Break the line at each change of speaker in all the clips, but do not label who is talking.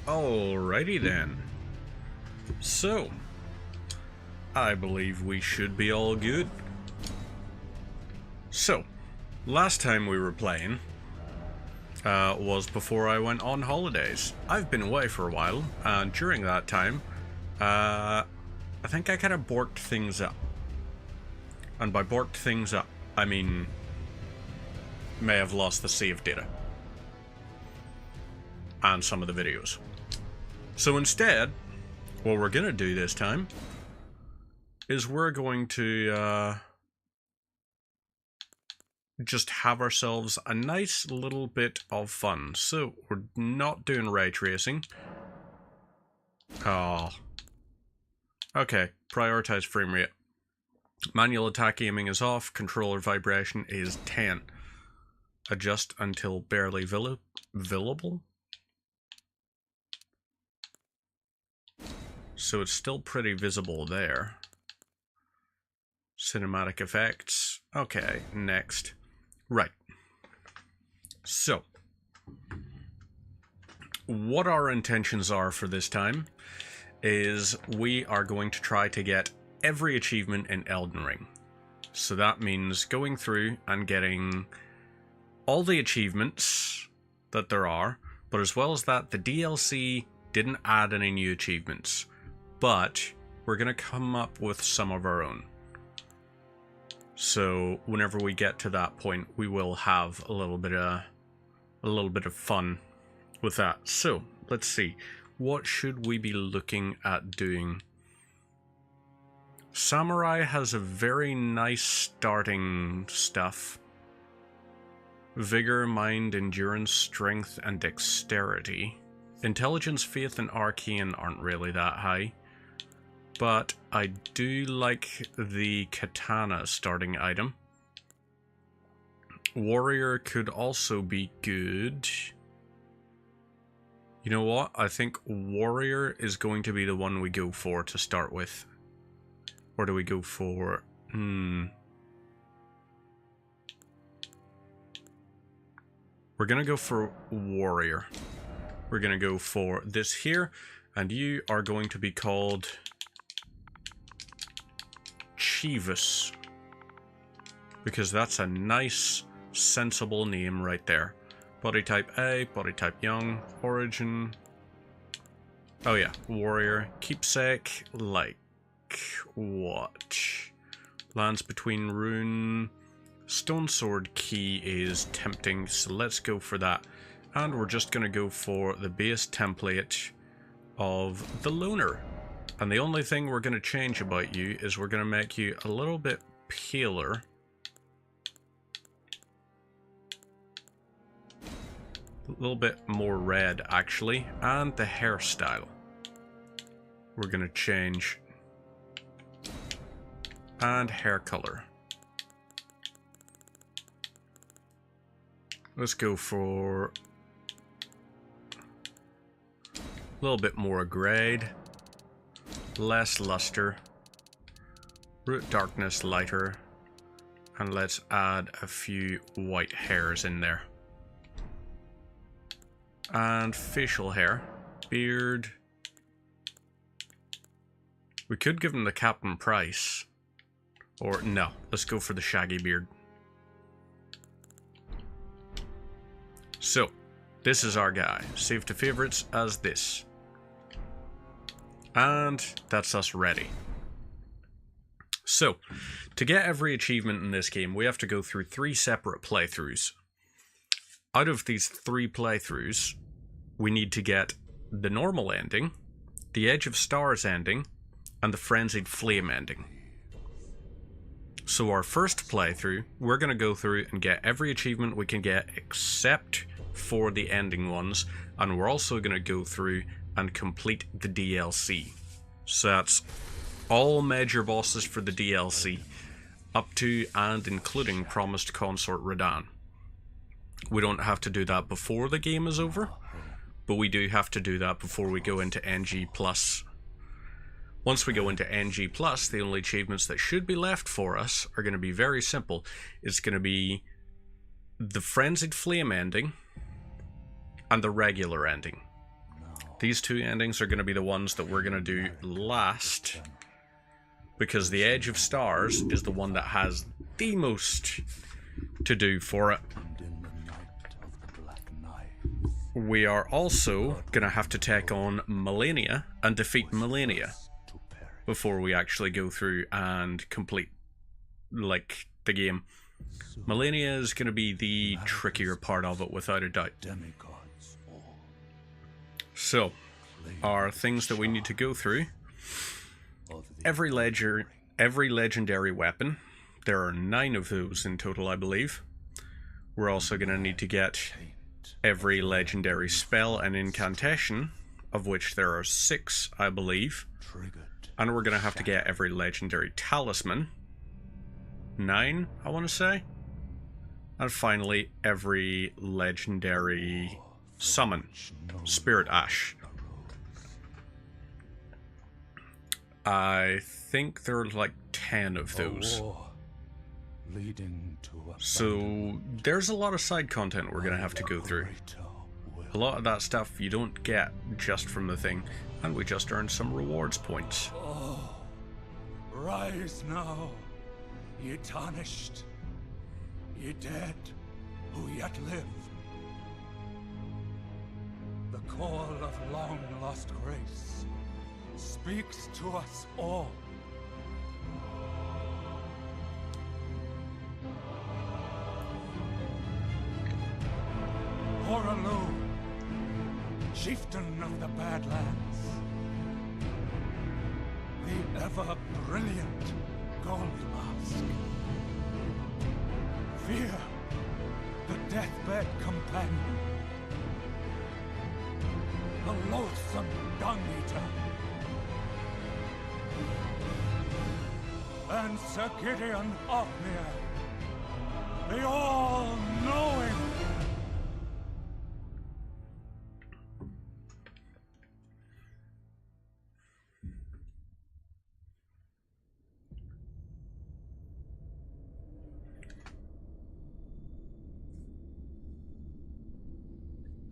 Alrighty then. So, I believe we should be all good. So, last time we were playing was before I went on holidays. I've been away for a while, and during that time, I think I kind of borked things up. And by borked things up, I mean may have lost the save data. And some of the videos. So instead, what we're going to do this time is we're going to just have ourselves a nice little bit of fun. So we're not doing ray tracing. Oh. Okay, prioritize frame rate. Manual attack aiming is off, controller vibration is 10. Adjust until barely visible. So it's still pretty visible there. Cinematic effects. Okay, next. Right. So, what our intentions are for this time is we are going to try to get every achievement in Elden Ring. So that means going through and getting all the achievements that there are, but as well as that, the DLC didn't add any new achievements. But we're going to come up with some of our own. So whenever we get to that point, we will have a little bit of fun with that. So let's see, what should we be looking at doing? Samurai has a very nice starting stuff. Vigor, mind, endurance, strength, and dexterity. Intelligence, faith, and arcane aren't really that high. But I do like the katana starting item. Warrior could also be good. You know what? I think warrior is going to be the one we go for to start with. Or do we go for... We're going to go for warrior. We're going to go for this here. And you are going to be called... Chivas, because that's a nice, sensible name right there. Body type A, body type young, origin. Oh yeah, warrior, keepsake, like what? Lands between rune. Stone sword key is tempting, so let's go for that. And we're just gonna go for the base template of the loner. And the only thing we're going to change about you is we're going to make you a little bit paler. A little bit more red, actually. And the hairstyle we're going to change. And hair color. Let's go for a little bit more grade. Less luster, root darkness lighter, and let's add a few white hairs in there. And facial hair, beard. We could give him the Captain Price, or no, let's go for the shaggy beard. So, this is our guy. Save to favorites as this. And that's us ready. So, to get every achievement in this game, we have to go through 3 separate playthroughs. Out of these 3 playthroughs, we need to get the normal ending, the Edge of Stars ending, and the Frenzied Flame ending. So our first playthrough, we're going to go through and get every achievement we can get except for the ending ones, and we're also going to go through and complete the DLC. So that's all major bosses for the DLC, up to and including Promised Consort Radahn. We don't have to do that before the game is over, but we do have to do that before we go into NG+. Once we go into NG+, the only achievements that should be left for us are going to be very simple. It's going to be the Frenzied Flame ending and the regular ending. These two endings are going to be the ones that we're going to do last, because the Edge of Stars is the one that has the most to do for it. We are also going to have to take on Melania and defeat Melania before we actually go through and complete, like, the game. Melania is going to be the trickier part of it, without a doubt. So, our things that we need to go through: every legendary weapon. There are 9 of those in total, I believe. We're also going to need to get every legendary spell and incantation, of which there are 6, I believe. And we're going to have to get every legendary talisman. 9, I want to say. And finally, every legendary summon. Spirit Ash. I think there are like 10 of those. So there's a lot of side content we're going to have to go through. A lot of that stuff you don't get just from the thing, and we just earned some rewards points.
Oh, rise now, ye tarnished, ye dead who yet live. The call of long-lost grace speaks to us all. Horalu, chieftain of the Badlands, the ever-brilliant Gold Mask, Fear, the deathbed companion, the loathsome Dung-Eater, and Sir Gideon Othmere, the all-knowing.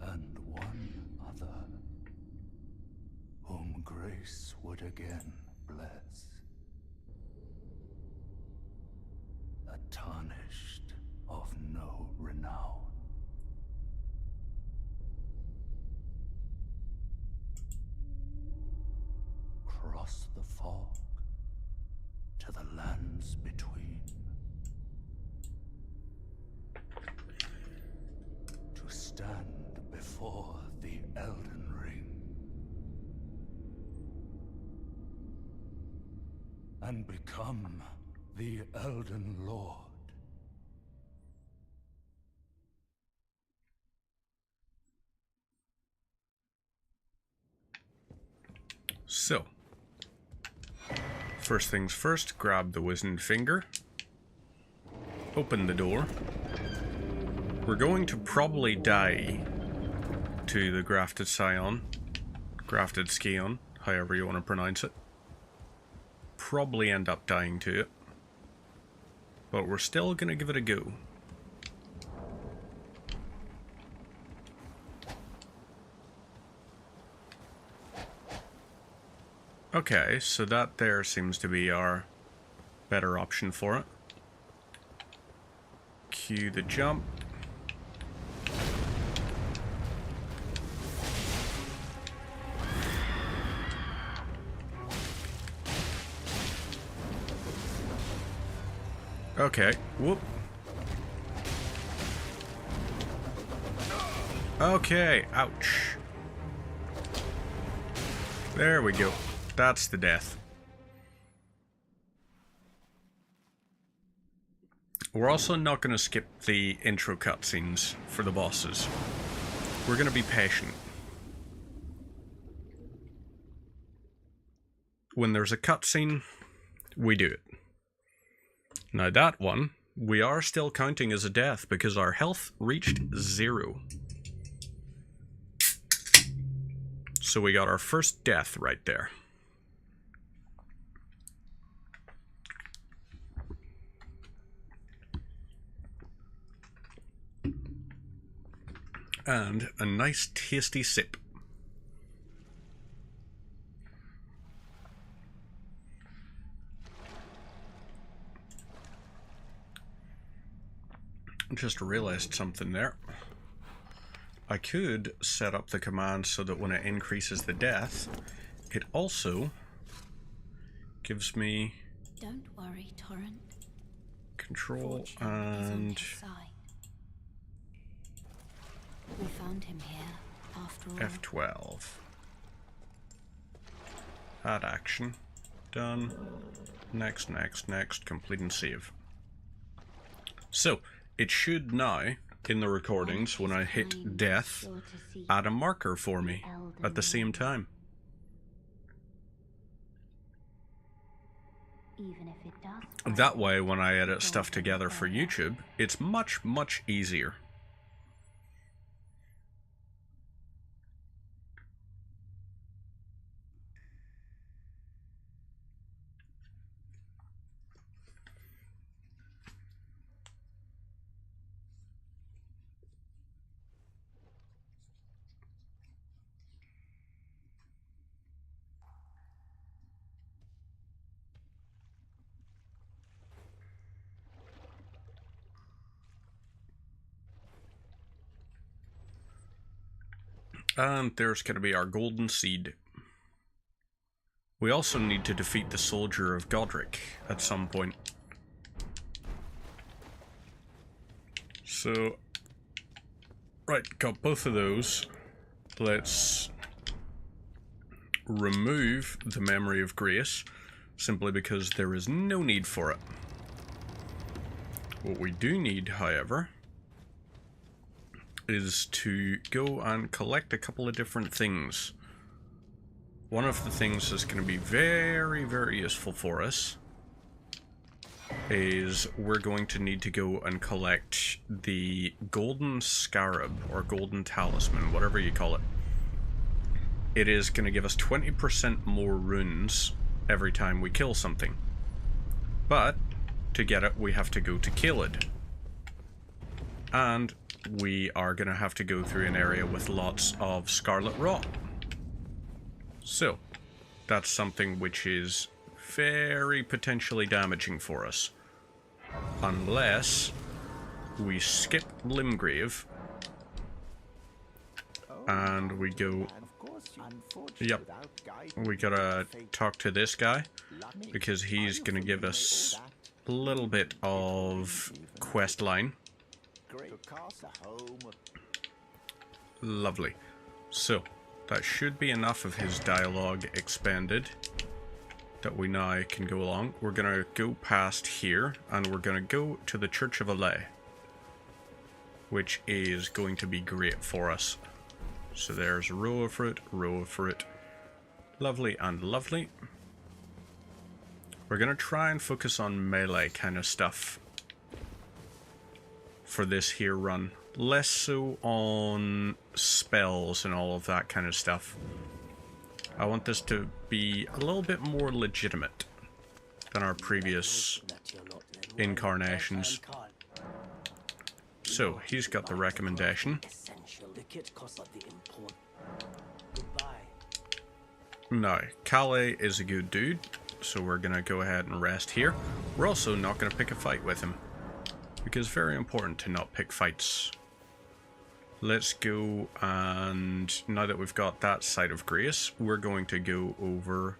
And one other, whom grace would again bless. A tarnished of no renown. Cross the fog to the lands between. To stand before the Elden Ring and become the Elden Lord.
So, first things first, grab the wizened finger, open the door. We're going to probably die to the grafted scion, grafted scion, however you want to pronounce it. Probably end up dying to it, but we're still going to give it a go. Okay, so that there seems to be our better option for it. Cue the jump. Okay, whoop. Okay, ouch. There we go. That's the death. We're also not going to skip the intro cutscenes for the bosses. We're going to be patient. When there's a cutscene, we do it. Now that one, we are still counting as a death because our health reached 0. So we got our first death right there. And a nice tasty sip. Just realized something there. I could set up the command so that when it increases the death, it also gives me
Don't worry, Torrent.
control
Fortune is on
and
his side. We found him here, after all.
F12. Add action. Done. Next, next, next. Complete and save. So, it should now, in the recordings, when I hit death, add a marker for me at the same time.
Even if it does.
That way, when I edit stuff together for YouTube, it's much, much easier. And there's going to be our golden seed. We also need to defeat the soldier of Godric at some point. So, right, got both of those. Let's remove the memory of grace, simply because there is no need for it. What we do need, however, is to go and collect a couple of different things. One of the things that's going to be very, very useful for us is we're going to need to go and collect the golden scarab, or golden talisman, whatever you call it. It is going to give us 20% more runes every time we kill something. But, to get it, we have to go to Caelid. And we are going to have to go through an area with lots of scarlet rot. So, that's something which is very potentially damaging for us. Unless we skip Limgrave and we go... Yep, we gotta talk to this guy because he's gonna give us a little bit of quest line. Lovely. So, that should be enough of his dialogue expended that we now can go along. We're going to go past here and we're going to go to the Church of Alais, which is going to be great for us. So there's row of fruit, row of fruit. Lovely and lovely. We're going to try and focus on melee kind of stuff for this here run. Less so on spells and all of that kind of stuff. I want this to be a little bit more legitimate than our previous incarnations. So, he's got the recommendation. Now, Calais is a good dude, so we're going to go ahead and rest here. We're also not going to pick a fight with him, because it's very important to not pick fights. Let's go, and now that we've got that side of grace, we're going to go over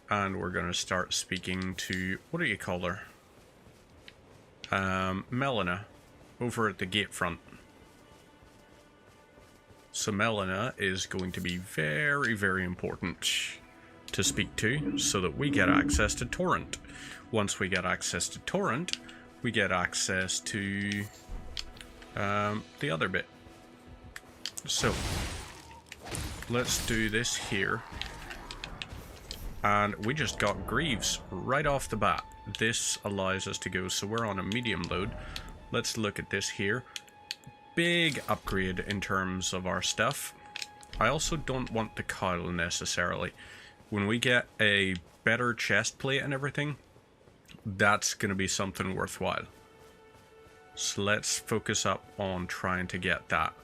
and we're going to start speaking to, what do you call her? Melina, over at the gate front. So Melina is going to be very, very important to speak to so that we get access to Torrent. Once we get access to Torrent, we get access to the other bit. So, let's do this here. And we just got Greaves right off the bat. This allows us to go, so we're on a medium load. Let's look at this here. Big upgrade in terms of our stuff. I also don't want the cowl necessarily. When we get a better chest plate and everything, that's going to be something worthwhile. So let's focus up on trying to get that.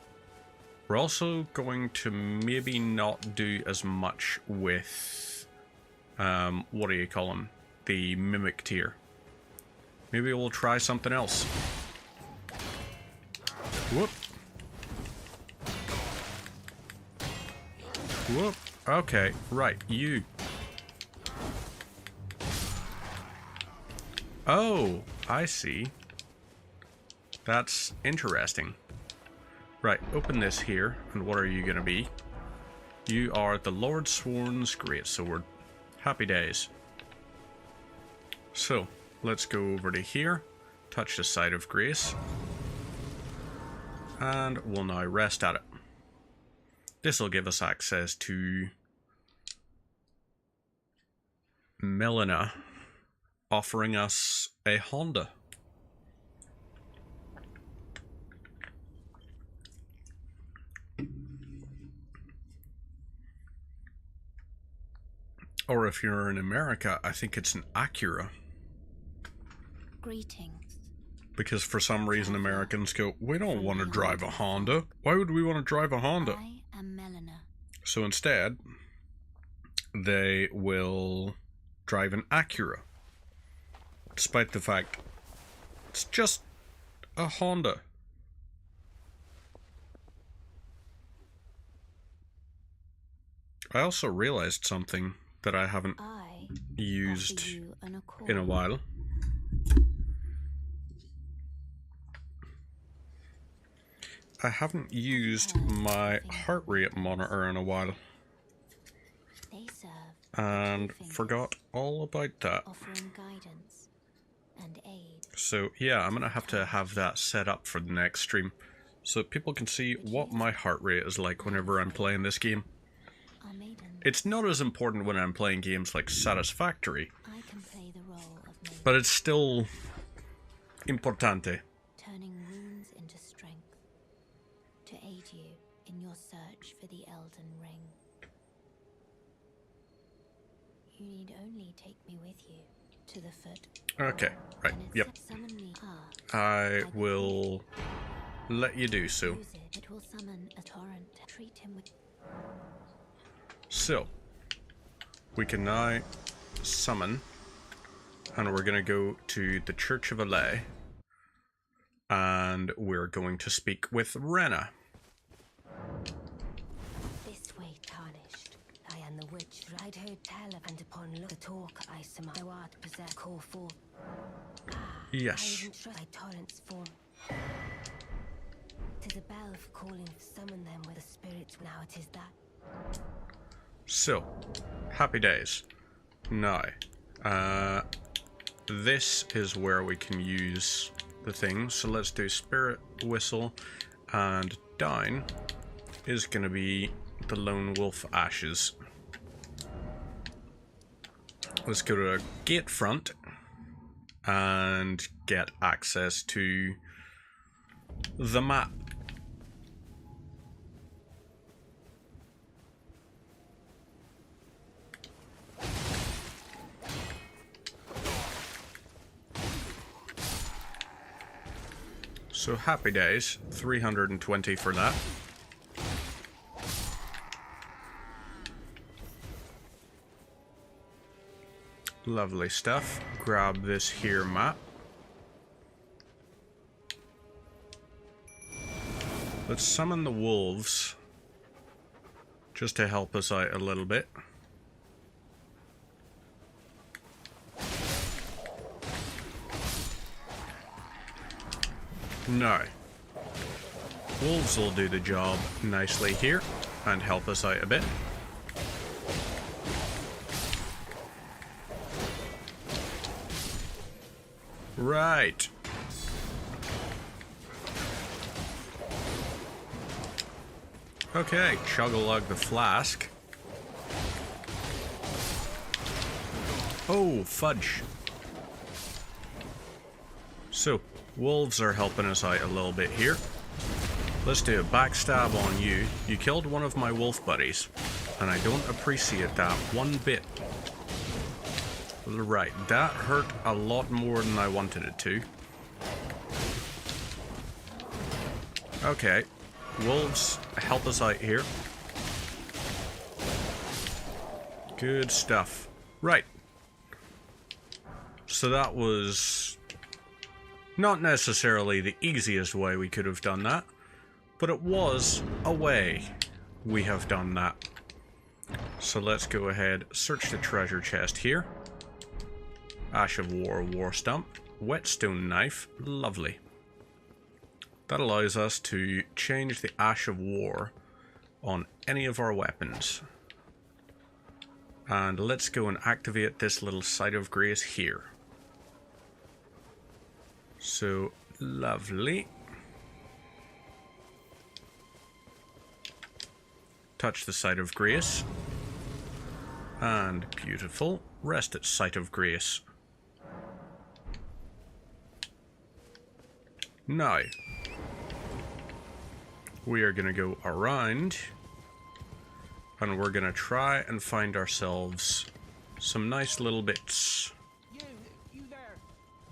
We're also going to maybe not do as much with, what do you call them? The Mimic tier. Maybe we'll try something else. Whoop. Whoop. Okay, right, you. Oh, I see. That's interesting. Right, open this here, and what are you gonna be? You are the Lord Sworn's Greatsword. Happy days. So, let's go over to here, touch the site of grace, and we'll now rest at it. This will give us access to Melina offering us a Honda. Or if you're in America, I think it's an Acura.
Greetings.
Because for some reason Americans go, we don't want to drive a Honda. Why would we want to drive a Honda?
I am Melina.
So instead, they will drive an Acura. Despite the fact it's just a Honda. I also realized something that I haven't used in a while. I haven't used my heart rate monitor in a while.
They serve
And forgot all about that.
offering guidance and aid.
So yeah, I'm gonna have to have that set up for the next stream, so people can see what my heart rate is like whenever I'm playing this game.
Our maiden,
It's not as important when I'm playing games like Satisfactory,
I can play the role of maiden,
but it's still importante.
turning wounds into strength to aid you in your search for the Elden Ring. You need only take me with you to the foot.
Okay, right,
and it
yep.
Summon me.
I will let you do so.
Use it. It will summon a torrent. Treat him with.
So, we can now summon, and we're going to go to the Church of Alay, and we're going to speak with Rena.
This way, tarnished. I am the witch. I'd heard tell of and upon look the talk I some thou art possessed call forth. I
Yes.
even trust thy torrent's form. 'Tis a bell for calling, summon them with the spirits. Now it is that.
So, happy days. Now, this is where we can use the things. So let's do Spirit Whistle, and down is going to be the Lone Wolf Ashes. Let's go to Gate Front and get access to the map. So happy days, 320 for that. Lovely stuff. Grab this here map. Let's summon the wolves, just to help us out a little bit. No. Wolves will do the job nicely here and help us out a bit. Right. Okay, chug-a-lug the flask. Oh, fudge. So, wolves are helping us out a little bit here. Let's do a backstab on you. You killed one of my wolf buddies, and I don't appreciate that one bit. Right, that hurt a lot more than I wanted it to. Okay, wolves, help us out here. Good stuff. Right. So that was not necessarily the easiest way we could have done that, But it was a way. We have done that. So let's go ahead, search the treasure chest here. Ash of War, War Stump, Whetstone Knife, lovely. That allows us to change the Ash of War on any of our weapons. And let's go and activate this little Site of Grace here. So, lovely. Touch the Site of Grace. And beautiful. Rest at Site of Grace. Now, we are going to go around and we're going to try and find ourselves some nice little bits.
You there.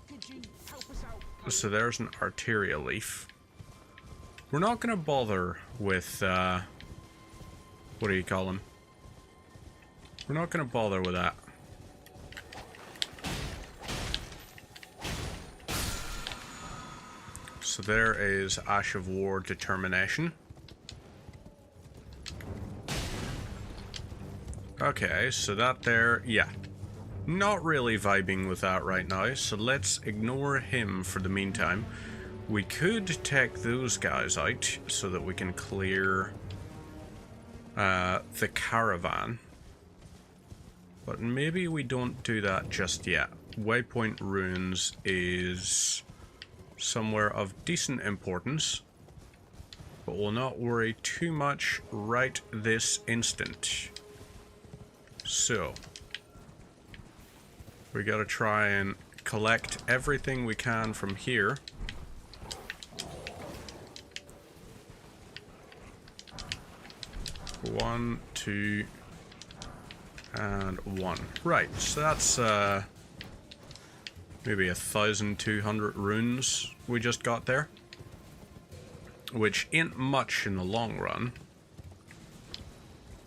Could you help us out?
So there's an arterial leaf. We're not going to bother with, what do you call them? We're not going to bother with that. So there is Ash of War Determination. Okay, so that there, yeah. Not really vibing with that right now, so let's ignore him for the meantime. We could take those guys out so that we can clear the caravan. But maybe we don't do that just yet. Waypoint Ruins is somewhere of decent importance, but we'll not worry too much right this instant. So, we gotta try and collect everything we can from here. One, two, and one. Right, so that's maybe 1,200 runes we just got there, which ain't much in the long run,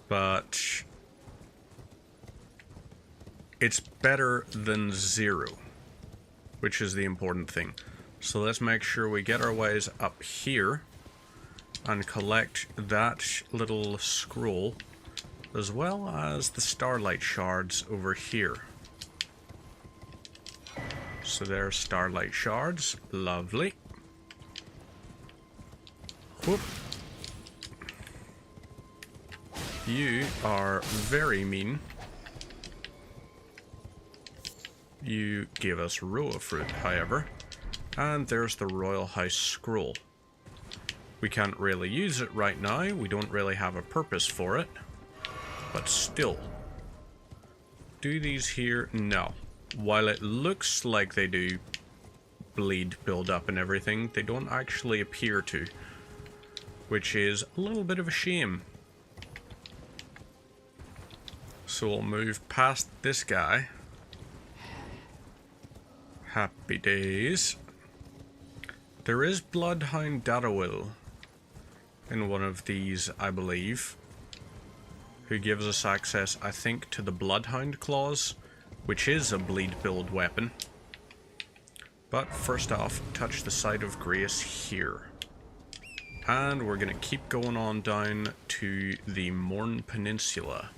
but it's better than 0, which is the important thing. So let's make sure we get our ways up here and collect that little scroll, as well as the starlight shards over here. So there's starlight shards, lovely. Whoop. You are very mean. You gave us Roa fruit, however. And there's the Royal House scroll. We can't really use it right now. We don't really have a purpose for it. But still. Do these here? No. While it looks like they do bleed, build up and everything, they don't actually appear to. Which is a little bit of a shame. So we'll move past this guy. Happy days. There is Bloodhound Datawill in one of these, I believe, who gives us access, I think, to the Bloodhound Claws, which is a bleed build weapon. But first off, touch the Site of Grace here. And we're going to keep going on down to the Morn Peninsula.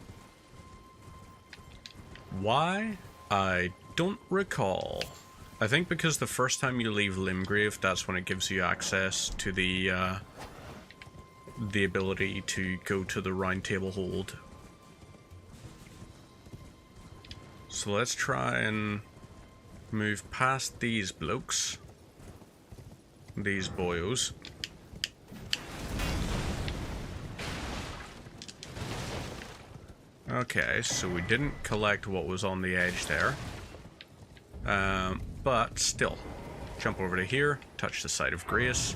Why? I don't recall. I think because the first time you leave Limgrave, that's when it gives you access to the ability to go to the Round Table Hold. So let's try and move past these blokes. These boyos. Okay, so we didn't collect what was on the edge there. But still. Jump over to here, touch the Site of Grace.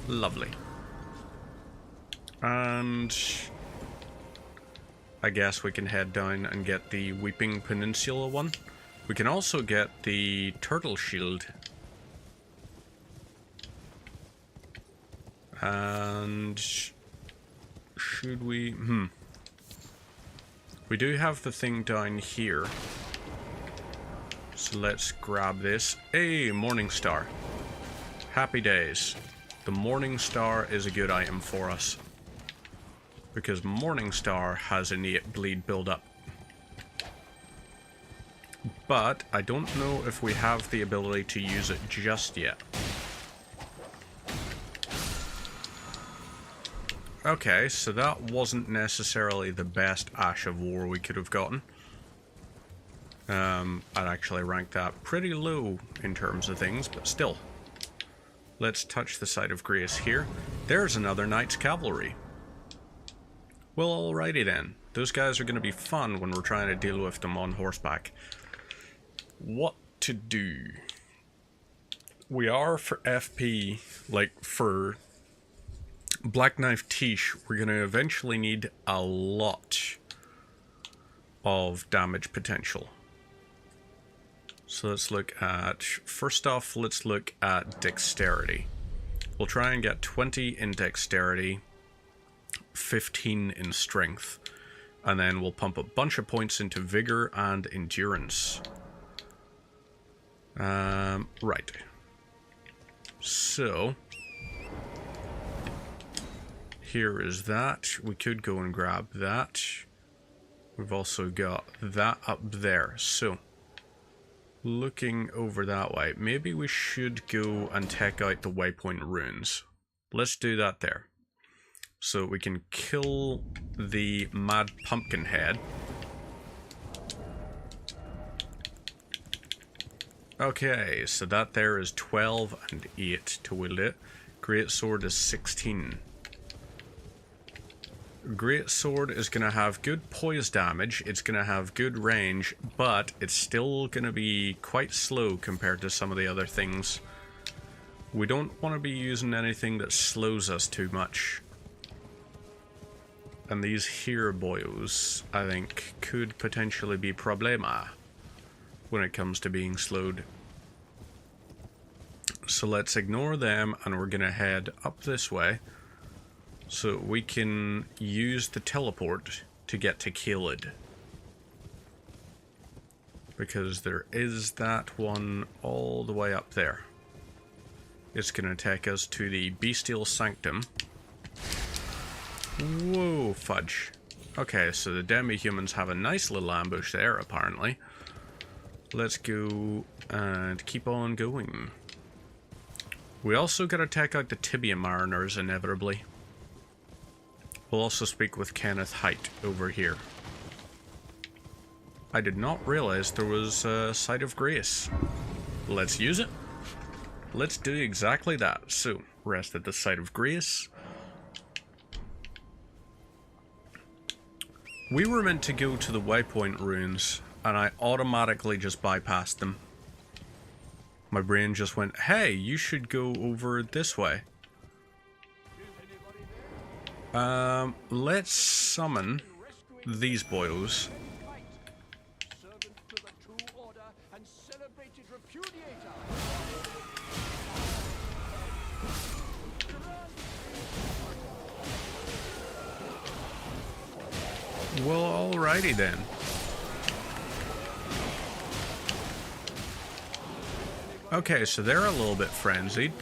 Lovely. And I guess we can head down and get the Weeping Peninsula one. We can also get the Turtle Shield. And should we... We do have the thing down here. So let's grab this. Hey, Morning Star. Happy days. the Morning Star is a good item for us. Because Morning Star has innate bleed build-up. But I don't know if we have the ability to use it just yet. Okay, so that wasn't necessarily the best Ash of War we could have gotten. I'd actually rank that pretty low in terms of things, but still. Let's touch the Site of Grace here. There's another Knight's Cavalry. Well, alrighty then. Those guys are going to be fun when we're trying to deal with them on horseback. What to do? We are for FP, like for Black Knife Tiche, we're going to eventually need a lot of damage potential. So let's look at, first off, let's look at dexterity. We'll try and get 20 in dexterity, 15 in strength, and then we'll pump a bunch of points into vigor and endurance. Right. So, here is that. We could go and grab that. We've also got that up there. So, looking over that way, maybe we should go and take out the waypoint runes. Let's do that there. So we can kill the Mad Pumpkinhead. Okay, so that there is 12 and 8 to wield it. Greatsword is 16. Greatsword is going to have good poise damage, it's going to have good range, but it's still going to be quite slow compared to some of the other things. We don't want to be using anything that slows us too much. And these here boys, I think, could potentially be problema when it comes to being slowed. So let's ignore them and we're going to head up this way. So we can use the teleport to get to Caelid. Because there is that one all the way up there. It's going to take us to the Bestial Sanctum. Whoa, fudge. Okay, so the demi-humans have a nice little ambush there, apparently. Let's go and keep on going. We also got to take out the Tibia Mariners, inevitably. We'll also speak with Kenneth Height over here. I did not realize there was a Site of Grace. Let's use it. Let's do exactly that. So, rest at the Site of Grace. We were meant to go to the waypoint runes, and I automatically just bypassed them. My brain just went, hey, you should go over this way. Let's summon these boys. Well, alrighty then. Okay, so they're a little bit frenzied.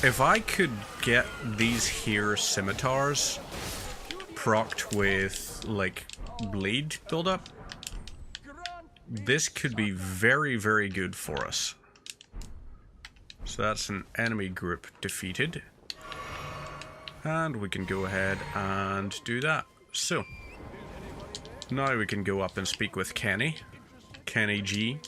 If I could get these here scimitars procced with, like, bleed build-up, this could be very, very good for us. So that's an enemy group defeated. And we can go ahead and do that. So, now we can go up and speak with Kenny. Kenny G.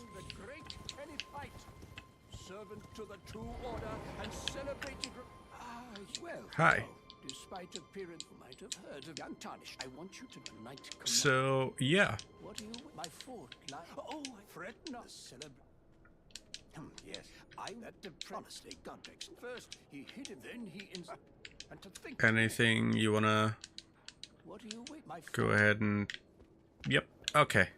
Hi. Despite appearance, you might have heard of young Tarnish. I want you to unite. So, yeah. What do you my fort like? Oh, I fret not celebrate. Yes, I that the honestly context. First he hid him, then he and to think. Anything you wanna go ahead and yep, okay.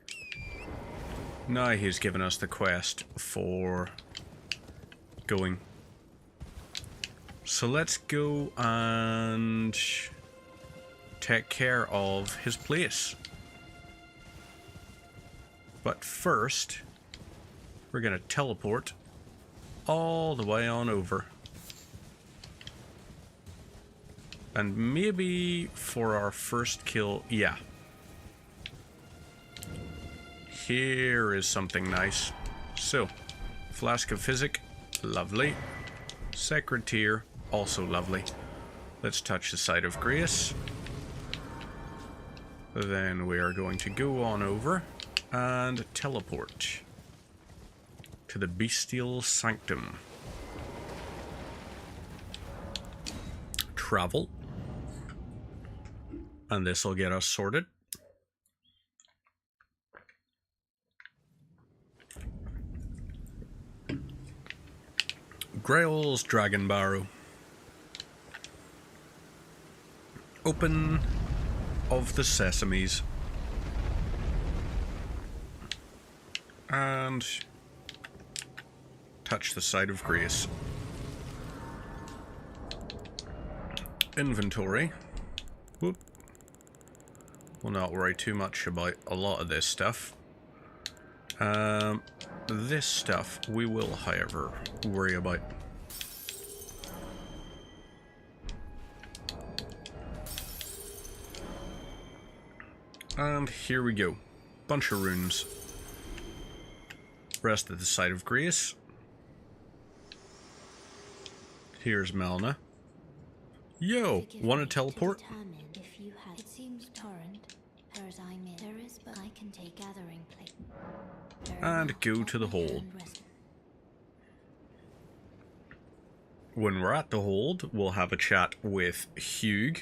Now he's given us the quest for going. So let's go and take care of his place. But first, we're going to teleport all the way on over. And maybe for our first kill, yeah. Here is something nice. So, Flask of Physic, lovely. Sacred Tear, also lovely. Let's touch the Site of Grace. Then we are going to go on over and teleport to the Bestial Sanctum. Travel. And this will get us sorted. Grail's Dragon Barrow. Open of the Sesames. And touch the Site of Grace. Inventory. Whoop. We'll not worry too much about a lot of this stuff. This stuff we will, however, worry about. And here we go. Bunch of runes. Rest at the Site of Grace. Here's Melna. Yo, wanna teleport?
If you had, it seems torrent. Hers I'm in. There is, but I can take gathering place.
And go to the hold. When we're at the hold, we'll have a chat with Hugh,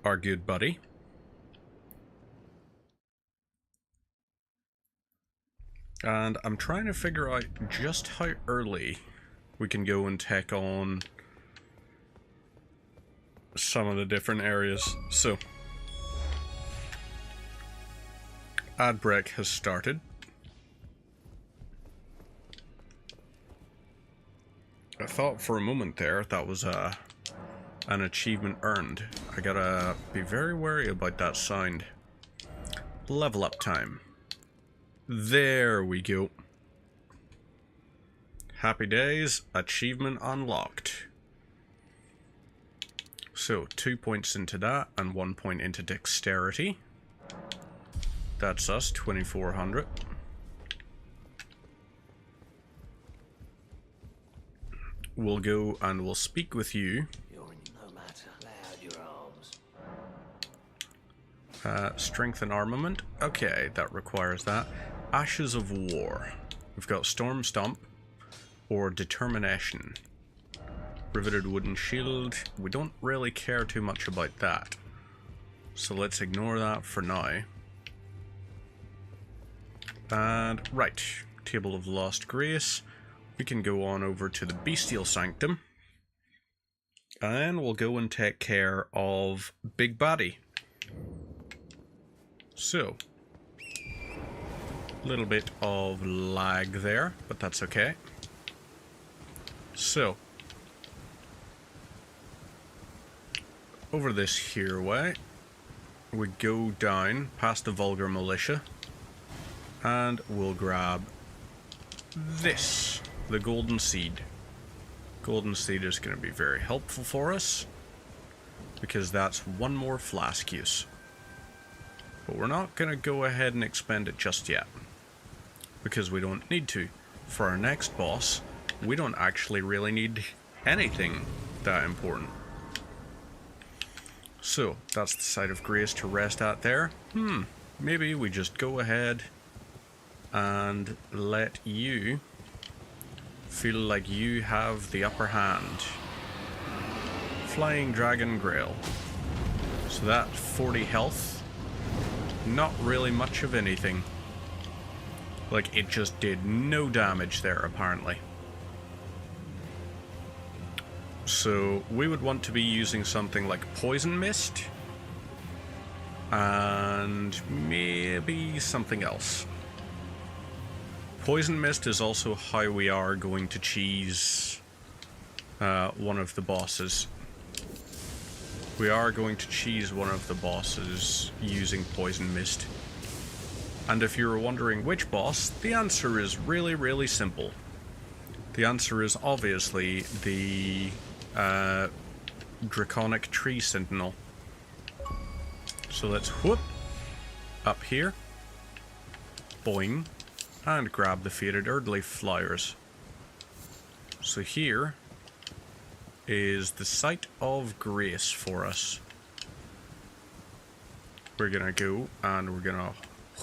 our good buddy. And I'm trying to figure out just how early we can go and take on some of the different areas. So, ad break has started. I thought for a moment there that was an achievement earned. I gotta be very wary about that sound. Level up time. There we go. Happy days, achievement unlocked. So, 2 points into that and 1 point into dexterity. That's us, 2400. We'll go and we'll speak with you. Strength and armament. Okay, that requires that. Ashes of War. We've got Storm Stomp or Determination. Riveted Wooden Shield. We don't really care too much about that. So let's ignore that for now. And, right. Table of Lost Grace. We can go on over to the Bestial Sanctum. And we'll go and take care of Big Baddie. So, a little bit of lag there, but that's okay. So, over this here way, we go down past the Vulgar Militia, and we'll grab this, the Golden Seed. Golden Seed is going to be very helpful for us, because that's one more flask use. But we're not going to go ahead and expend it just yet, because we don't need to. For our next boss, we don't actually really need anything that important. So, that's the Site of Grace to rest at there. Maybe we just go ahead and let you feel like you have the upper hand. Flying Dragon Grail. So that 40 health. Not really much of anything. Like, it just did no damage there, apparently. So, we would want to be using something like Poison Mist. And maybe something else. Poison Mist is also how we are going to cheese one of the bosses. We are going to cheese one of the bosses using Poison Mist. And if you were wondering which boss, the answer is really, really simple. The answer is obviously the Draconic Tree Sentinel. So let's whoop up here, boing, and grab the faded Erdleaf flowers. So here is the site of grace for us. We're gonna go and we're gonna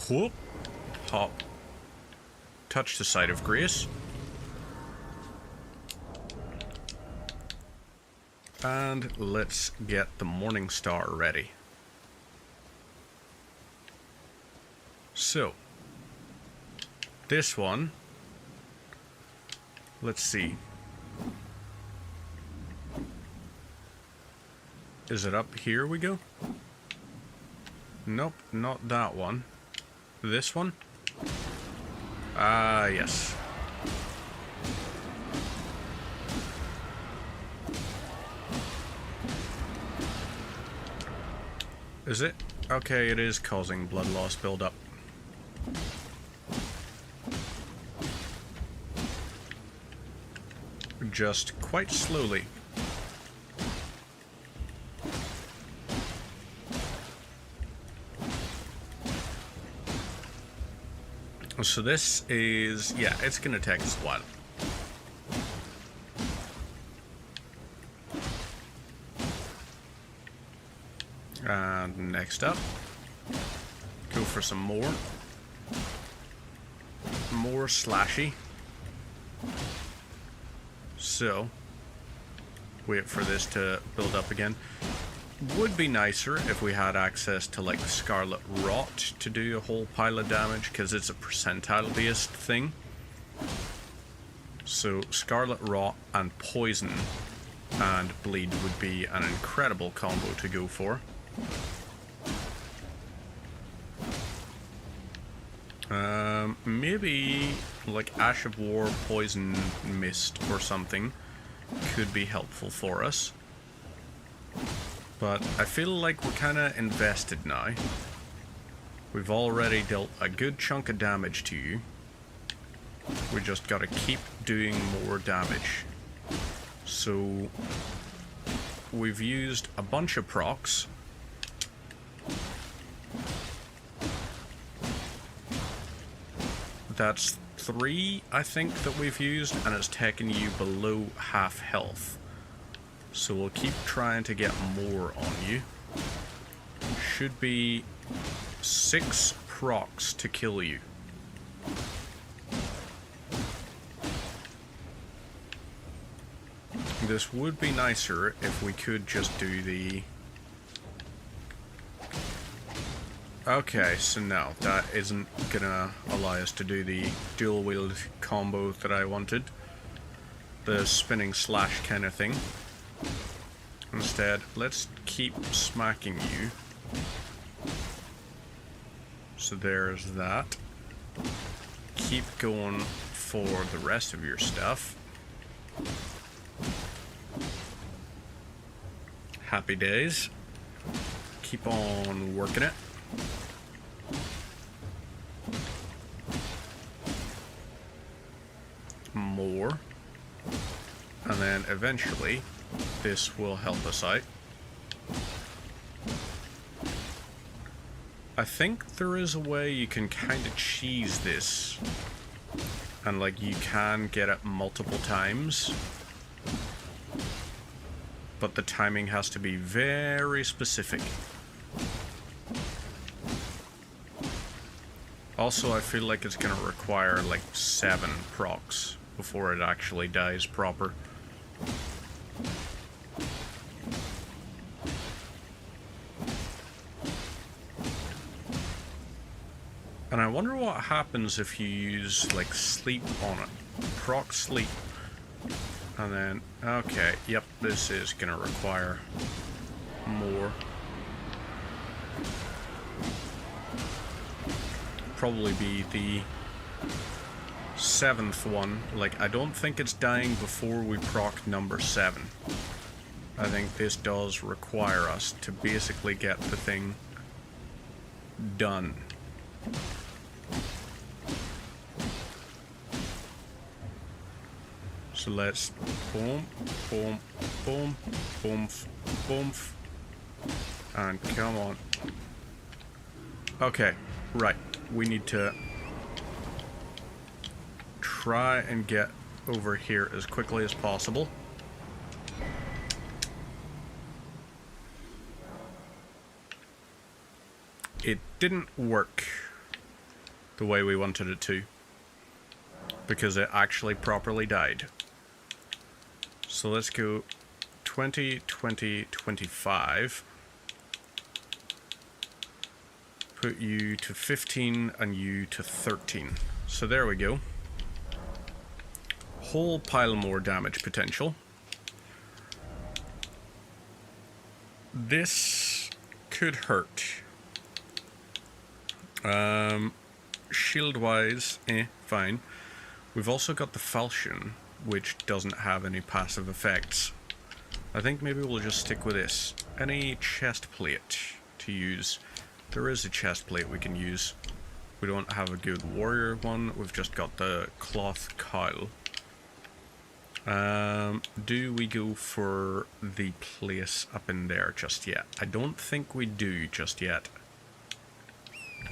whoop, hop, touch the site of grace, and let's get the Morning Star ready. So, this one, let's see. Is it up here we go? Nope, not that one. This one? Ah, yes. Is it? Okay, it is causing blood loss buildup. Just quite slowly. So this is, yeah, it's gonna take us a while. And next up, go for some more slashy. So, wait for this to build up again. Would be nicer if we had access to like Scarlet Rot to do a whole pile of damage, because it's a percentile based thing. So Scarlet Rot and Poison and Bleed would be an incredible combo to go for. Maybe like Ash of War, Poison Mist or something could be helpful for us. But I feel like we're kind of invested now. We've already dealt a good chunk of damage to you. We just gotta keep doing more damage. So we've used a bunch of procs. That's 3, I think, that we've used, and it's taken you below half health. So we'll keep trying to get more on you. Should be 6 procs to kill you. This would be nicer if we could just do the... Okay, so no, that isn't gonna allow us to do the dual wield combo that I wanted. The spinning slash kind of thing. Instead, let's keep smacking you. So there's that. Keep going for the rest of your stuff. Happy days. Keep on working it. More. And then eventually this will help us out. I think there is a way you can kind of cheese this, and like you can get it multiple times, but the timing has to be very specific. Also, I feel like it's gonna require like 7 procs before it actually dies proper. And I wonder what happens if you use like sleep on it. Proc sleep. And then, okay, yep, this is gonna require more. Probably be the 7th one. Like, I don't think it's dying before we proc number 7. I think this does require us to basically get the thing done. So let's boom, boom, boom, boom, boom, and come on. Okay, right. We need to try and get over here as quickly as possible. It didn't work the way we wanted it to, because it actually properly died. So let's go 20, 20, 25. Put you to 15 and you to 13. So there we go. Whole pile more damage potential. This could hurt. Shield-wise, fine. We've also got the falchion, which doesn't have any passive effects. I think maybe we'll just stick with this. Any chest plate to use? There is a chest plate we can use. We don't have a good warrior one. We've just got the cloth cowl. Do we go for the place up in there just yet? I don't think we do just yet.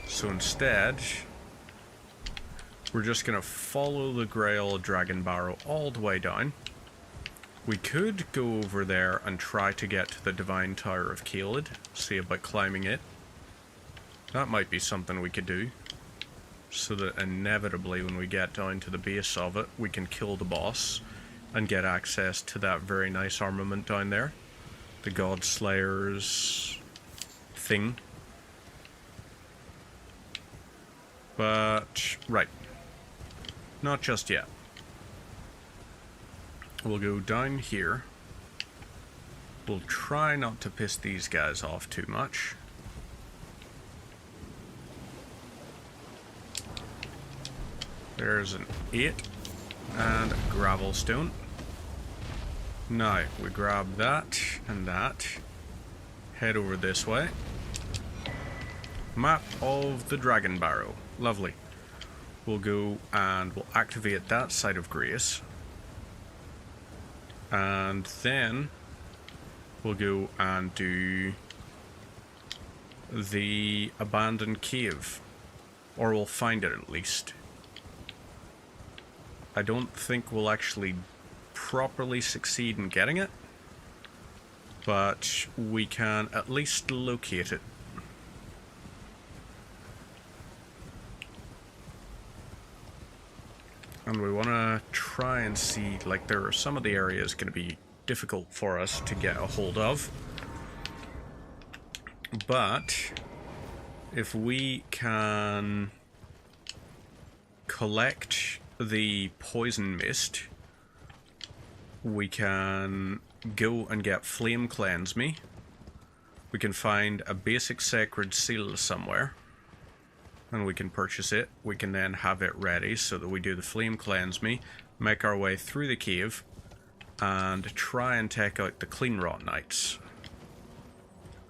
So instead, we're just going to follow the Grail Dragon Barrow all the way down. We could go over there and try to get to the Divine Tower of Caelid, see about climbing it. That might be something we could do, so that inevitably when we get down to the base of it, we can kill the boss and get access to that very nice armament down there. The God Slayer's thing. But, right. Not just yet. We'll go down here. We'll try not to piss these guys off too much. There's an 8 and a gravel stone. Now, we grab that and that. Head over this way. Map of the Dragon Barrow. Lovely. We'll go and we'll activate that site of grace. And then we'll go and do the abandoned cave. Or we'll find it at least. I don't think we'll actually properly succeed in getting it, but we can at least locate it. And we want to try and see, like, there are some of the areas going to be difficult for us to get a hold of. But if we can collect the poison mist, we can go and get Flame Cleanse Me. We can find a basic sacred seal somewhere, and we can purchase it. We can then have it ready so that we do the Flame Cleanse Me, make our way through the cave, and try and take out the Clean Rot Knights,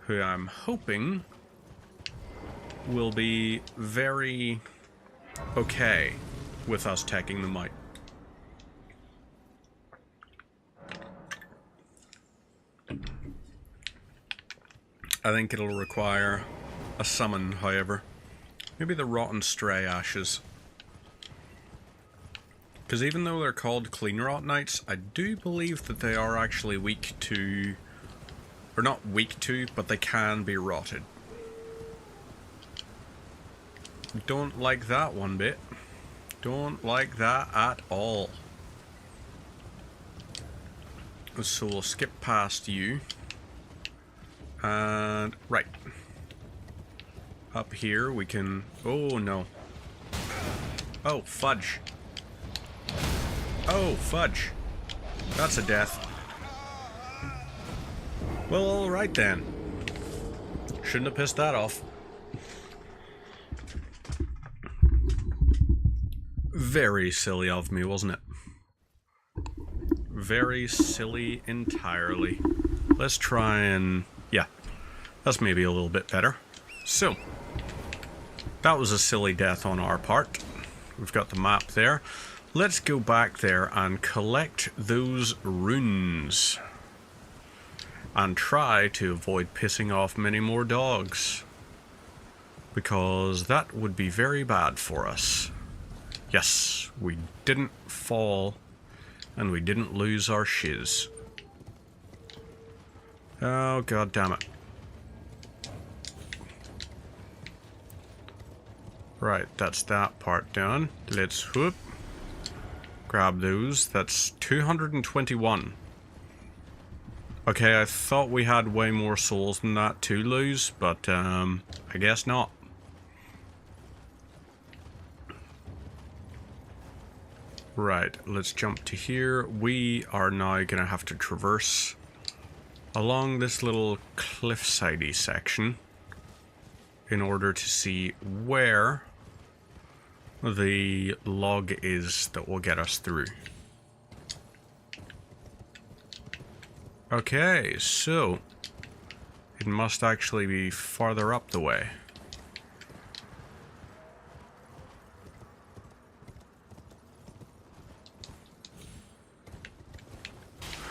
who I'm hoping will be very okay with us taking them out. I think it'll require a summon, however. Maybe the Rotten Stray Ashes. Because even though they're called Clean Rot Knights, I do believe that they are actually weak to... or not weak to, but they can be rotted. Don't like that one bit. Don't like that at all. So we'll skip past you. And, right. Up here we can... oh no. Oh, fudge. Oh, fudge. That's a death. Well, alright then. Shouldn't have pissed that off. Very silly of me, wasn't it? Very silly entirely. Let's try and... yeah, that's maybe a little bit better. So, that was a silly death on our part. We've got the map there. let's go back there and collect those runes. And try to avoid pissing off many more dogs. Because that would be very bad for us. Yes, we didn't fall. And we didn't lose our shiz. Oh, god damn it. Right, that's that part done. Let's whoop. Grab those. That's 221. Okay, I thought we had way more souls than that to lose, but I guess not. Right, let's jump to here. We are now gonna have to traverse along this little cliffsidey section in order to see where the log is that will get us through. Okay, so it must actually be farther up the way.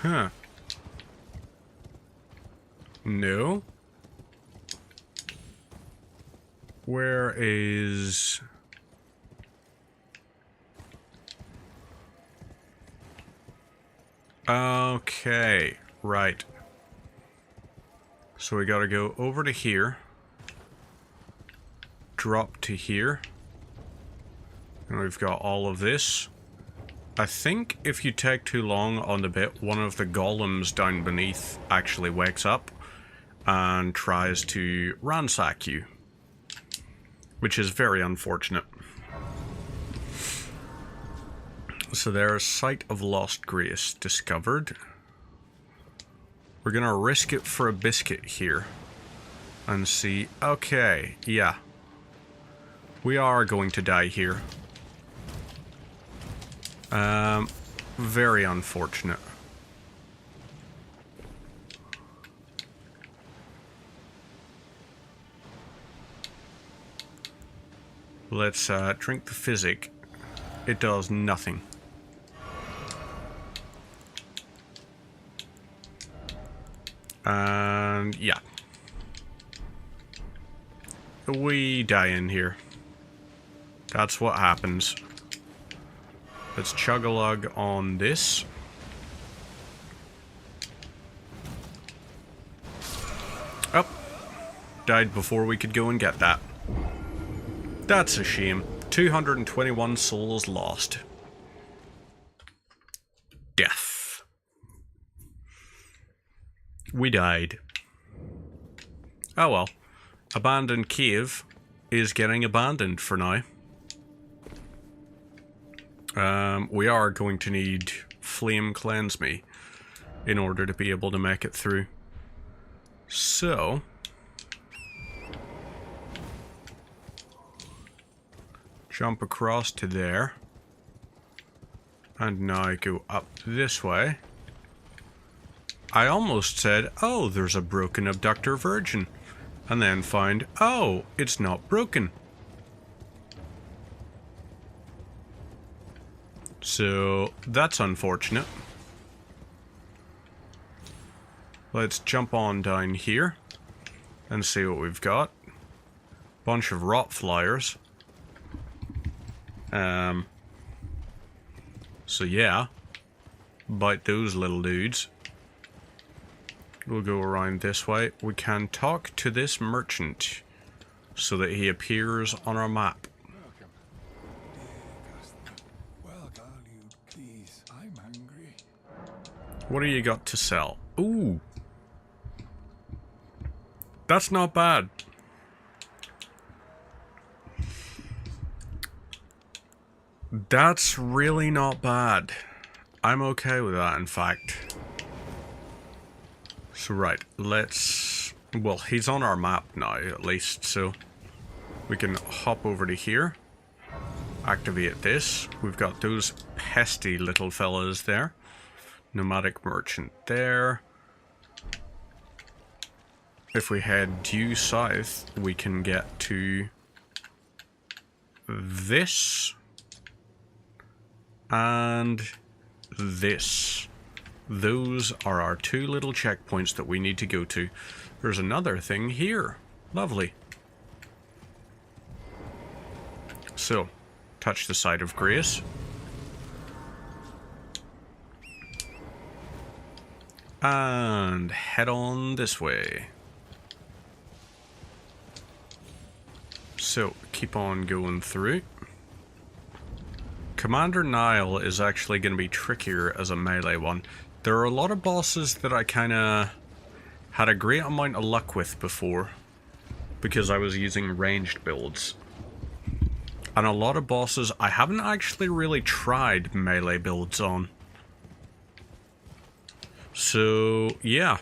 Huh. No. Where is... Okay, right. So we gotta go over to here. Drop to here. And we've got all of this. I think if you take too long on the bit, one of the golems down beneath actually wakes up and tries to ransack you. Which is very unfortunate. So there's Site of Lost Grace discovered. We're gonna risk it for a biscuit here. And see... Okay, yeah. We are going to die here. Very unfortunate. Let's drink the physic. It does nothing. And yeah. We die in here. That's what happens. Let's chug-a-lug on this. Oh. Died before we could go and get that. That's a shame. 221 souls lost. Death. We died. Oh well. Abandoned cave is getting abandoned for now. We are going to need Flame Cleanse Me in order to be able to make it through. So... jump across to there. And now go up this way. I almost said, oh, there's a broken Abductor Virgin. And then find, oh, it's not broken. So, that's unfortunate. Let's jump on down here and see what we've got. Bunch of rot flyers. So yeah, bite those little dudes. We'll go around this way. We can talk to this merchant so that he appears on our map.
Welcome. Well, you please. I'm hungry.
What do you got to sell? Ooh. That's not bad. That's really not bad. I'm okay with that, in fact. So right, let's... well, he's on our map now, at least, so... we can hop over to here. Activate this. We've got those pesty little fellas there. Nomadic merchant there. If we head due south, we can get to... this... and this. Those are our 2 little checkpoints that we need to go to. There's another thing here. Lovely. So, touch the site of grace. And head on this way. So, keep on going through. Commander Nile is actually going to be trickier as a melee one. There are a lot of bosses that I kind of had a great amount of luck with before, because I was using ranged builds. And a lot of bosses I haven't actually really tried melee builds on. So, yeah.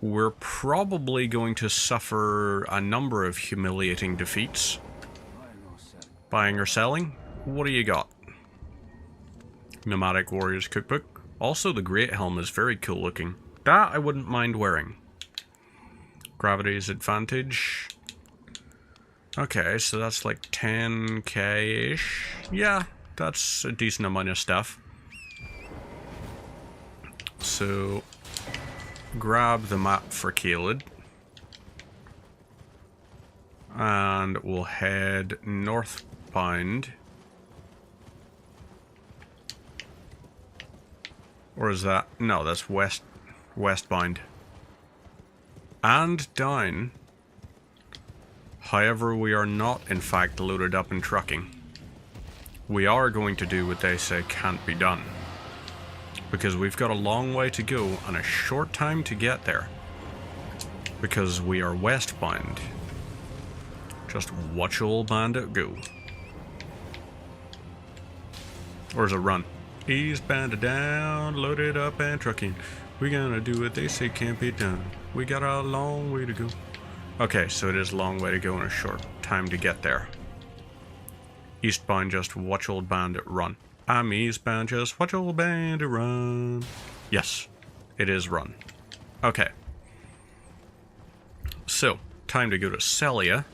We're probably going to suffer a number of humiliating defeats. Buying or selling? What do you got? Nomadic Warriors Cookbook. Also, the Great Helm is very cool looking. That I wouldn't mind wearing. Gravity's Advantage. Okay, so that's like 10k-ish. Yeah, that's a decent amount of stuff. So, grab the map for Caelid. And we'll head northbound. Or is that... No, that's westbound. And down. However, we are not, in fact, loaded up in trucking. We are going to do what they say can't be done. Because we've got a long way to go and a short time to get there. Because we are westbound. Just watch old bandit go. Or is it run? Eastbound to down, loaded up and trucking. We gonna do what they say can't be done. We got a long way to go. Okay, so it is a long way to go and a short time to get there. Eastbound, just watch old bandit run. I'm eastbound, just watch old bandit run. Yes, it is run. Okay. So, time to go to Celia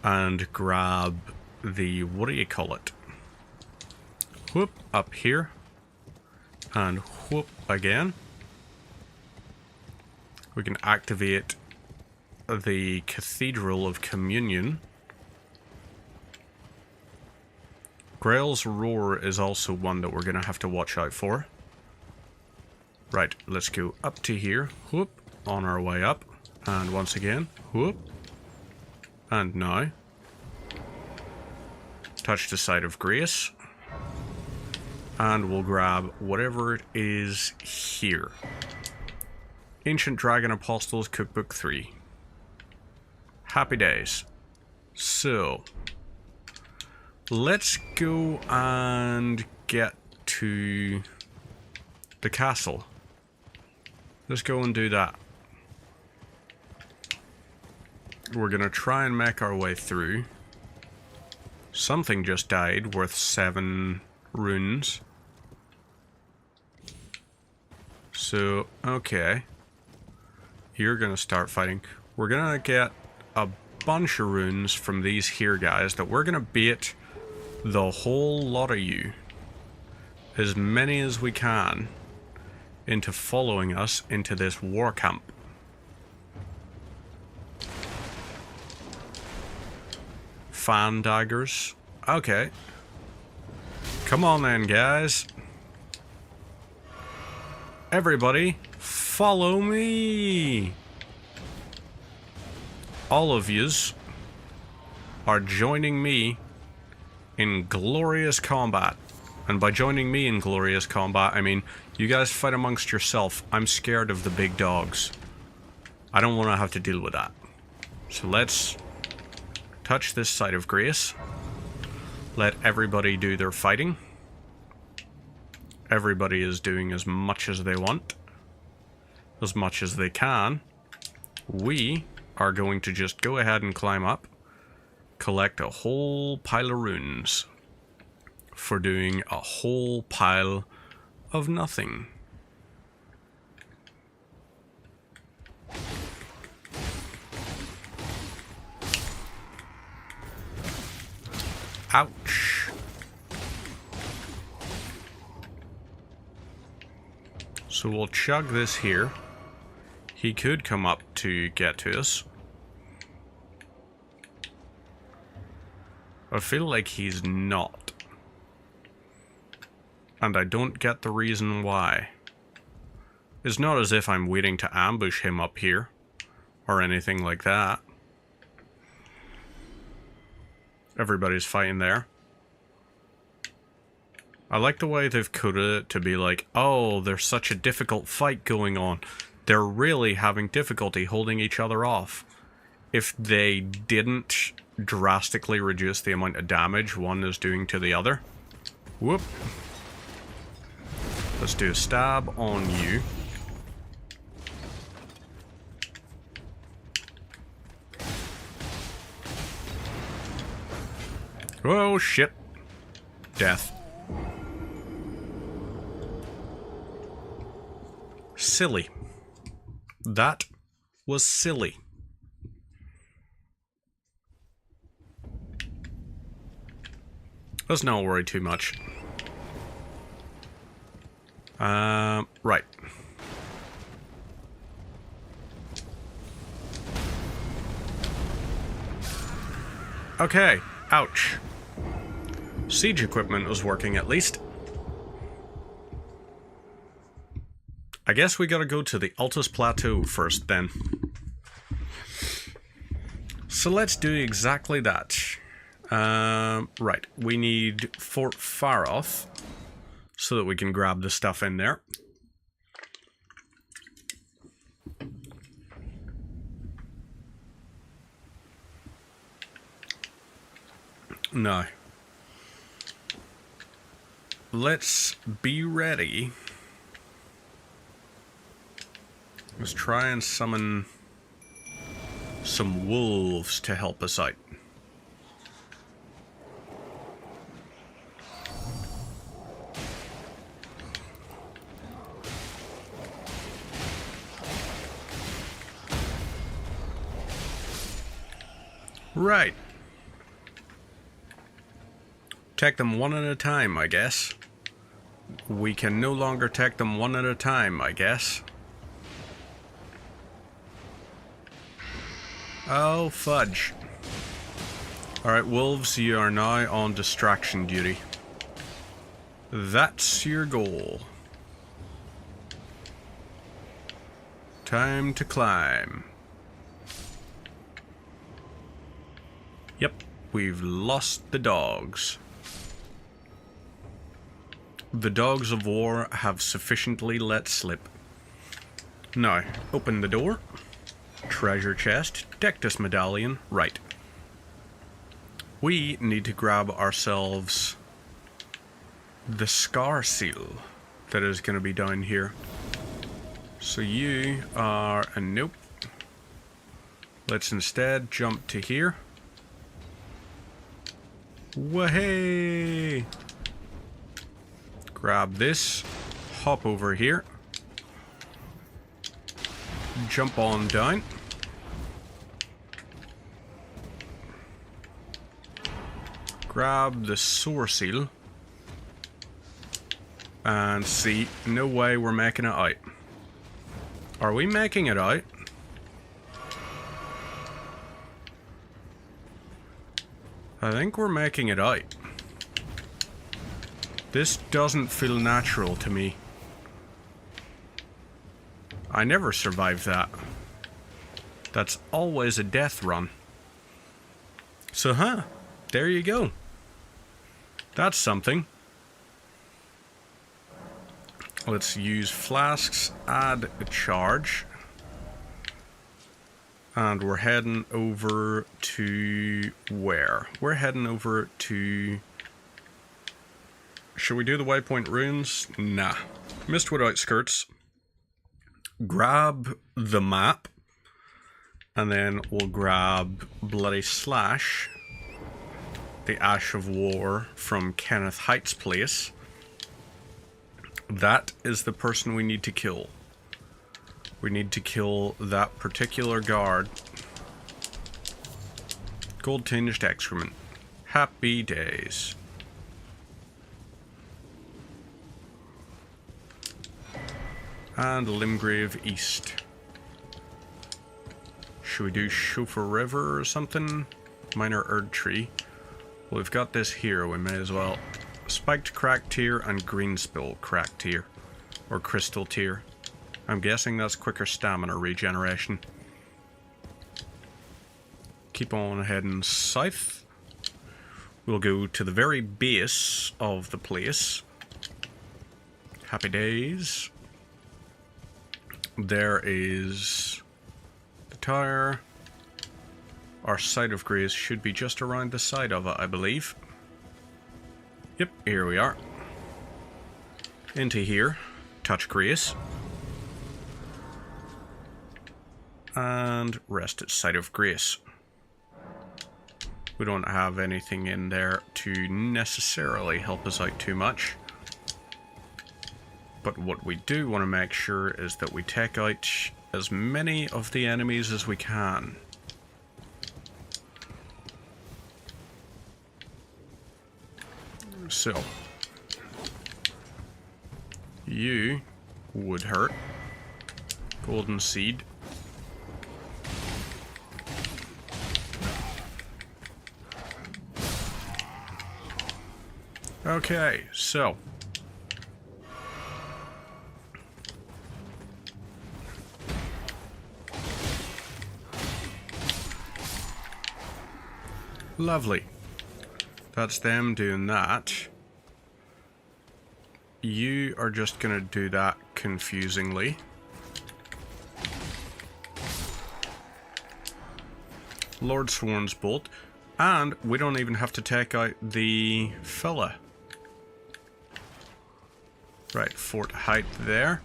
and grab the, what do you call it? Whoop, up here. And whoop again. We can activate the Cathedral of Communion. Grail's Roar is also one that we're going to have to watch out for. Right, let's go up to here. Whoop, on our way up. And once again, whoop. And now. Touch the site of grace. And we'll grab whatever it is here. Ancient Dragon Apostles Cookbook 3. Happy days. So, let's go and get to the castle. Let's go and do that. We're gonna try and make our way through. Something just died worth 7 runes. So, okay. You're gonna start fighting. We're gonna get a bunch of runes from these here guys that we're gonna bait the whole lot of you, as many as we can, into following us into this war camp. Fan daggers. Okay. Come on then, guys. Everybody, follow me. All of yous are joining me in glorious combat. And by joining me in glorious combat, I mean, you guys fight amongst yourself. I'm scared of the big dogs. I don't want to have to deal with that. So let's touch this site of grace. Let everybody do their fighting. Everybody is doing as much as they want. As much as they can. We are going to just go ahead and climb up. Collect a whole pile of runes. For doing a whole pile of nothing. Ouch. So we'll chug this here. He could come up to get to us. I feel like he's not. And I don't get the reason why. It's not as if I'm waiting to ambush him up here, or anything like that. Everybody's fighting there. I like the way they've coded it to be like, oh, there's such a difficult fight going on. They're really having difficulty holding each other off. If they didn't drastically reduce the amount of damage one is doing to the other. Whoop. Let's do a stab on you. Oh, shit. Death. Silly. That was silly. Let's not worry too much. Right. Okay. Ouch. Siege equipment was working at least. I guess we gotta go to the Altus Plateau first then. So let's do exactly that. Right, we need Fort Faroth so that we can grab the stuff in there. Now, let's be ready. Let's try and summon some wolves to help us out. Right. Take them one at a time, I guess. We can no longer take them one at a time, I guess. Oh, fudge. Alright, wolves, you are now on distraction duty. That's your goal. Time to climb. Yep, we've lost the dogs. The dogs of war have sufficiently let slip. Now, open the door. Treasure chest, Dectus medallion, right. We need to grab ourselves the scar seal that is going to be down here. So you are a nope. Let's instead jump to here. Wahey! Grab this, hop over here, jump on down. Grab the sour seal. And see, no way we're making it out. Are we making it out? I think we're making it out. This doesn't feel natural to me. I never survived that. That's always a death run. So, there you go. That's something. Let's use flasks, add a charge. And we're heading over to where? We're heading over to... Should we do the Waypoint Ruins? Nah. Mistwood Outskirts. Grab the map. And then we'll grab Bloody Slash. The Ash of War from Kenneth Height's place. That is the person we need to kill. We need to kill that particular guard. Gold tinged excrement. Happy days. And Limgrave East. Should we do Chauffeur River or something? Minor Erd Tree. Well, we've got this here, we may as well. Spiked Crack Tier and Greenspill Crack Tier. Or Crystal Tier. I'm guessing that's quicker stamina regeneration. Keep on heading south. We'll go to the very base of the place. Happy days. There is the tower. Our site of grace should be just around the side of it, I believe. Yep, here we are. Into here. Touch grace. And rest at site of grace. We don't have anything in there to necessarily help us out too much. But what we do want to make sure is that we take out as many of the enemies as we can. So, you would hurt. Golden Seed. Okay, so lovely. That's them doing that. You are just gonna do that confusingly. Lord Sworn's Bolt. And we don't even have to take out the fella. Right, Fort Height there.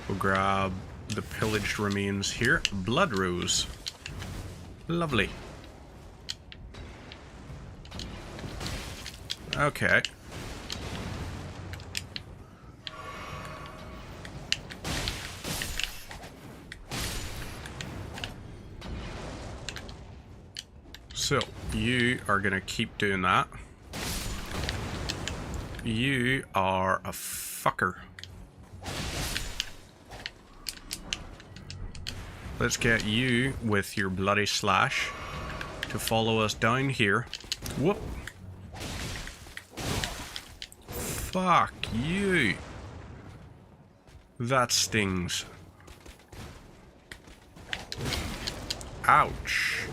We'll grab the pillaged remains here. Blood Rose. Lovely. Okay. So, you are going to keep doing that. You are a fucker. Let's get you with your bloody slash to follow us down here. Whoop. Fuck you. That stings. Ouch.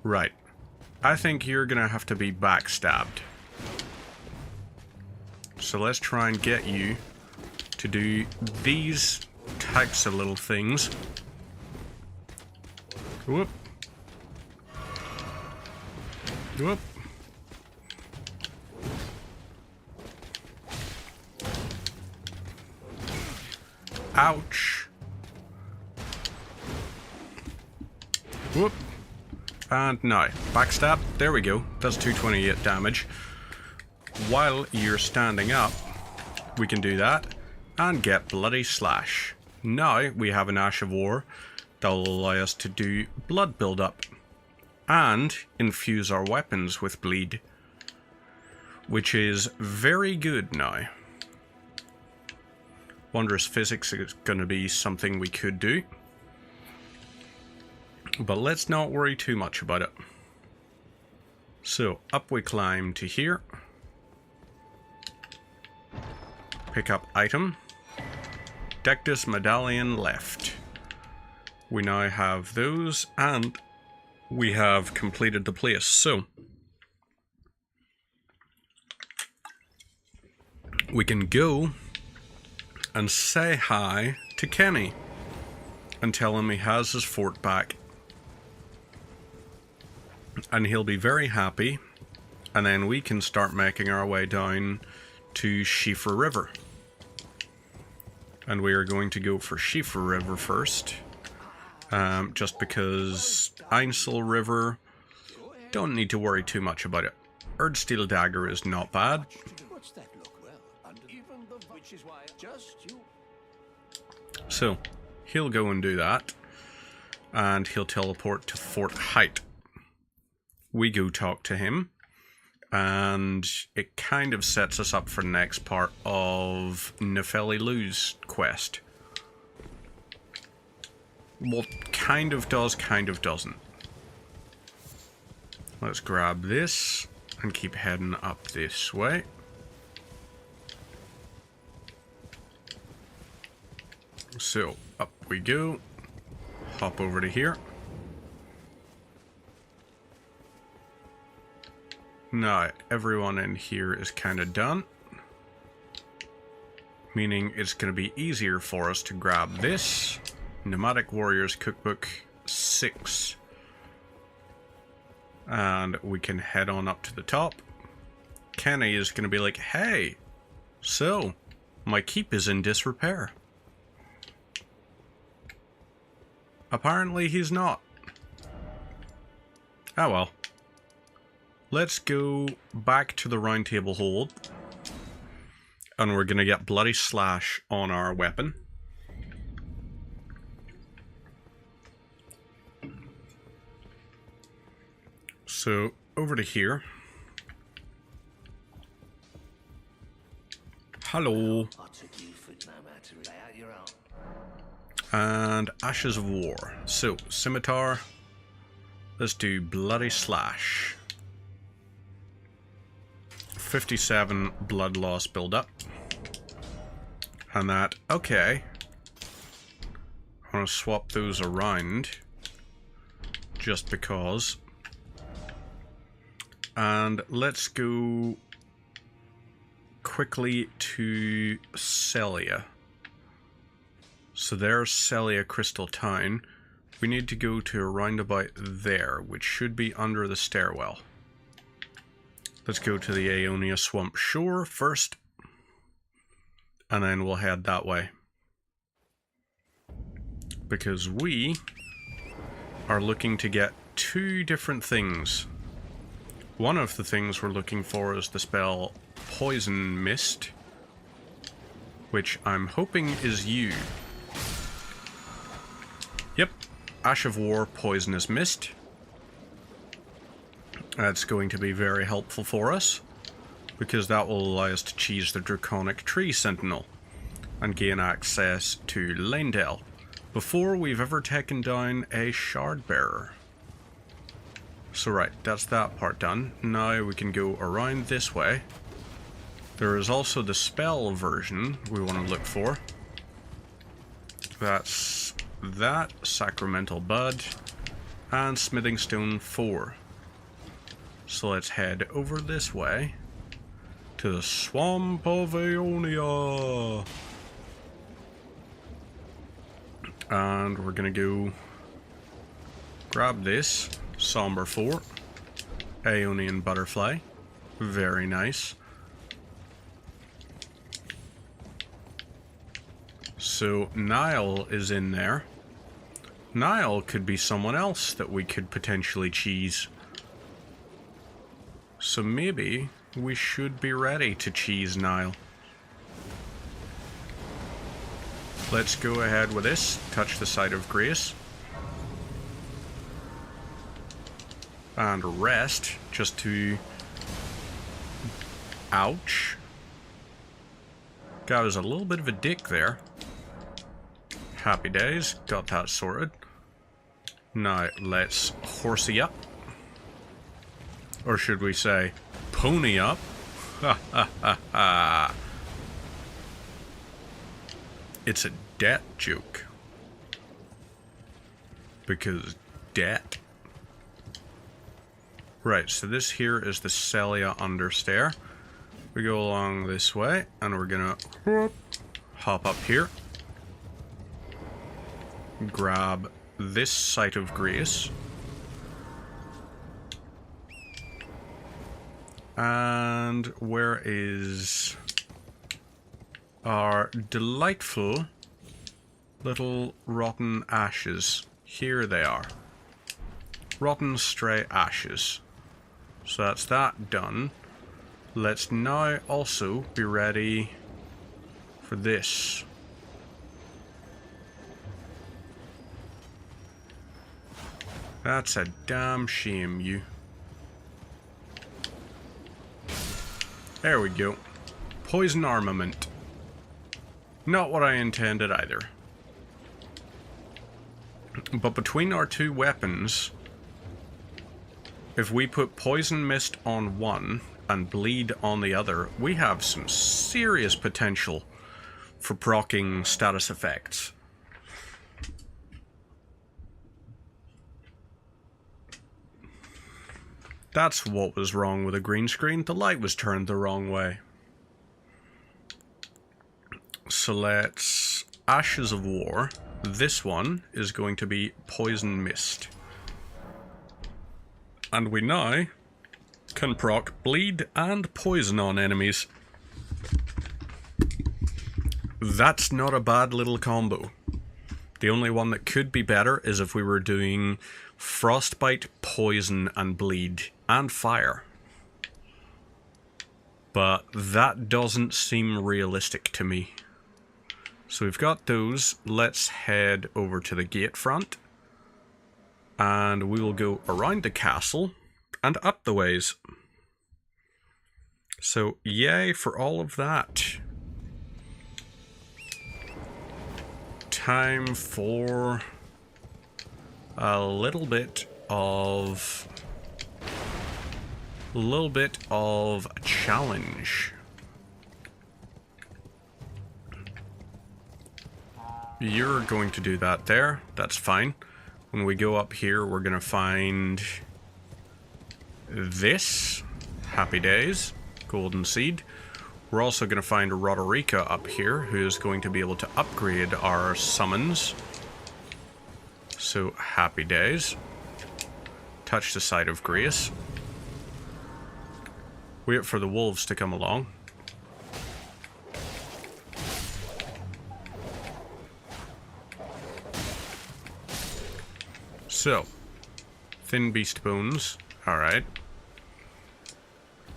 Right. I think you're gonna have to be backstabbed. So let's try and get you to do these types of little things. Whoop. Whoop. Ouch. Whoop. And now, backstab. There we go. That's 228 damage. While you're standing up, we can do that and get bloody slash. Now we have an Ash of War that will allow us to do blood build-up and infuse our weapons with bleed, which is very good now. Wondrous Physics is going to be something we could do, but let's not worry too much about it. So, up we climb to here. Pick up item. Dectus Medallion left. We now have those, and we have completed the place. So, we can go and say hi to Kenny and tell him he has his fort back. And he'll be very happy, and then we can start making our way down to Schiefer River. And we are going to go for Schiefer River first, just because Einsel River, don't need to worry too much about it. Erdsteel Dagger is not bad. So, he'll go and do that, and he'll teleport to Fort Height. We go talk to him, And it kind of sets us up for the next part of Nefeli Lu's quest. Well, kind of does, kind of doesn't. Let's grab this and keep heading up this way. So, up we go. Hop over to here. Now, everyone in here is kind of done. Meaning it's going to be easier for us to grab this. Nomadic Warriors Cookbook 6. And we can head on up to the top. Kenny is going to be like, hey, so, my keep is in disrepair. Apparently he's not. Oh well. Let's go back to the round table hold. And we're going to get Bloody Slash on our weapon. So, over to here. Hello. And Ashes of War. So, Scimitar. Let's do Bloody Slash. 57 blood loss build up. And that, okay. I want to swap those around. Just because. And let's go quickly to Celia. So there's Celia Crystal Town. We need to go to a roundabout there, which should be under the stairwell. Let's go to the Aeonia Swamp Shore first, and then we'll head that way. Because we are looking to get two different things. One of the things we're looking for is the spell Poison Mist, which I'm hoping is you. Yep, Ash of War, Poisonous Mist. That's going to be very helpful for us, because that will allow us to cheese the Draconic Tree Sentinel and gain access to Leyndell before we've ever taken down a Shard Bearer. So right, that's that part done. Now we can go around this way. There is also the spell version we want to look for. That's that, Sacramental Bud, and Smithing Stone 4. So let's head over this way to the Swamp of Aeonia. And we're gonna go grab this Somber 4, Aeonian Butterfly. Very nice. So Nile is in there. Nile could be someone else that we could potentially cheese. So maybe we should be ready to cheese Nile. Let's go ahead with this. Touch the Site of Grace. And rest, just to... Ouch. Guy was a little bit of a dick there. Happy days, got that sorted. Now, let's horsey up. Or should we say, pony up? Ha ha ha ha. It's a debt joke. Because debt. Right, so this here is the Celia Understair. We go along this way, and we're gonna hop up here. Grab this Site of Grace. And where is our delightful little rotten ashes? Here they are. Rotten stray ashes. So that's that done. Let's now also be ready for this. That's a damn shame, you. There we go. Poison armament. Not what I intended either. But between our two weapons, if we put poison mist on one and bleed on the other, we have some serious potential for proccing status effects. That's what was wrong with the green screen. The light was turned the wrong way. So let's... Ashes of War. This one is going to be Poison Mist. And we now can proc Bleed and Poison on enemies. That's not a bad little combo. The only one that could be better is if we were doing Frostbite, Poison, and Bleed, and Fire. But that doesn't seem realistic to me. So we've got those. Let's head over to the gate front. And we will go around the castle and up the ways. So yay for all of that. Time for a little bit of a challenge. You're going to do that there. That's fine. When we go up here, we're going to find this. Happy days. Golden seed. We're also going to find Roderica up here, who is going to be able to upgrade our summons. So, happy days. Touch the side of grace. Wait for the wolves to come along. So, Thin Beast Bones. Alright.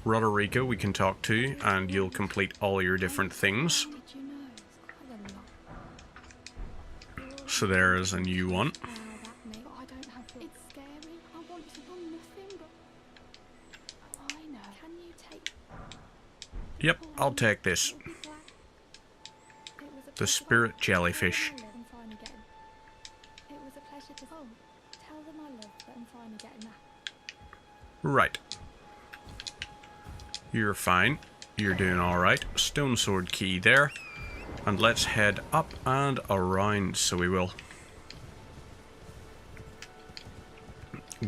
Roderica we can talk to, and you'll complete all your different things. So there is a new one. Yep, I'll take this. The spirit jellyfish. Right. You're fine. You're doing alright. Stone sword key there. And let's head up and around, so we will.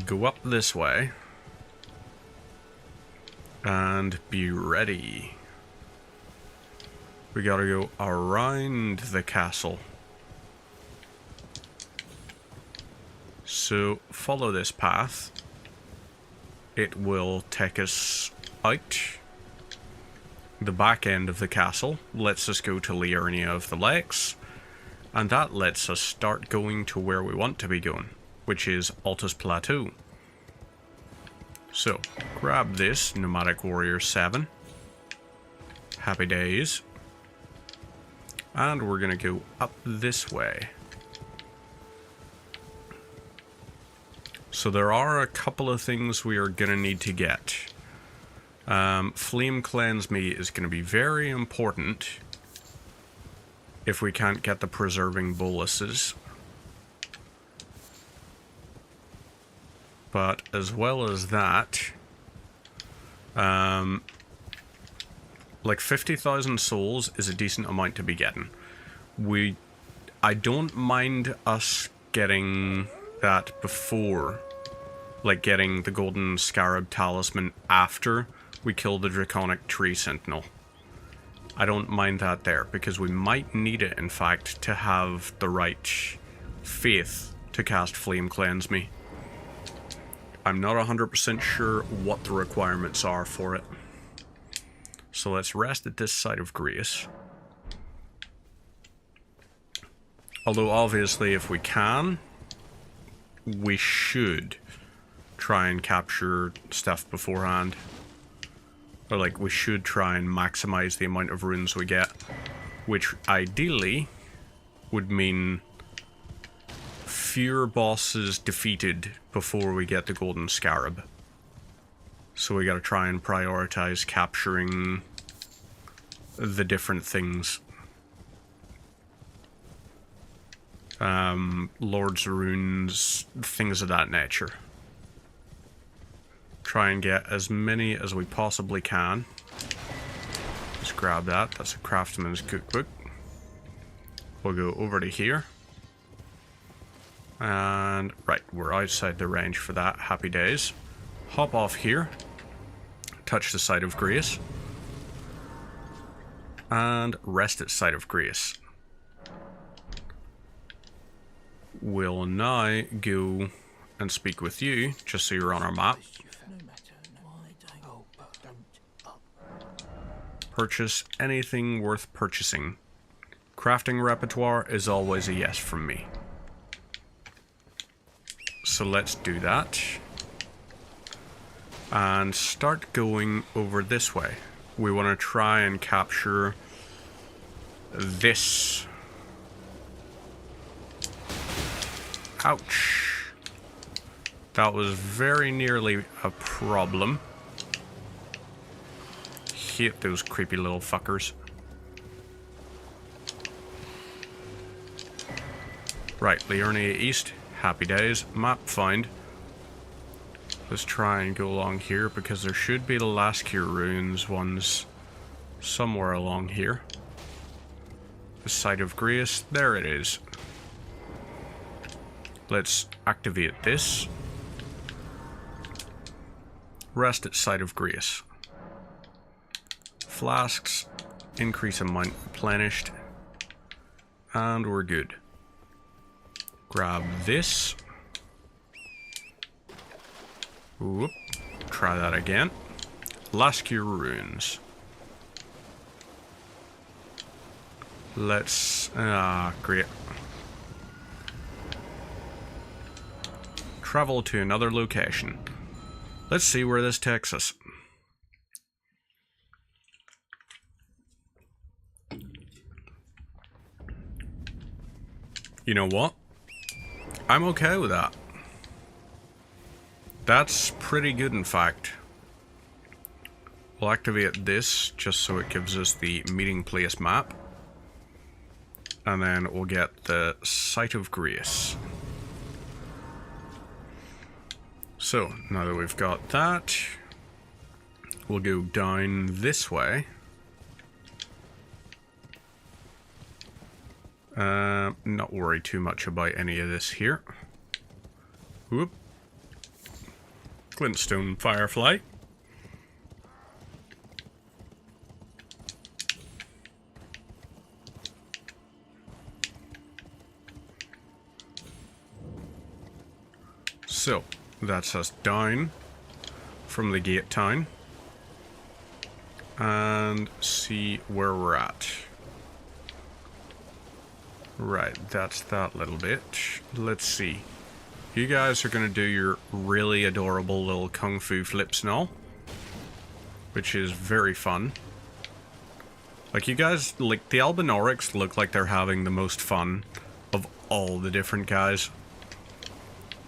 Go up this way. And be ready. We gotta go around the castle. So, follow this path. It will take us out. The back end of the castle lets us go to Liurnia of the Lakes, and that lets us start going to where we want to be going, which is Altus Plateau. So, grab this, Nomadic Warrior 7. Happy days. And we're going to go up this way. So there are a couple of things we are going to need to get. Flame Cleanse Me is going to be very important if we can't get the Preserving Boluses. But as well as that, like 50,000 souls is a decent amount to be getting. I don't mind us getting that before, like getting the Golden Scarab Talisman after we kill the Draconic Tree Sentinel. I don't mind that there, because we might need it, in fact, to have the right faith to cast Flame Cleanse Me. I'm not 100% sure what the requirements are for it. So let's rest at this side of grace. Although obviously if we can, we should try and capture stuff beforehand. Or like, we should try and maximize the amount of runes we get. Which ideally would mean fewer bosses defeated before we get the Golden Scarab. So we gotta try and prioritize capturing the different things. Lord's Runes, things of that nature. Try and get as many as we possibly can. Let's grab that. That's a craftsman's cookbook. We'll go over to here. And, right, we're outside the range for that. Happy days. Hop off here. Touch the site of grace. And rest at site of grace. We'll now go and speak with you, just so you're on our map. Purchase anything worth purchasing. Crafting repertoire is always a yes from me. So let's do that. And start going over this way. We want to try and capture this. Ouch. That was very nearly a problem. Hate those creepy little fuckers. Right, Liurnia East. Happy days. Map find. Let's try and go along here because there should be the Laskir ruins ones somewhere along here. The site of grace. There it is. Let's activate this. Rest at site of grace. Flasks. Increase amount replenished. And we're good. Grab this. Whoop. Try that again. Laskir ruins. Let's... great. Travel to another location. Let's see where this takes us. You know what? I'm okay with that. That's pretty good, in fact. We'll activate this just so it gives us the meeting place map. And then we'll get the site of grace. So, now that we've got that, we'll go down this way. Not worry too much about any of this here. Whoop. Glintstone Firefly. So, that's us down from the gate town. And see where we're at. Right, that's that little bit. Let's see. You guys are going to do your really adorable little kung fu flips and all. Which is very fun. Like, you guys, like, the Albinorics look like they're having the most fun of all the different guys.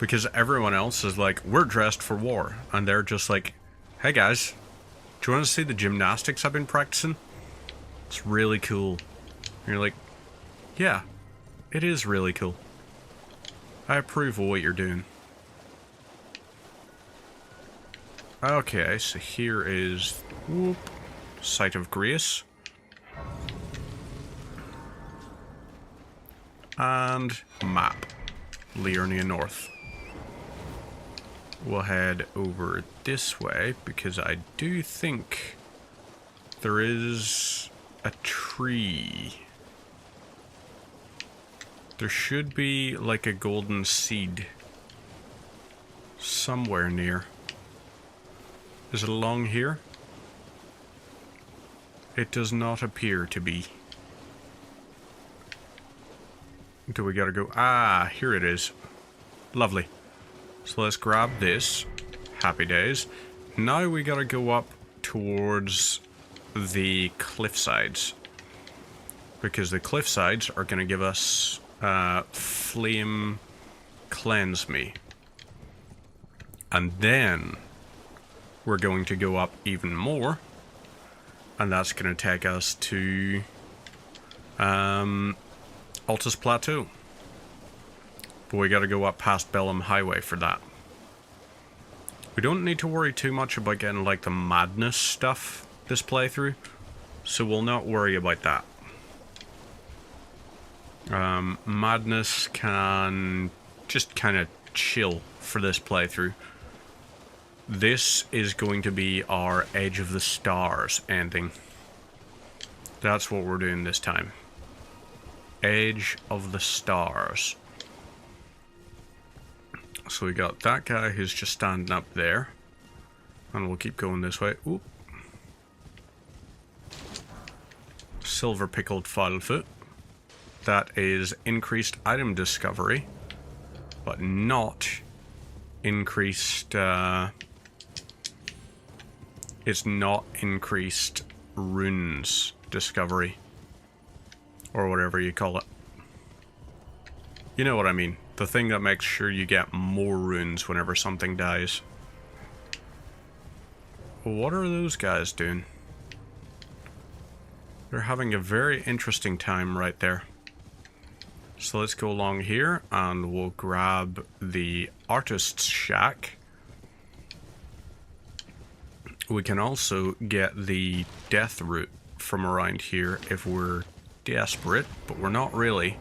Because everyone else is like, we're dressed for war. And they're just like, hey guys, do you want to see the gymnastics I've been practicing? It's really cool. And you're like, yeah, it is really cool. I approve of what you're doing. Okay, so here is, whoop, site of grace. And map, Liurnia North. We'll head over this way because I do think there is a tree. There should be like a golden seed somewhere near. Is it along here? It does not appear to be. Do we gotta go? Ah, here it is. Lovely. So let's grab this. Happy days. Now we gotta go up towards the cliff sides. Because the cliff sides are gonna give us flame cleanse me. And then we're going to go up even more. And that's going to take us to Altus Plateau. But we got to go up past Bellum Highway for that. We don't need to worry too much about getting like the madness stuff this playthrough, so we'll not worry about that. Madness can just kind of chill for this playthrough. This is going to be our Edge of the Stars ending. That's what we're doing this time. Edge of the Stars. So we got that guy who's just standing up there. And we'll keep going this way. Oop. Silver pickled filefoot. That is increased item discovery, but not increased, it's not increased runes discovery, or whatever you call it. You know what I mean. The thing that makes sure you get more runes whenever something dies. What are those guys doing? They're having a very interesting time right there. So let's go along here and we'll grab the artist's shack. We can also get the death root from around here if we're desperate, but we're not really.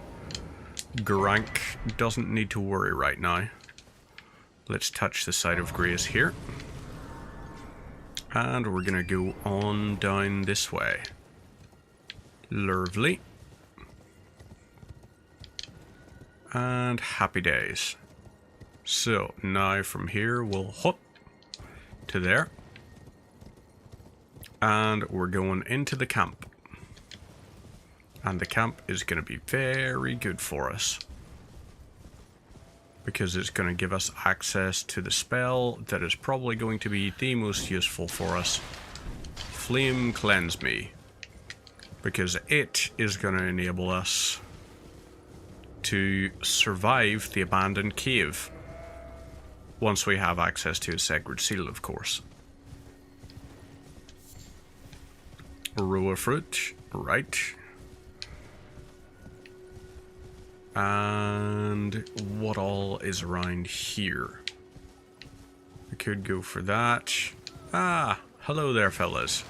Grank doesn't need to worry right now. Let's touch the site of grace here. And we're gonna go on down this way. Lovely. And happy days. So now from here we'll hop to there. And we're going into the camp. And the camp is going to be very good for us. Because it's going to give us access to the spell that is probably going to be the most useful for us. Flame Cleanse Me. Because it is going to enable us to survive the abandoned cave. Once we have access to a sacred seal, of course. Roa fruit, right. And what all is around here? We could go for that. Ah, hello there, fellas.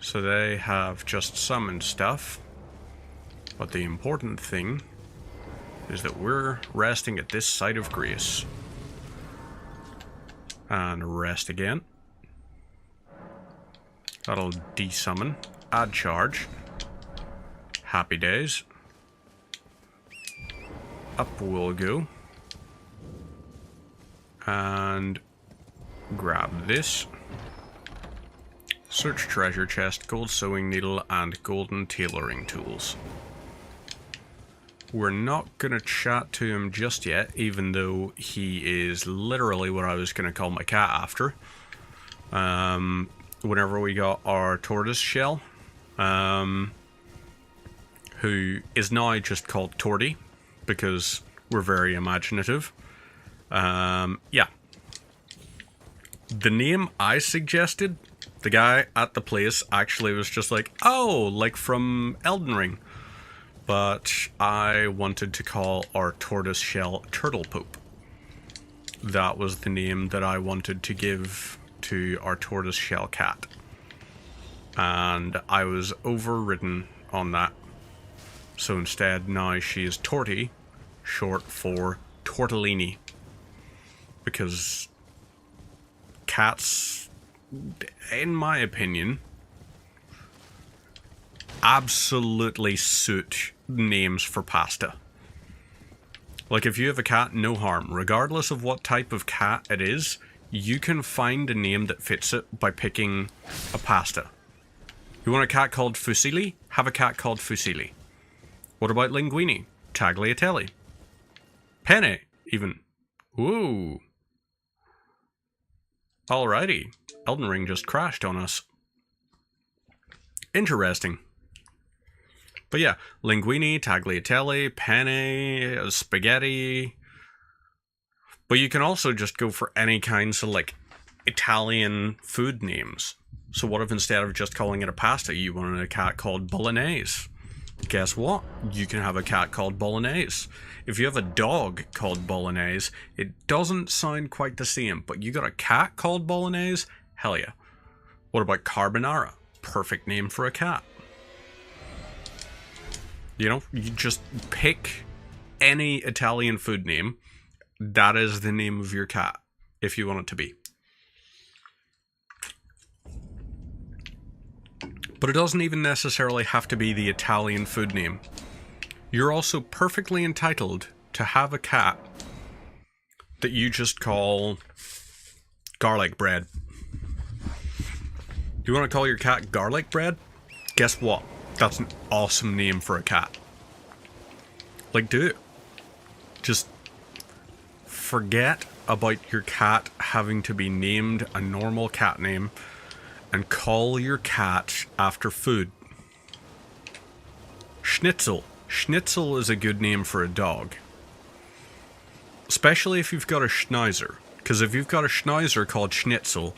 So they have just summoned stuff. But the important thing is that we're resting at this site of grace. And rest again. That'll desummon. Add charge. Happy days. Up we'll go. And grab this. Search treasure chest, gold sewing needle, and golden tailoring tools. We're not going to chat to him just yet, even though he is literally what I was going to call my cat after. Whenever we got our tortoise shell, who is now just called Torty, because we're very imaginative. Yeah. The name I suggested, the guy at the place actually was just like, oh, like from Elden Ring. But I wanted to call our tortoise shell Turtle Poop. That was the name that I wanted to give to our tortoise shell cat. And I was overridden on that. So instead now she is Torty, short for Tortellini. Because cats, in my opinion, absolutely suit names for pasta. Like, if you have a cat, no harm. Regardless of what type of cat it is, you can find a name that fits it by picking a pasta. You want a cat called Fusilli? Have a cat called Fusilli. What about Linguini? Tagliatelle. Penne, even. Whoa. Alrighty. Elden Ring just crashed on us. Interesting. But yeah, linguine, tagliatelle, penne, spaghetti. But you can also just go for any kinds of, like, Italian food names. So what if instead of just calling it a pasta, you wanted a cat called Bolognese? Guess what? You can have a cat called Bolognese. If you have a dog called Bolognese, it doesn't sound quite the same, but you got a cat called Bolognese? Hell yeah. What about carbonara? Perfect name for a cat. You know, you just pick any Italian food name. That is the name of your cat, if you want it to be. But it doesn't even necessarily have to be the Italian food name. You're also perfectly entitled to have a cat that you just call garlic bread. You want to call your cat garlic bread? Guess what? That's an awesome name for a cat. Like, do it. Just forget about your cat having to be named a normal cat name and call your cat after food. Schnitzel. Schnitzel is a good name for a dog. Especially if you've got a Schnauzer. Because if you've got a Schnauzer called Schnitzel,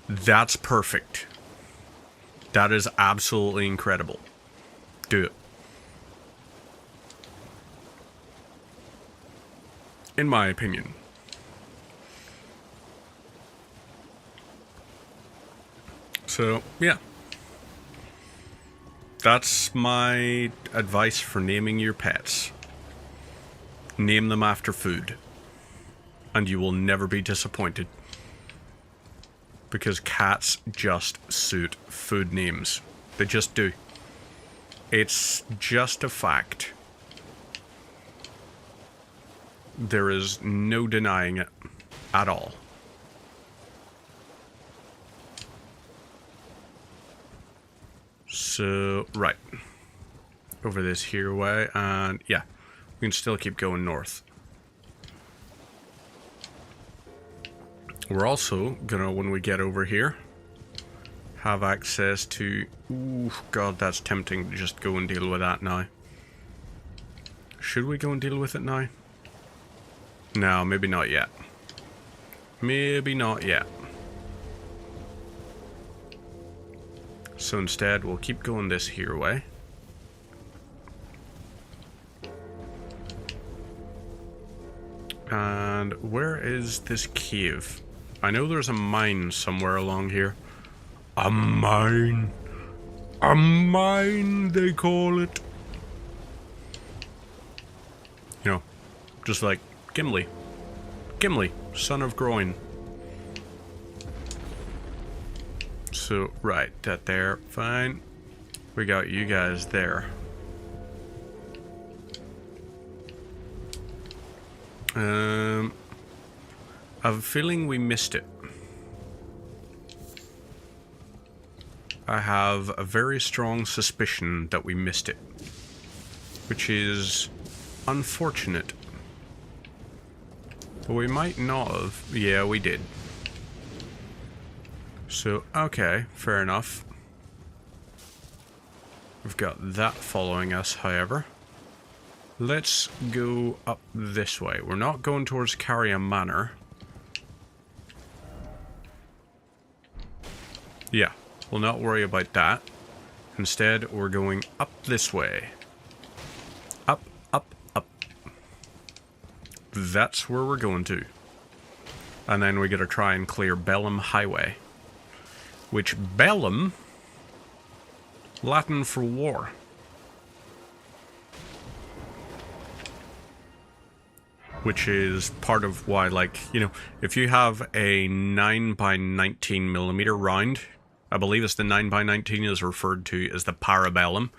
that's perfect. That is absolutely incredible. Do it. In my opinion. So, yeah. That's my advice for naming your pets. Name them after food. And you will never be disappointed. Because cats just suit food names. They just do. It's just a fact. There is no denying it at all. So, right. Over this here way, and yeah, we can still keep going north. We're also gonna, when we get over here, have access to... Ooh, God, that's tempting to just go and deal with that now. Should we go and deal with it now? No, maybe not yet. Maybe not yet. So instead, we'll keep going this here way. And where is this cave? I know there's a mine somewhere along here. A mine. A mine, they call it. You know, just like Gimli. Gimli, son of Groin. So, right, that there, fine. We got you guys there. I have a feeling we missed it. I have a very strong suspicion that we missed it. Which is unfortunate. But we might not have. Yeah, we did. So, okay, fair enough. We've got that following us, however. Let's go up this way. We're not going towards Carrier Manor. Yeah, we'll not worry about that. Instead, we're going up this way. Up, up, up. That's where we're going to. And then we gotta try and clear Bellum Highway. Which, Bellum, Latin for war. Which is part of why, like, you know, if you have a 9x19mm round, I believe it's the 9x19 is referred to as the parabellum.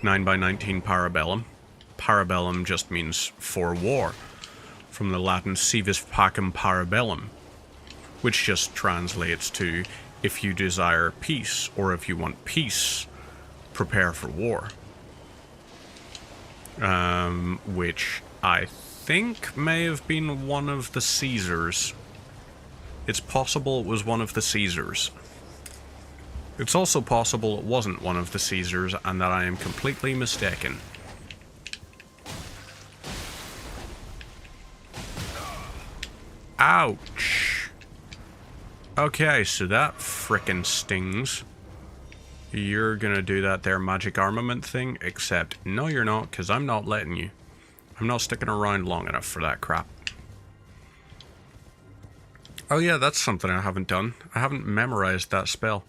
9x19 parabellum. Parabellum just means for war. From the Latin civis pacem parabellum. Which just translates to, if you desire peace, or if you want peace, prepare for war. Which I think may have been one of the Caesars. It's possible it was one of the Caesars. It's also possible it wasn't one of the Caesars and that I am completely mistaken. Ouch. Okay, so that frickin' stings. You're gonna do that there magic armament thing, except no you're not, because I'm not letting you. I'm not sticking around long enough for that crap. Oh yeah, that's something I haven't done. I haven't memorized that spell.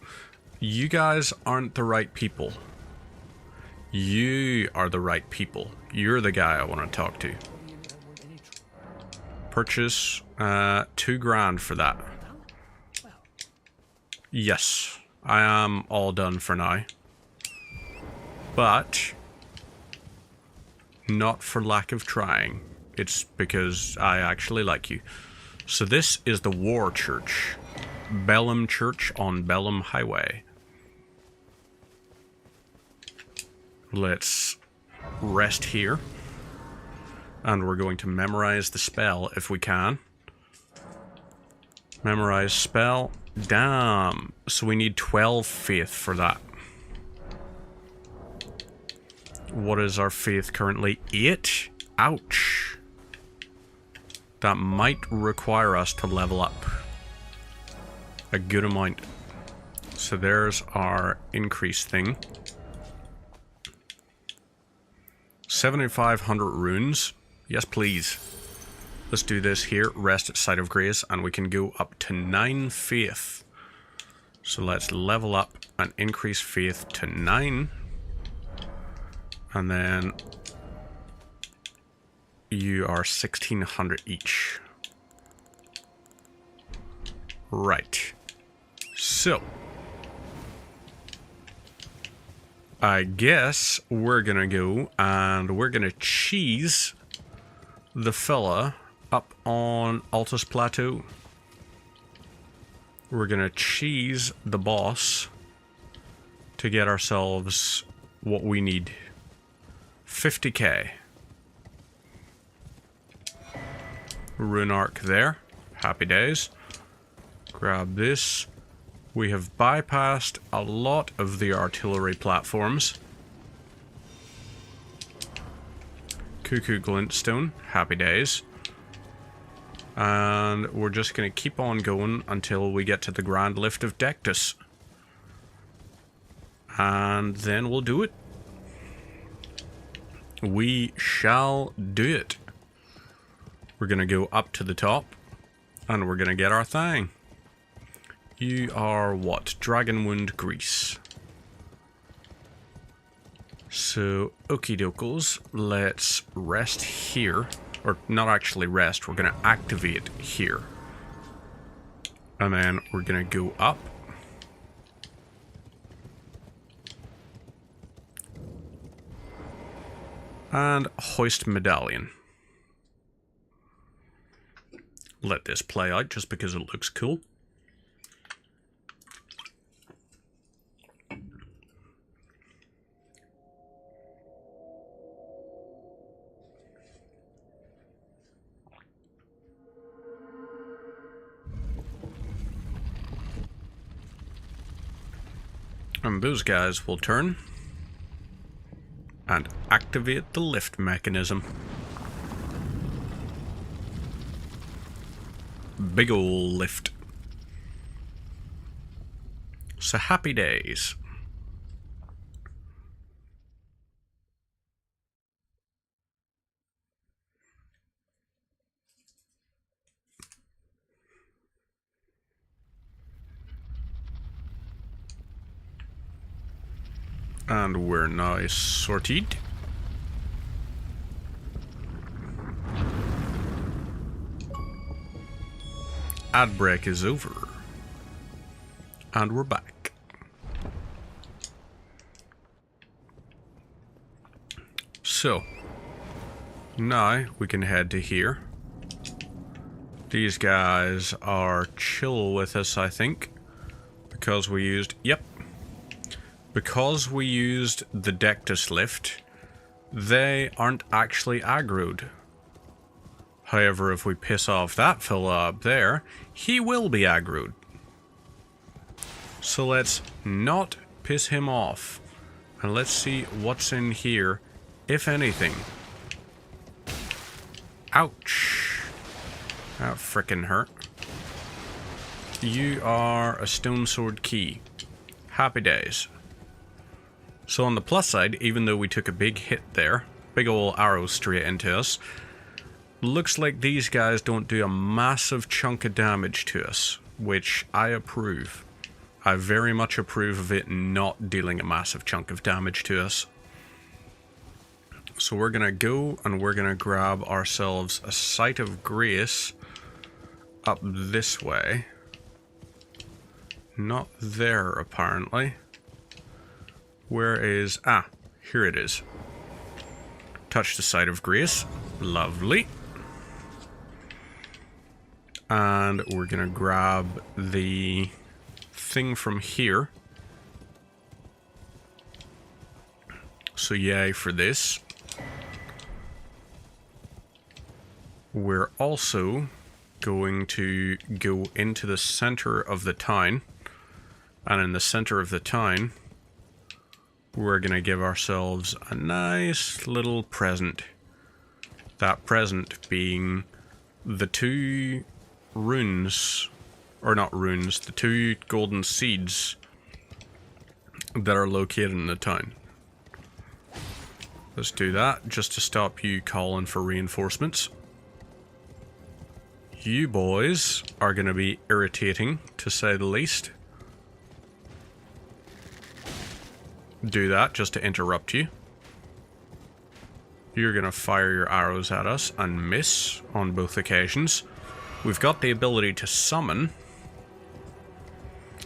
You guys aren't the right people. You are the right people. You're the guy I want to talk to. Purchase $2 grand for that. Yes, I am all done for now. But not for lack of trying. It's because I actually like you. So this is the War Church. Bellum Church on Bellum Highway. Let's rest here. And we're going to memorize the spell if we can. Memorize spell. Damn. So we need 12 faith for that. What is our faith currently? 8? Ouch. That might require us to level up a good amount. So there's our increase thing. 7,500 runes. Yes, please. Let's do this here. Rest at Site of Grace, and we can go up to 9 faith. So let's level up and increase faith to 9. And then you are 1,600 each. Right. So I guess we're gonna go and we're gonna cheese the fella up on Altus Plateau. We're gonna cheese the boss to get ourselves what we need. 50k. Rune arc there. Happy days. Grab this. We have bypassed a lot of the artillery platforms. Cuckoo Glintstone. Happy days. And we're just going to keep on going until we get to the Grand Lift of Dectus. And then we'll do it. We shall do it. We're going to go up to the top. And we're going to get our thing. You are what? Dragon Wound Grease. So, okie dokes, let's rest here. Or not actually rest, we're going to activate here. And then we're going to go up. And hoist medallion. Let this play out just because it looks cool. And those guys will turn and activate the lift mechanism. Big ol' lift. So happy days. And we're now sorted. Ad break is over. And we're back. So, now we can head to here. These guys are chill with us, I think. Because we used... Yep. Because we used the Dectus lift, they aren't actually aggroed. However, if we piss off that fella up there, he will be aggroed. So let's not piss him off. And let's see what's in here, if anything. Ouch. That frickin' hurt. you are a stone sword key. Happy days. So on the plus side, even though we took a big hit there, big ol' arrow straight into us, looks like these guys don't do a massive chunk of damage to us, which I approve. I very much approve of it not dealing a massive chunk of damage to us. So we're gonna go and we're gonna grab ourselves a Sight of Grace up this way. Not there, apparently. Where is... Ah, here it is. Touch the Sight of Grace. Lovely. And we're gonna grab the thing from here. So yay for this. We're also going to go into the center of the town. And in the center of the town, we're going to give ourselves a nice little present. That present being the 2 runes, or not runes, the 2 golden seeds that are located in the town. Let's do that, just to stop you calling for reinforcements. You boys are going to be irritating, to say the least. Do that just to interrupt you. You're going to fire your arrows at us and miss on both occasions. We've got the ability to summon.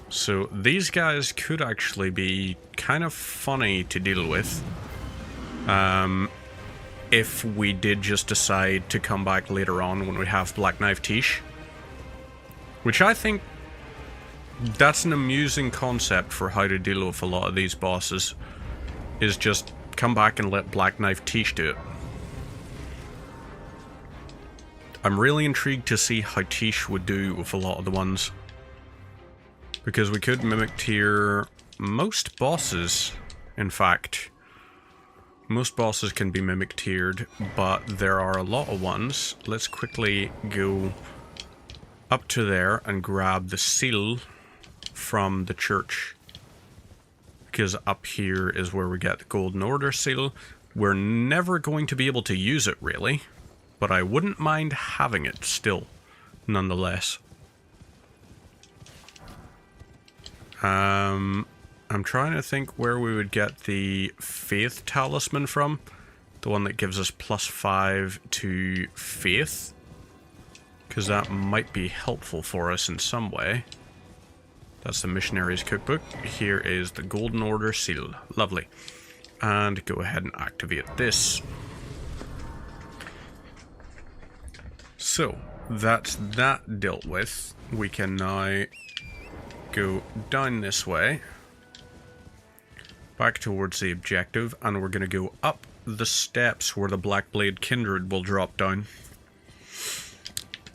So these guys could actually be kind of funny to deal with. If we did just decide to come back later on when we have Black Knife Tish. Which I think that's an amusing concept for how to deal with a lot of these bosses. Is just come back and let Black Knife Tish do it. I'm really intrigued to see how Tish would do with a lot of the ones. Because we could mimic tier most bosses, in fact. Most bosses can be mimic tiered, but there are a lot of ones. Let's quickly go up to there and grab the seal from the church. Because up here is where we get the Golden Order seal. We're never going to be able to use it, really. But I wouldn't mind having it still, nonetheless. I'm trying to think where we would get the Faith Talisman from. The one that gives us +5 to Faith. Because that might be helpful for us in some way. That's the Missionary's Cookbook. Here is the Golden Order seal. Lovely. And go ahead and activate this. So, that's that dealt with. We can now go down this way. Back towards the objective. And we're going to go up the steps where the Blackblade Kindred will drop down.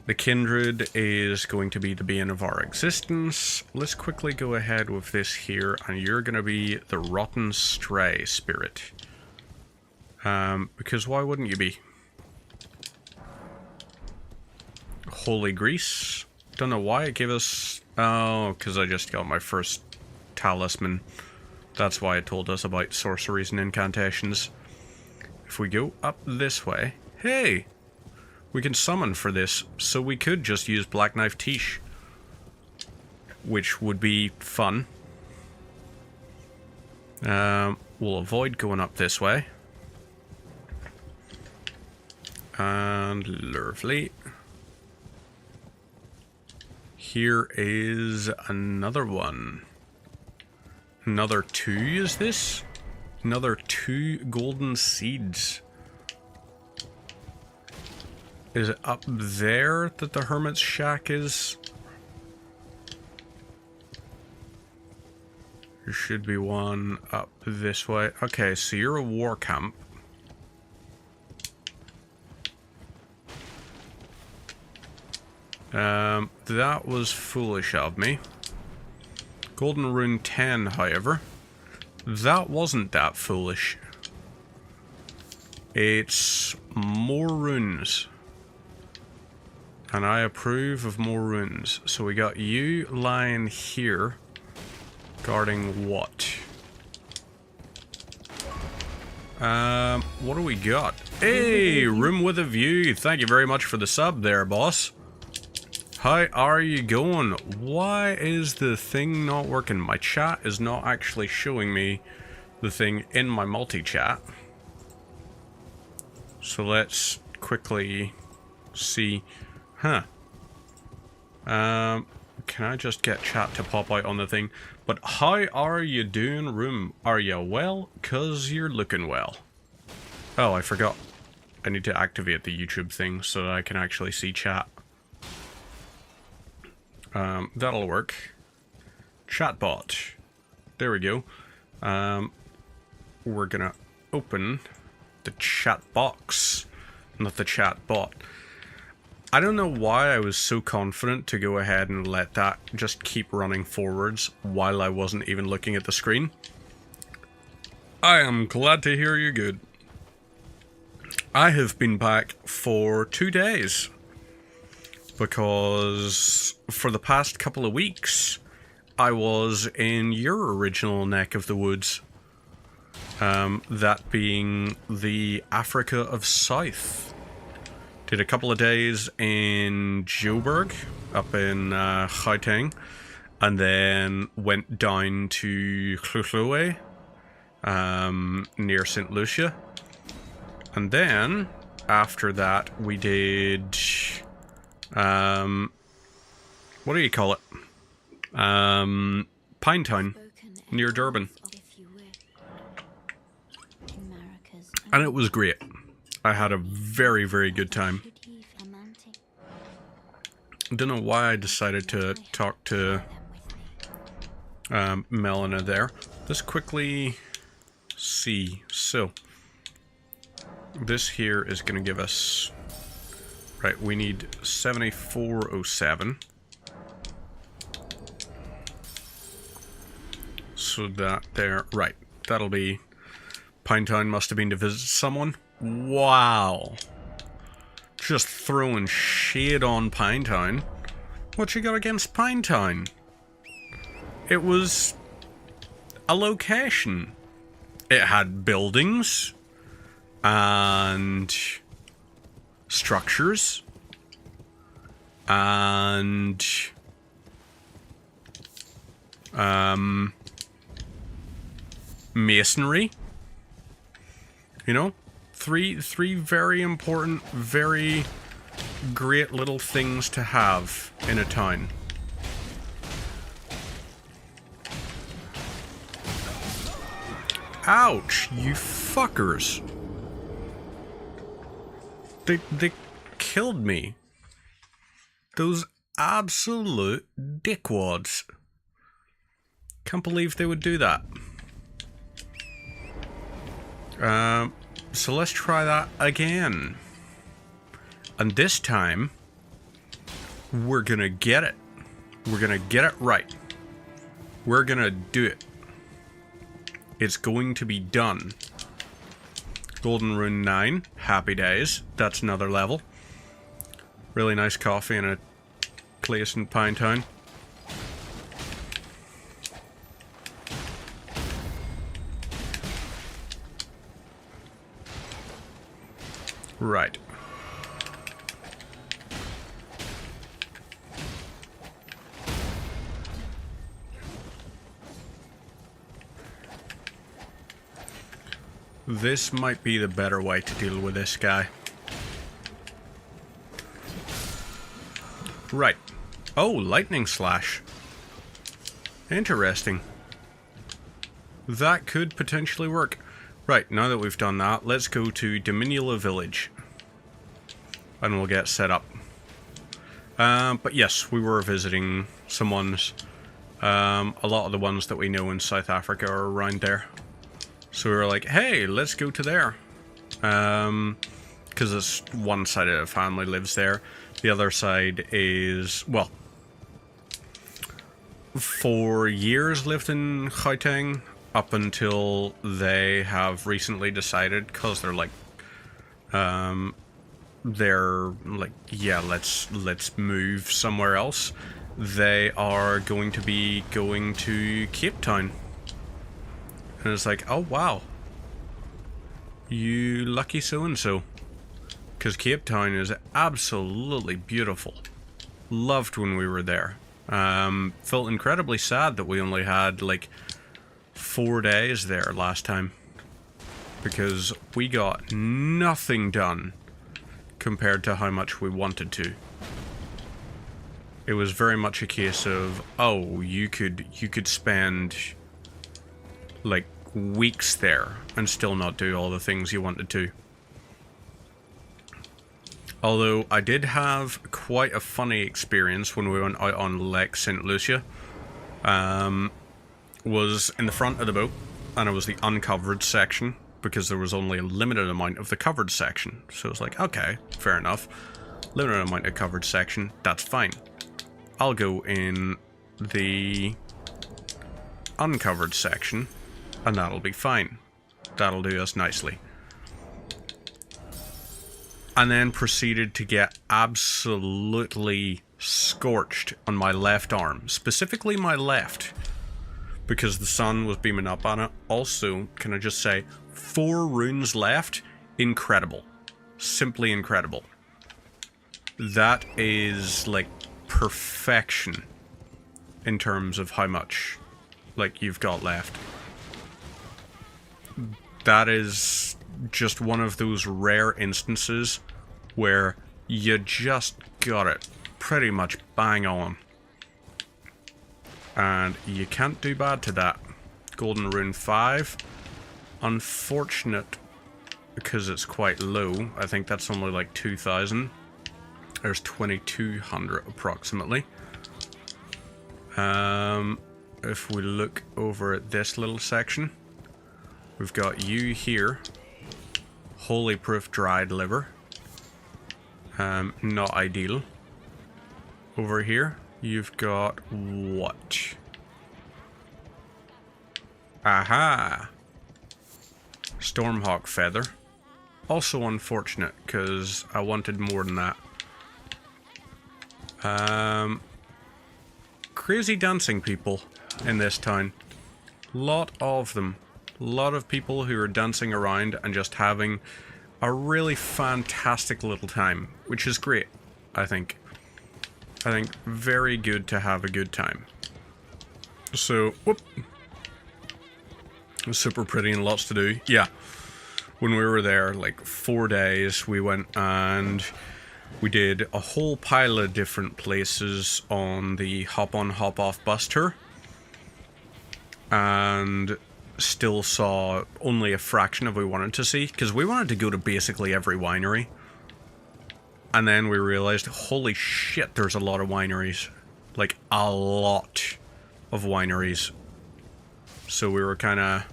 The Kindred is going to be the bane of our existence. Let's quickly go ahead with this here, and you're going to be the Rotten Stray Spirit. Because why wouldn't you be? Holy Grease. Don't know why it gave us... Oh, because I just got my first talisman. That's why it told us about sorceries and incantations. If we go up this way... Hey! We can summon for this, so we could just use Black Knife Tish. Which would be fun. We'll avoid going up this way. And lovely. Here is another one. Another 2, is this? Another 2 golden seeds. Is it up there that the Hermit's Shack is? There should be one up this way. Okay, so you're a war camp. That was foolish of me. Golden Rune 10, however. That wasn't that foolish. It's more runes. And I approve of more runes. So we got you lying here. Guarding what? What do we got? Hey, room with a view. Thank you very much for the sub there, boss. How are you going? Why is the thing not working? My chat is not actually showing me the thing in my multi-chat. So let's quickly see. Huh. Can I just get chat to pop out on the thing? But how are you doing, room? Are you well? 'Cause you're looking well. Oh, I forgot. I need to activate the YouTube thing so that I can actually see chat. That'll work. Chatbot. There we go. We're gonna open the chat box, not the chat bot. I don't know why I was so confident to go ahead and let that just keep running forwards while I wasn't even looking at the screen. I am glad to hear you're good. I have been back for 2 days because for the past couple of weeks I was in your original neck of the woods, that being the Africa of South. Did a couple of days in Joburg, up in Gauteng, and then went down to Khloe, near St. Lucia. And then, after that, we did, what do you call it? Pinetown, near Durban. And it was great. I had a very, very good time. Don't know why I decided to talk to Melina there. Let's quickly see. So, this here is going to give us... Right, we need 7407. So that there... Right, that'll be... Pinetown must have been to visit someone. Wow. Just throwing shade on Pinetown. What you got against Pinetown? It was a location. It had buildings and structures and masonry. You know? Three very important, very great little things to have in a town. Ouch, you fuckers. They killed me. Those absolute dickwads. Can't believe they would do that. So let's try that again. And this time, we're gonna get it. We're gonna get it right. We're gonna do it. It's going to be done. Golden Rune 9. Happy days. That's another level. Really nice coffee in a place in Pinetown. Right. This might be the better way to deal with this guy. Right. Oh, lightning slash. Interesting. That could potentially work. Right, now that we've done that, let's go to Dominula Village. And we'll get set up. But yes, we were visiting some ones. A lot of the ones that we know in South Africa are around there. So we were like, hey, let's go to there. Because it's one side of the family lives there. The other side is, well, for years lived in Gauteng. Up until they have recently decided, because they're like they're like, yeah, let's move somewhere else. They are going to be going to Cape Town. And it's like, oh wow, you lucky so-and-so. Because Cape Town is absolutely beautiful. Loved when we were there. Felt incredibly sad that we only had like 4 days there last time. Because we got nothing done compared to how much we wanted to. It was very much a case of, oh, you could spend like weeks there and still not do all the things you wanted to. Although I did have quite a funny experience when we went out on Lake St. Lucia. Was in the front of the boat, and it was the uncovered section, because there was only a limited amount of the covered section. So it was like, okay, fair enough. Limited amount of covered section, that's fine. I'll go in the uncovered section, and that'll be fine. That'll do us nicely. And then proceeded to get absolutely scorched on my left arm. Specifically my left. Because the sun was beaming up on it. Also, can I just say, 4 runes left? Incredible. Simply incredible. That is, like, perfection. In terms of how much, like, you've got left. That is just one of those rare instances where you just got it pretty much bang on. And you can't do bad to that. Golden Rune 5. Unfortunate because it's quite low. I think that's only like 2,000. There's 2,200 approximately. If we look over at this little section, we've got you here. Holy proof dried liver. Not ideal. Over here, you've got what? Aha! Stormhawk feather. Also unfortunate, because I wanted more than that. Crazy dancing people in this town. Lot of them. Lot of people who are dancing around and just having a really fantastic little time, which is great, I think. I think very good to have a good time. So, whoop. It was super pretty and lots to do. Yeah. When we were there, like 4 days, we went and we did a whole pile of different places on the hop-on, hop-off bus tour. And still saw only a fraction of what we wanted to see, because we wanted to go to basically every winery. And then we realized, holy shit, there's a lot of wineries. Like, a lot of wineries. So we were kind of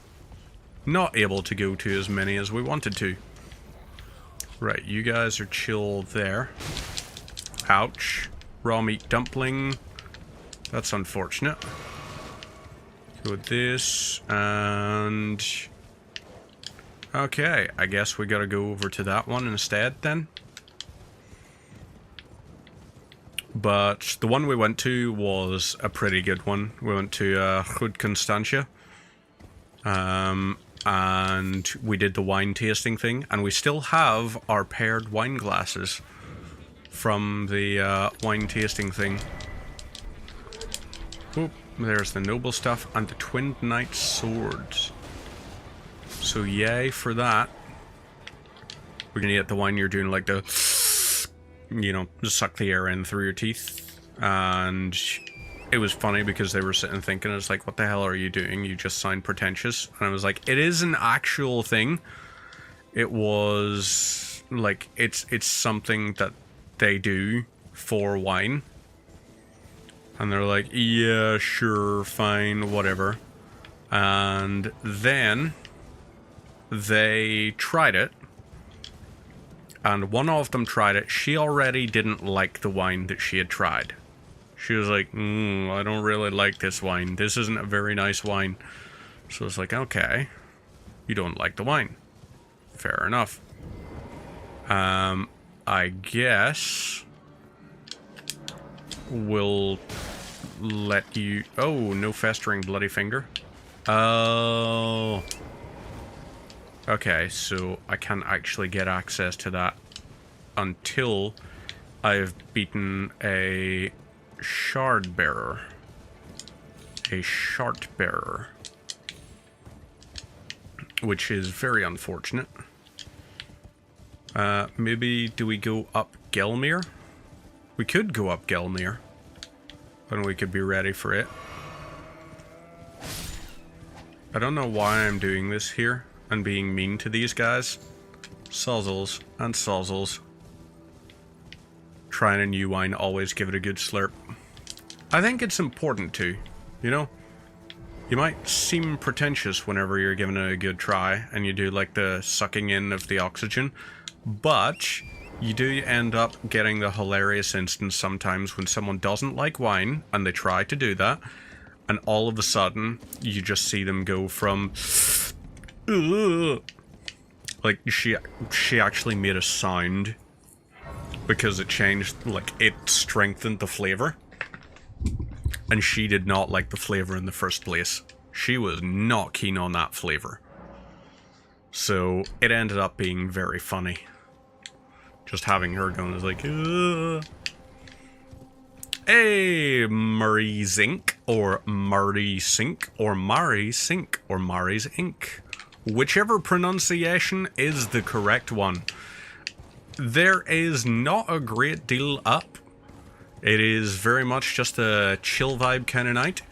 not able to go to as many as we wanted to. Right, you guys are chill there. Ouch. Raw meat dumpling. That's unfortunate. Go with this, and... okay, I guess we gotta go over to that one instead, then. But the one we went to was a pretty good one. We went to Hood Constantia. And we did the wine tasting thing, and we still have our paired wine glasses from the wine tasting thing. Oop. There's the noble stuff and the Twin Knight swords. So yay for that. We're gonna get the wine you're doing like the, you know, just suck the air in through your teeth. And it was funny because they were sitting thinking, it's like, what the hell are you doing? You just sound pretentious. And I was like, it is an actual thing. It was like, it's something that they do for wine. And they're like, yeah, sure, fine, whatever. And then they tried it. And one of them tried it. She already didn't like the wine that she had tried. She was like, I don't really like this wine. This isn't a very nice wine. So it's like, okay, you don't like the wine. Fair enough. I guess we'll let you... Oh, no festering bloody finger. Oh. Okay, so I can't actually get access to that until I've beaten a shard bearer. A shart bearer. Which is very unfortunate. Maybe do we go up Gelmir? We could go up Gelmir. And we could be ready for it. I don't know why I'm doing this here and being mean to these guys. Sozzles and sozzles. Trying a new wine, always give it a good slurp. I think it's important to, you know? You might seem pretentious whenever you're giving it a good try and you do like the sucking in of the oxygen, but you do end up getting the hilarious instance sometimes when someone doesn't like wine and they try to do that, and all of a sudden you just see them go from like she actually made a sound because it changed, like it strengthened the flavor. And she did not like the flavor in the first place. She was not keen on that flavor. So it ended up being very funny. Just having her going is like, ugh. Hey, Murray Zink, or Murray Sink, or Mari Sink, or Mari's Ink. Whichever pronunciation is the correct one. There is not a great deal up. It is very much just a chill vibe kind of night.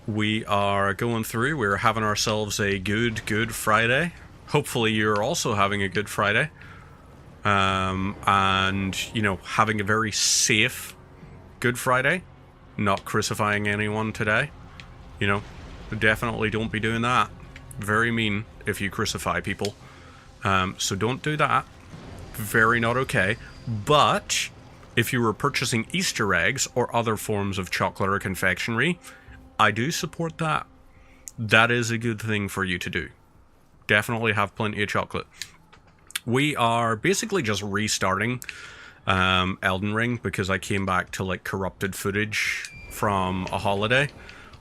We are going through, we're having ourselves a good Friday. Hopefully you're also having a good Friday. And, you know, having a very safe Good Friday. Not crucifying anyone today. You know, definitely don't be doing that. Very mean if you crucify people. So don't do that. Very not okay. But if you were purchasing Easter eggs or other forms of chocolate or confectionery, I do support that. That is a good thing for you to do. Definitely have plenty of chocolate. We are basically just restarting Elden Ring because I came back to like corrupted footage from a holiday.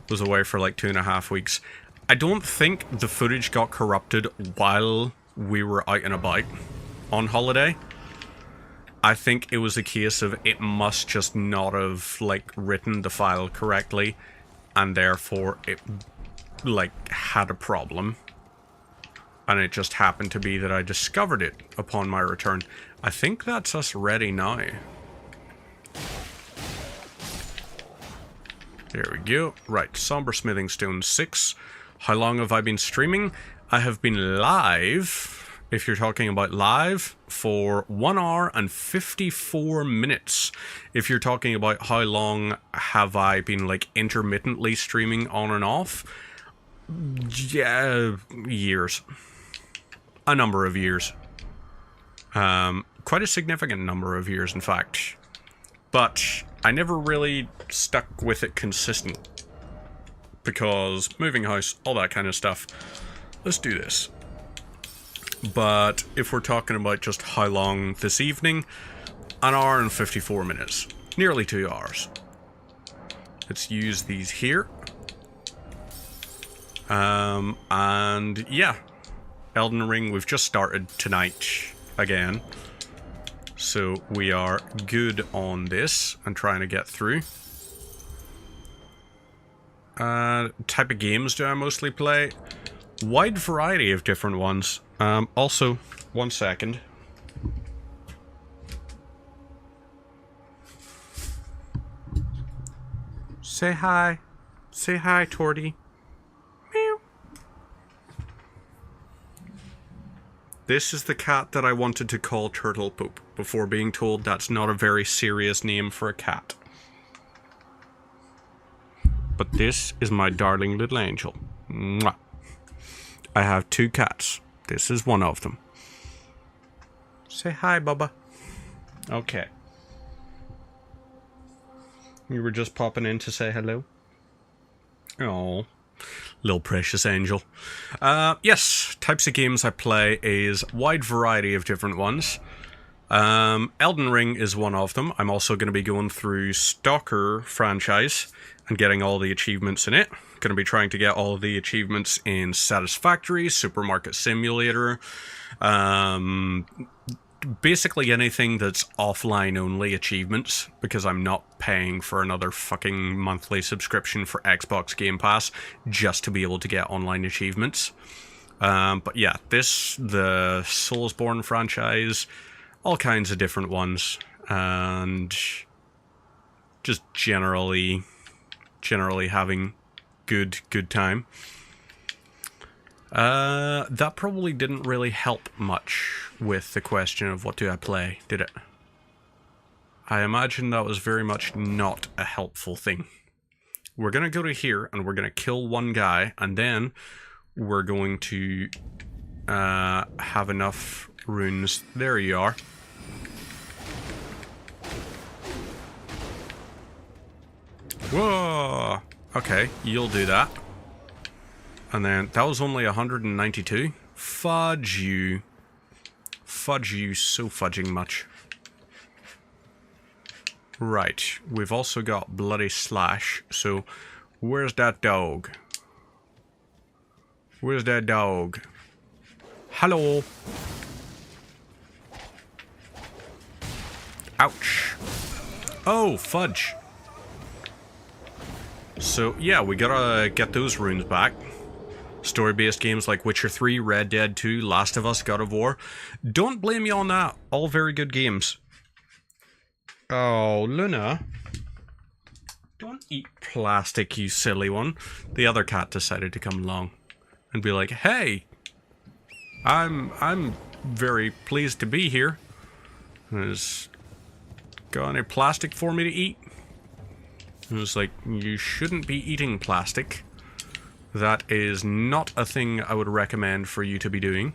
Was away for like 2.5 weeks. I don't think the footage got corrupted while we were out and about on holiday. I think it was a case of it must just not have like written the file correctly, and therefore it like had a problem. And it just happened to be that I discovered it upon my return. I think that's us ready now. There we go. Right, Somber Smithing Stone 6. How long have I been streaming? I have been live, if you're talking about live, for 1 hour and 54 minutes. If you're talking about how long have I been like intermittently streaming on and off, yeah, years. A number of years. Quite a significant number of years, in fact. But I never really stuck with it consistent. Because moving house, all that kind of stuff. Let's do this. But if we're talking about just how long this evening, 1 hour and 54 minutes. Nearly 2 hours. Let's use these here. And yeah. Elden Ring, we've just started tonight again. So we are good on this and trying to get through. Type of games do I mostly play? Wide variety of different ones. Also, 1 second. Say hi. Say hi, Torty. Meow. This is the cat that I wanted to call Turtle Poop before being told that's not a very serious name for a cat. But this is my darling little angel. Mwah. I have 2 cats. This is one of them. Say hi, Bubba. Okay. You were just popping in to say hello? Oh, little precious angel. Yes, types of games I play is wide variety of different ones. Elden Ring is one of them. I'm also going to be going through Stalker franchise and getting all the achievements in it. Going to be trying to get all the achievements in Satisfactory, Supermarket Simulator, basically anything that's offline only achievements, because I'm not paying for another fucking monthly subscription for Xbox Game Pass just to be able to get online achievements. But yeah, the Soulsborne franchise, all kinds of different ones, and just generally having good time. That probably didn't really help much with the question of what do I play, did it? I imagine that was very much not a helpful thing. We're gonna go to here, and we're gonna kill one guy, and then we're going to have enough runes. There you are. Whoa! Okay, you'll do that. And then, that was only 192? Fudge you. Fudge you so fudging much. Right, we've also got Bloody Slash, so where's that dog? Where's that dog? Hello! Ouch. Oh, fudge. So, yeah, we gotta get those runes back. Story-based games like Witcher 3, Red Dead 2, Last of Us, God of War. Don't blame me on that. All very good games. Oh, Luna. Don't eat plastic, you silly one. The other cat decided to come along and be like, hey, I'm very pleased to be here. Has got any plastic for me to eat? It was like, you shouldn't be eating plastic. That is not a thing I would recommend for you to be doing.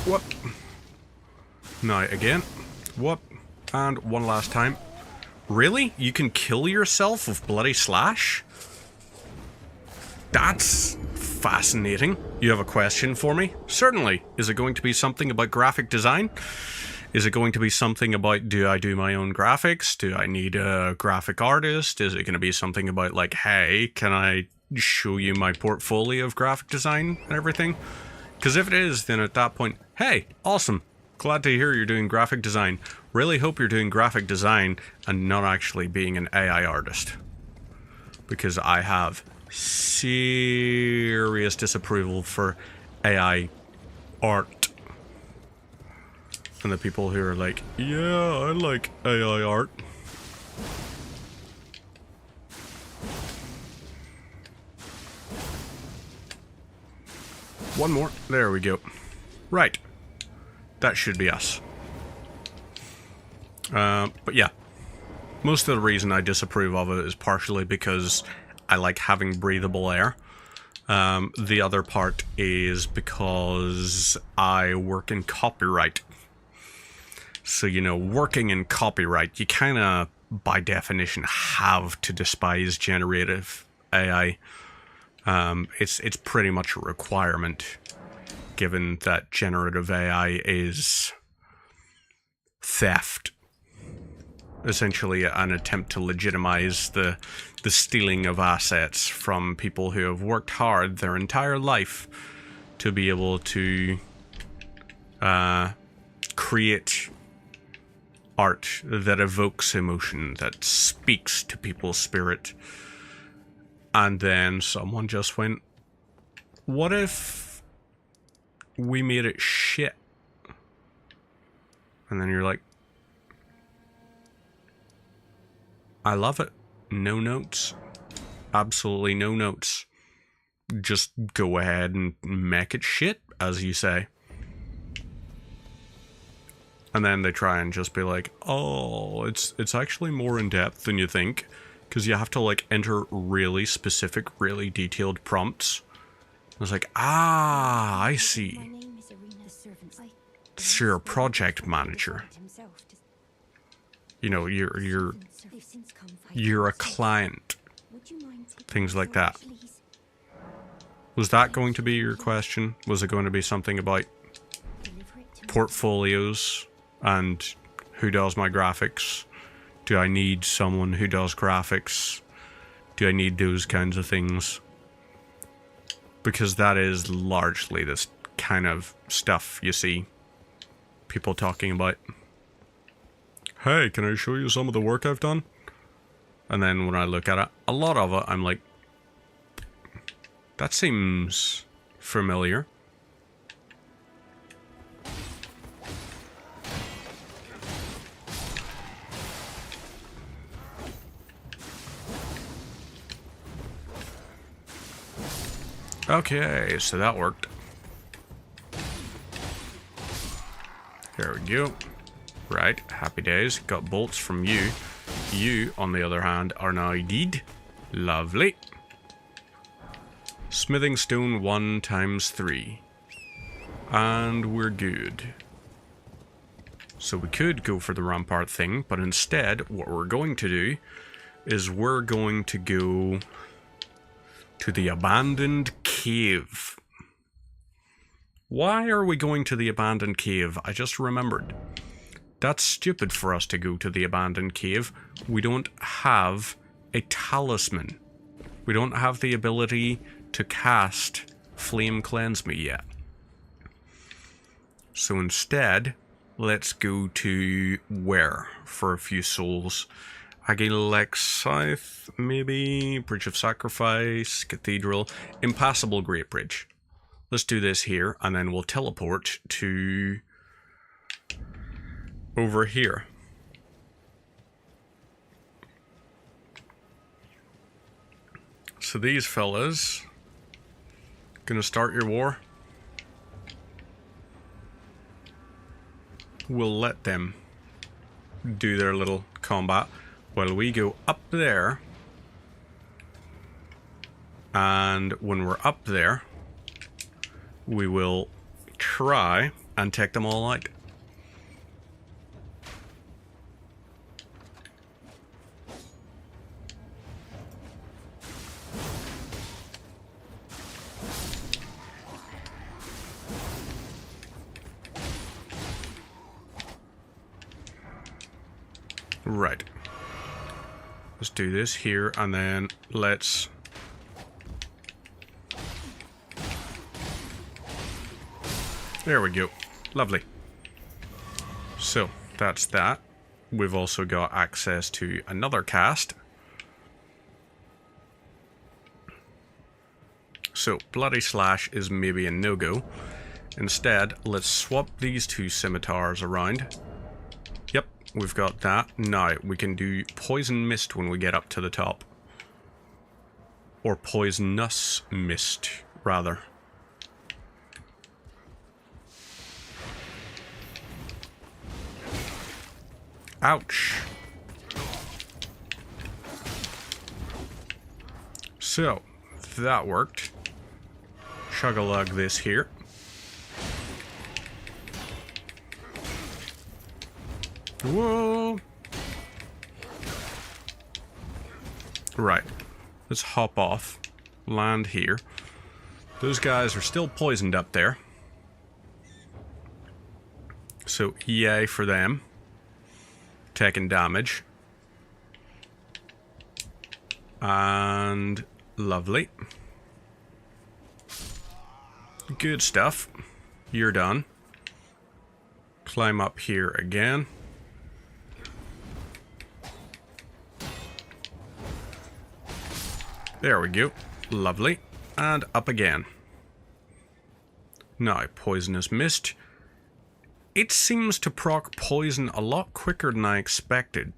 Whoop. Now again. Whoop. And one last time. Really? You can kill yourself with Bloody Slash? That's fascinating. You have a question for me? Certainly. Is it going to be something about graphic design? Is it going to be something about, do I do my own graphics? Do I need a graphic artist? Is it going to be something about, like, hey, can I show you my portfolio of graphic design and everything? Because if it is, then at that point, hey, awesome. Glad to hear you're doing graphic design. Really hope you're doing graphic design and not actually being an AI artist. Because I have serious disapproval for AI art. And the people who are like, yeah, I like AI art. One more. There we go. Right. That should be us. But yeah. Most of the reason I disapprove of it is partially because I like having breathable air. The other part is because I work in copyright. So, you know, working in copyright, you kind of, by definition, have to despise generative AI. It's pretty much a requirement, given that generative AI is theft. Essentially an attempt to legitimize the stealing of assets from people who have worked hard their entire life to be able to create art that evokes emotion, that speaks to people's spirit. And then someone just went, what if we made it shit? And then you're like, I love it. No notes. Absolutely no notes. Just go ahead and make it shit, as you say. And then they try and just be like, oh, it's actually more in depth than you think. Because you have to, like, enter really specific, really detailed prompts. I was like, ah, I see. So you're a project manager. You know, you're
I've since come fighting
you're a
myself.
client.
Would you mind taking
Things
me
like
for
that.
it, please?
Was that going to be your question? Was it going to be something about
Deliver it to me.
portfolios and who does my graphics? Do I need someone who does graphics? Do I need those kinds of things? Because that is largely this kind of stuff you see people talking about. Hey, can I show you some of the work I've done? And then when I look at it, a lot of it, I'm like, that seems familiar. Okay, so that worked. There we go. Right, happy days. Got bolts from you. You, on the other hand, are now dead. Lovely. Smithing stone 1 times 3. And we're good. So we could go for the rampart thing, but instead, what we're going to do is we're going to go to the abandoned cave. Why are we going to the abandoned cave? I just remembered. That's stupid for us to go to the abandoned cave. We don't have a talisman. We don't have the ability to cast Flame Cleanse Me yet. So instead, let's go to where for a few souls? Agilec South, maybe? Bridge of Sacrifice, Cathedral, Impassable Great Bridge. Let's do this here, and then we'll teleport to over here. So these fellas, gonna start your war. We'll let them do their little combat while we go up there. And when we're up there, we will try and take them all out. Right. Let's do this here, and then let's... There we go. Lovely. So, that's that. We've also got access to another cast. So, Bloody Slash is maybe a no-go. Instead, let's swap these two scimitars around. Yep, we've got that. Now, we can do Poison Mist when we get up to the top. Or Poisonous Mist, rather. Ouch. So, that worked. Chug-a-lug this here. Whoa! Right. Let's hop off. Land here. Those guys are still poisoned up there. So, yay for them. Taking damage. And lovely. Good stuff. You're done. Climb up here again. There we go. Lovely. And up again. Now, Poisonous Mist. It seems to proc poison a lot quicker than I expected.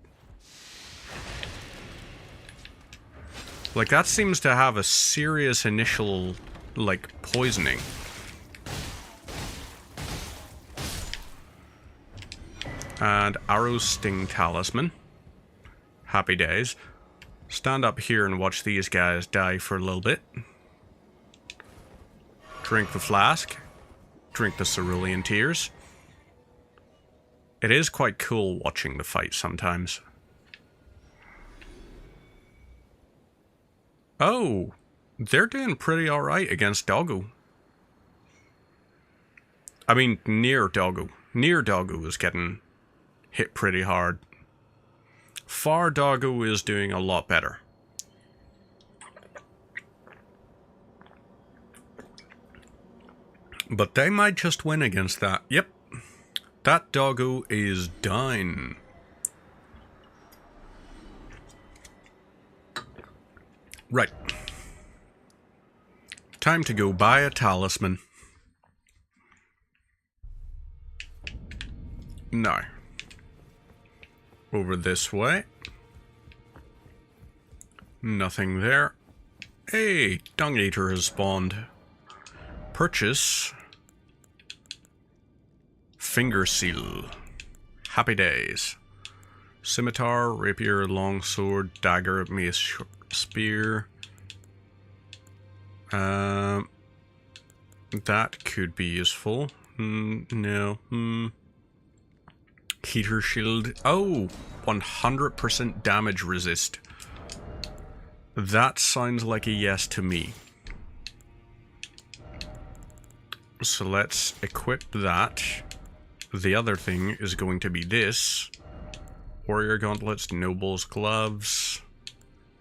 Like, that seems to have a serious initial, like, poisoning. And Arrow Sting Talisman. Happy days. Stand up here and watch these guys die for a little bit. Drink the flask. Drink the cerulean tears. It is quite cool watching the fight sometimes. Oh, they're doing pretty alright against Doggo. I mean, near Doggo. Near Doggo is getting hit pretty hard. Far Doggo is doing a lot better. But they might just win against that. Yep. That Doggo is down. Right. Time to go buy a talisman. Now. Over this way. Nothing there. Hey, Dung Eater has spawned. Purchase. Finger Seal. Happy days. Scimitar, rapier, longsword, dagger, mace, spear. That could be useful. No. Heater shield. Oh, 100% damage resist. That sounds like a yes to me. So let's equip that. The other thing is going to be this. Warrior gauntlets, nobles gloves.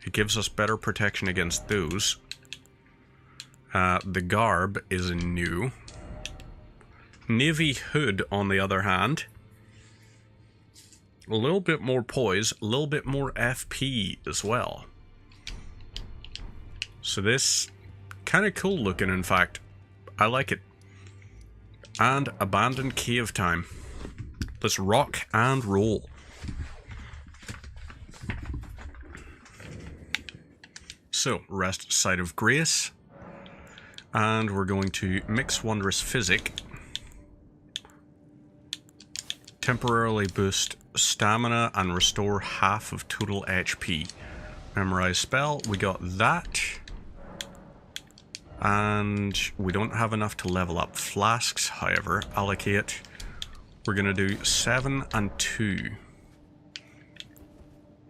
It gives us better protection against those. The garb is new. Navy hood, on the other hand. A little bit more poise, a little bit more FP as well. So this, kind of cool looking, in fact. I like it. And abandoned cave time. Let's rock and roll. So, rest Site of Grace. And we're going to mix Wondrous Physic. Temporarily boost stamina and restore half of total HP. Memorize spell, we got that. And we don't have enough to level up flasks, however. Allocate. We're going to do 7 and 2.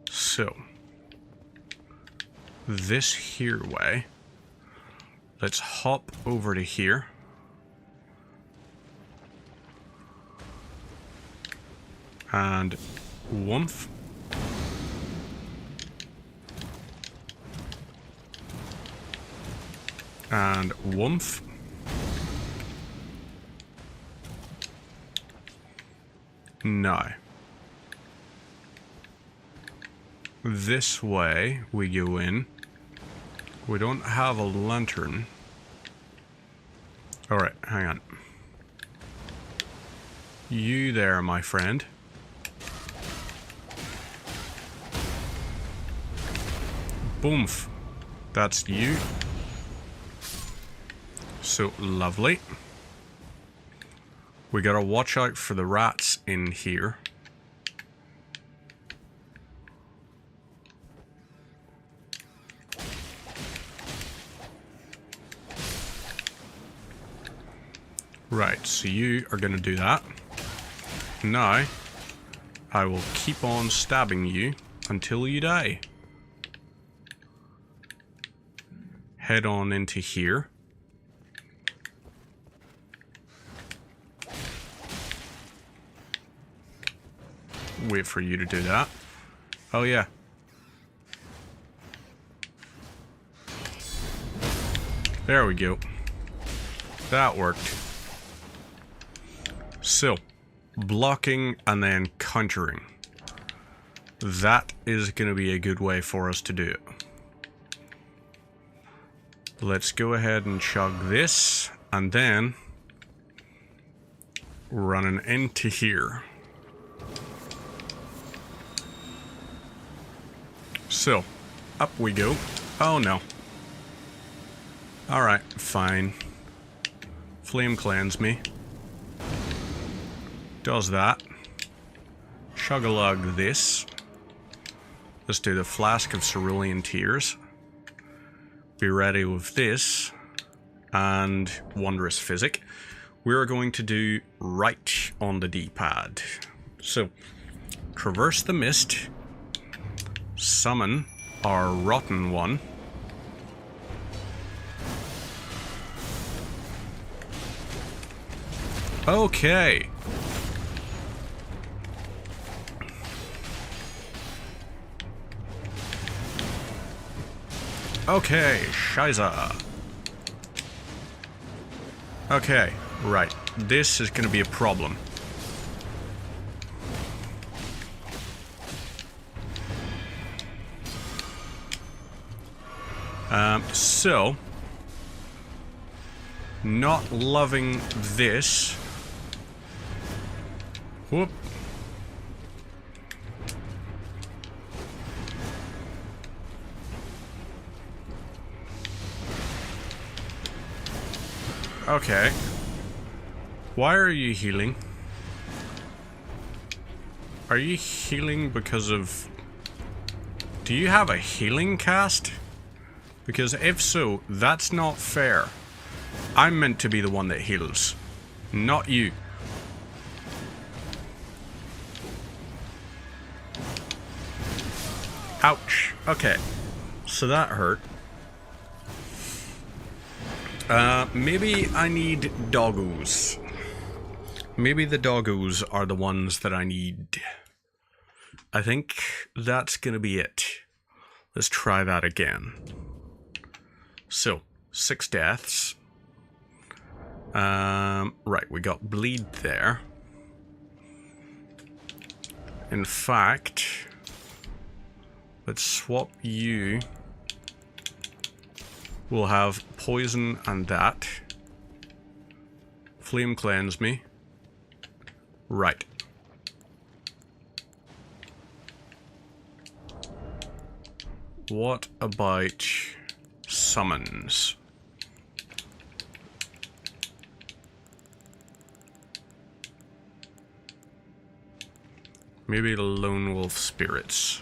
So. This here way. Let's hop over to here. And woomph. And woomph. No. This way we go in. We don't have a lantern. Alright, hang on. You there, my friend. Boomf. That's you. So lovely. We gotta watch out for the rats in here. Right, so you are gonna do that. Now, I will keep on stabbing you until you die. Head on into here. Wait for you to do that. Oh yeah. There we go. That worked. So, blocking and then countering. That is going to be a good way for us to do it. Let's go ahead and chug this, and then running into here. So, up we go. Oh no. Alright, fine. Flame cleanse me. Does that. Chug-a-lug this. Let's do the Flask of Cerulean Tears. Be ready with this. And Wondrous Physic. We're going to do right on the D-pad. So, traverse the mist. Summon our Rotten One. Okay. Okay, Shiza. Okay, right. This is gonna be a problem. So, not loving this. Whoop. Okay. Why are you healing? Are you healing because of... Do you have a healing cast? Because if so, that's not fair. I'm meant to be the one that heals, not you. Ouch. Okay. So that hurt. Maybe I need doggos. Maybe the doggos are the ones that I need. I think that's gonna be it. Let's try that again. So, 6 deaths. Right, we got bleed there. In fact, let's swap you. We'll have poison and that. Flame cleanse me. Right. What about summons? Maybe lone wolf spirits.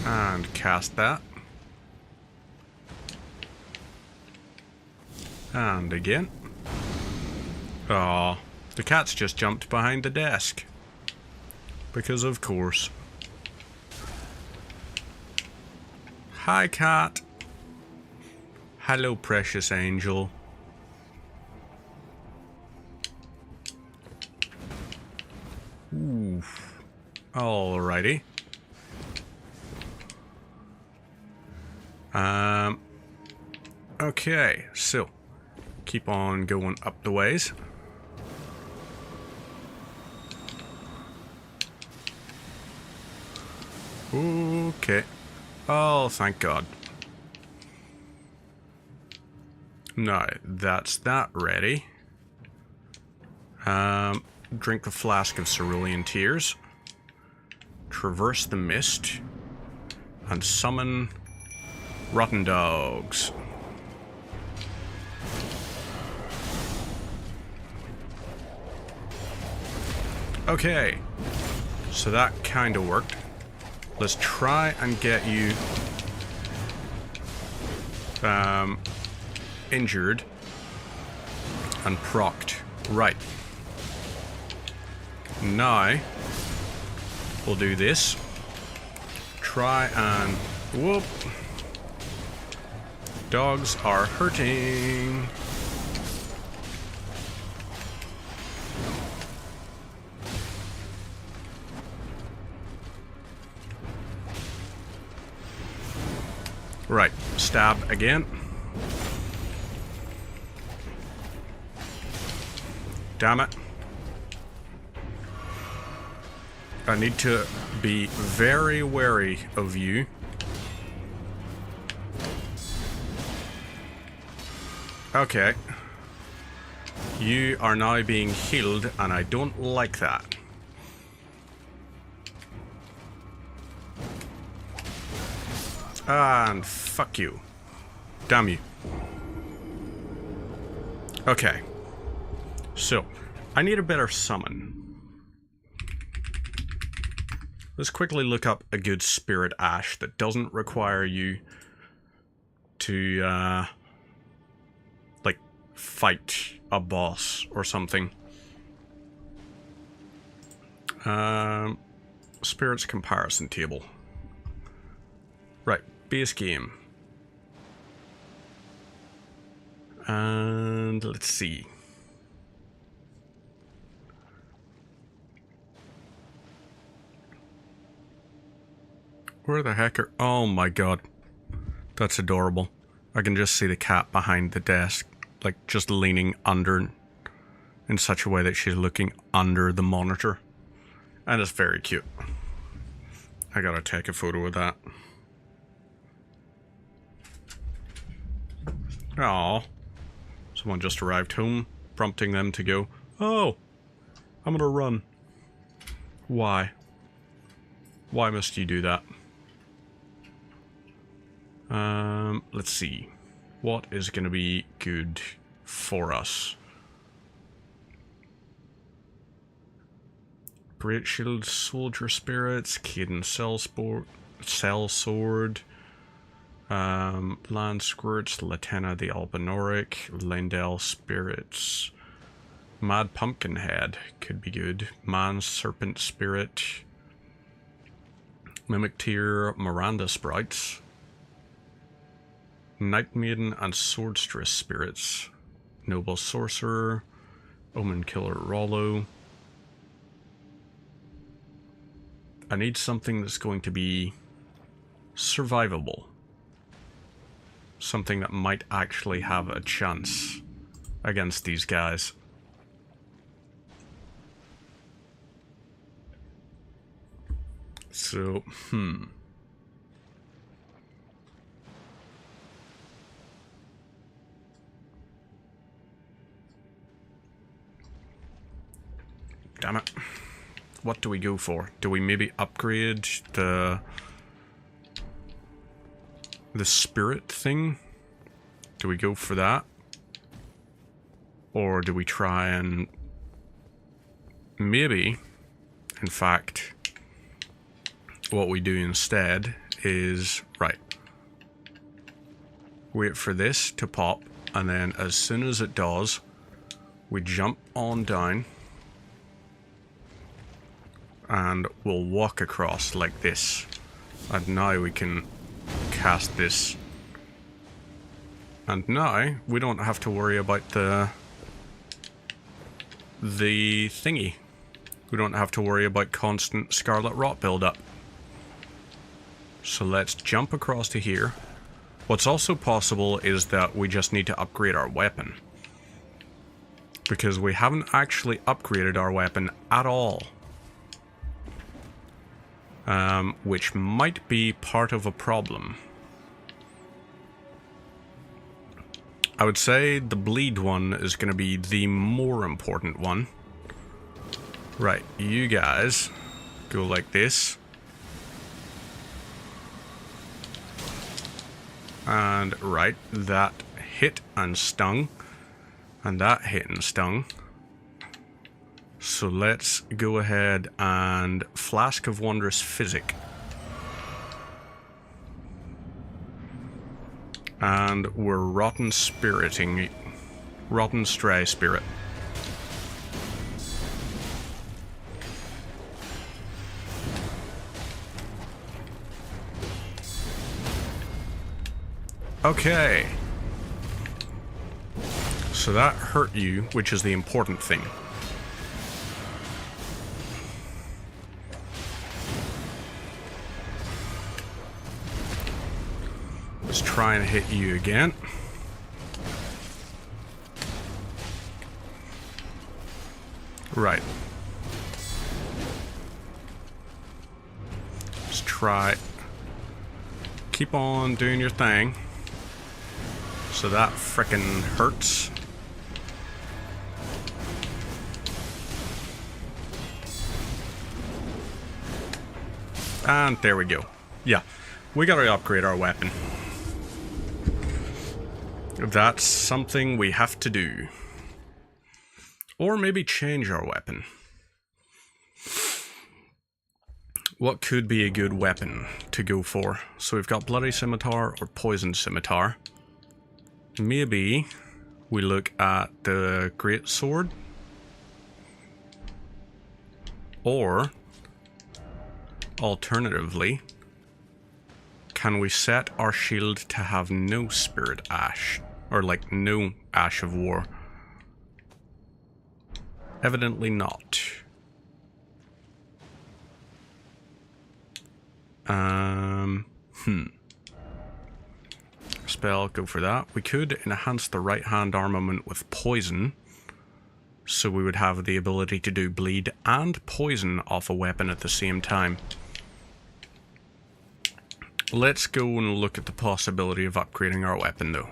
And cast that. And again. Oh, the cat's just jumped behind the desk. Because of course. Hi, cat. Hello, precious angel. Ooh. Alrighty. Okay, so keep on going up the ways. Okay. Oh, thank God. Now, that's that ready. Drink the flask of cerulean tears. Traverse the mist. And summon rotten dogs. Okay. So that kind of worked. Let's try and get you injured and procced. Right. Now we'll do this. Try and whoop. Dogs are hurting. Right, stab again. Damn it. I need to be very wary of you. Okay. You are now being healed, and I don't like that. And fuck you. Damn you. Okay. So, I need a better summon. Let's quickly look up a good spirit ash that doesn't require you to, like, fight a boss or something. Spirits comparison table. Right, base game. And let's see. Where the heck are... Oh my god. That's adorable. I can just see the cat behind the desk, like just leaning under in such a way that she's looking under the monitor. And it's very cute. I gotta take a photo of that. Aww. Someone just arrived home, prompting them to go, "Oh, I'm gonna run." Why? Why must you do that? Let's see. What is gonna be good for us? Great Shield Soldier Spirits, Caden Cell Sword, Land Squirts, Latena the Albinoric, Lendell Spirits, Mad Pumpkinhead could be good, Man Serpent Spirit, Mimic Tear, Miranda Sprites, Night Maiden and Swordstress Spirits, Noble Sorcerer, Omen Killer Rollo. I need something that's going to be survivable. Something that might actually have a chance against these guys. So, Damn it. What do we go for? Do we maybe upgrade the spirit thing? Do we go for that? Or do we try and maybe, in fact, what we do instead is, right, wait for this to pop, and then as soon as it does, we jump on down and we'll walk across like this. And now we can cast this. And now we don't have to worry about the thingy. We don't have to worry about constant Scarlet Rot buildup. So let's jump across to here. What's also possible is that we just need to upgrade our weapon. Because we haven't actually upgraded our weapon at all. Which might be part of a problem. I would say the bleed one is going to be the more important one. Right, you guys go like this. And right, that hit and stung. And that hit and stung. So let's go ahead and Flask of Wondrous Physic. And we're Rotten Spiriting. Rotten Stray Spirit. Okay. So that hurt you, which is the important thing. Let's try and hit you again. Right. Let's try. Keep on doing your thing. So that frickin' hurts. And there we go. Yeah, we gotta upgrade our weapon. That's something we have to do. Or maybe change our weapon. What could be a good weapon to go for? So we've got Bloody Scimitar or Poisoned Scimitar. Maybe we look at the Great Sword. Or Alternatively, can we set our shield to have no spirit ash? Or like no ash of war? Evidently not. Spell, go for that. We could enhance the right hand armament with poison. So we would have the ability to do bleed and poison off a weapon at the same time. Let's go and look at the possibility of upgrading our weapon though.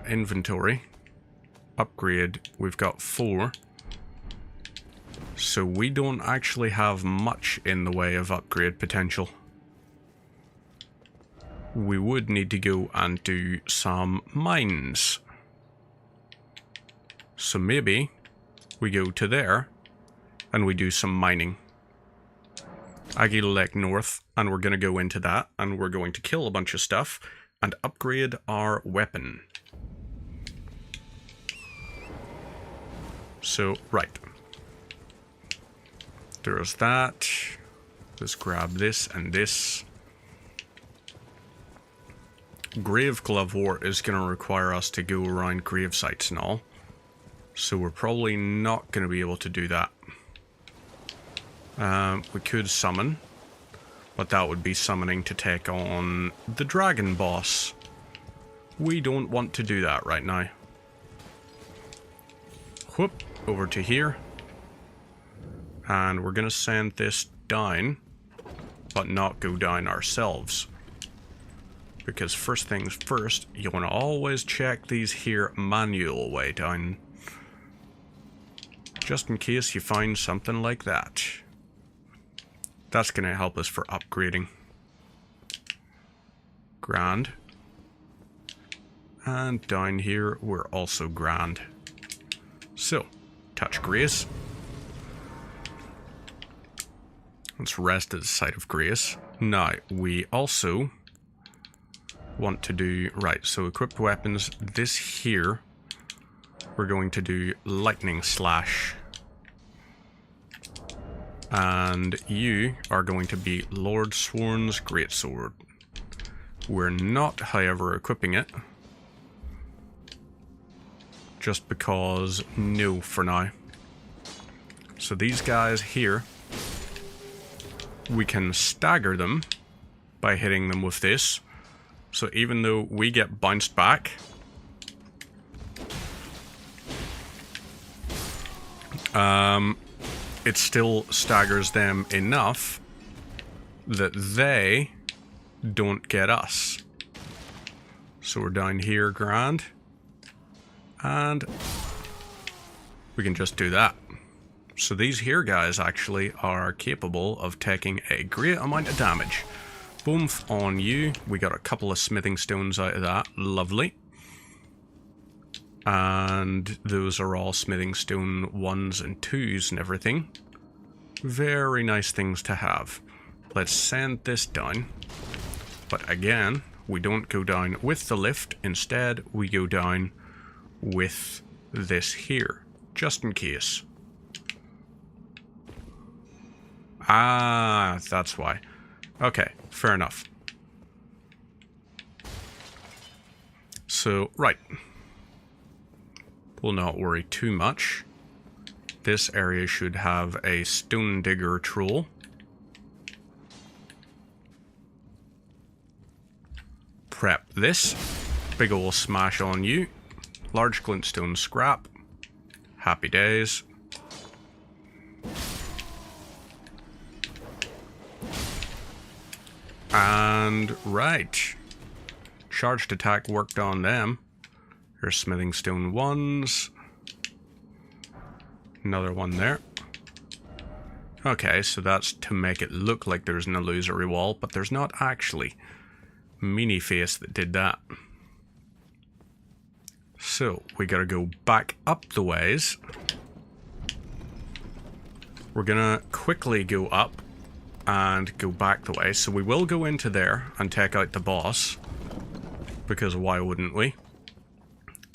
Inventory. Upgrade. We've got 4. So we don't actually have much in the way of upgrade potential. We would need to go and do some mines. So maybe we go to there and we do some mining. Aguila Lake North, and we're going to go into that and we're going to kill a bunch of stuff and upgrade our weapon. So, right. There's that. Let's grab this and this. Grave Glove War is going to require us to go around grave sites and all. So we're probably not going to be able to do that. We could summon. But that would be summoning to take on the dragon boss. We don't want to do that right now. Whoop, over to here. And we're going to send this down, but not go down ourselves. Because first things first, you want to always check these here manual way down. Just in case you find something like that. That's going to help us for upgrading. Grand. And down here, we're also grand. So, touch grace. Let's rest at the site of grace. Now, we also want to do... Right, so equipped weapons. This here, we're going to do lightning slash. And you are going to be Lord Sworn's Greatsword. We're not, however, equipping it. Just because, no, for now. So these guys here, we can stagger them by hitting them with this. So even though we get bounced back, it still staggers them enough that they don't get us. So we're down here, grand. And we can just do that. So these here guys actually are capable of taking a great amount of damage. Boomf on you. We got a couple of smithing stones out of that. Lovely. And those are all smithing stone 1s and 2s and everything. Very nice things to have. Let's send this down. But again, we don't go down with the lift. Instead, we go down with this here. Just in case. Ah, that's why. Okay, fair enough. So, right. We'll not worry too much. This area should have a stone digger troll. Prep this. Big ol' smash on you. Large glintstone scrap. Happy days. And right. Charged attack worked on them. Here's smithing stone 1s. Another one there. Okay, so that's to make it look like there's an illusory wall, but there's not actually. Meanie face that did that. So, we gotta go back up the ways. We're gonna quickly go up and go back the way. So we will go into there and take out the boss. Because why wouldn't we?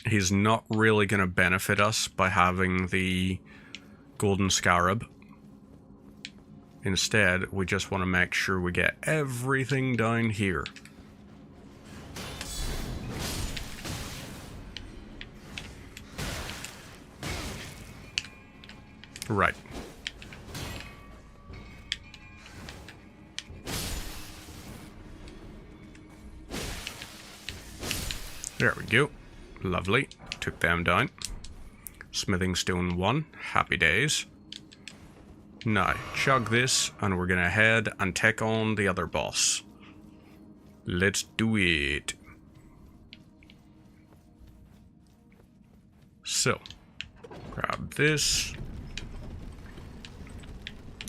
He's not really gonna benefit us by having the golden scarab. Instead, we just want to make sure we get everything down here. Right. There we go. Lovely. Took them down. Smithing stone 1. Happy days. Now, chug this, and we're gonna head and take on the other boss. Let's do it. So, grab this.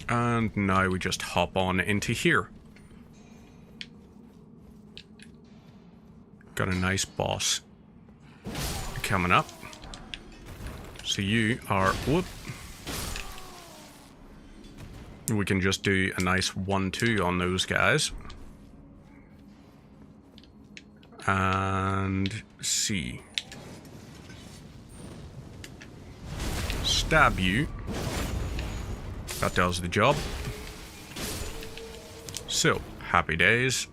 And now we just hop on into here. Got a nice boss coming up. So you are... Whoop. We can just do a nice 1-2 on those guys. And see. Stab you. That does the job. So, happy days.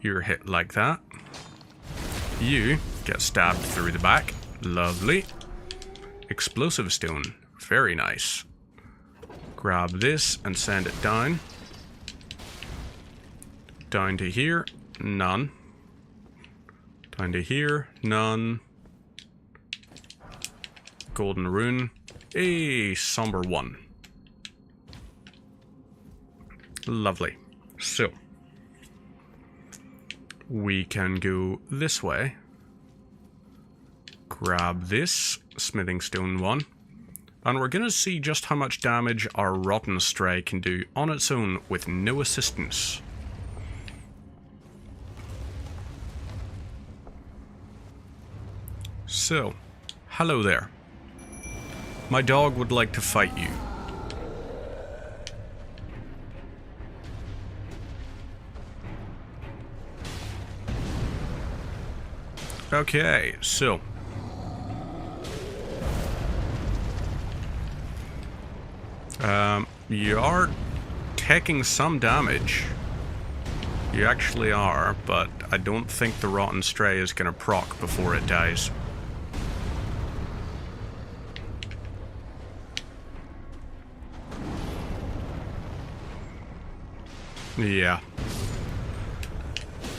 You're hit like that. You get stabbed through the back. Lovely. Explosive stone. Very nice. Grab this and send it down. Down to here. None. Down to here. None. Golden rune. A somber 1. Lovely. So, we can go this way. Grab this smithing stone 1. And we're going to see just how much damage our Rotten Stray can do on its own with no assistance. So, hello there. My dog would like to fight you. Okay, so... you are taking some damage. You actually are, but I don't think the Rotten Stray is going to proc before it dies. Yeah.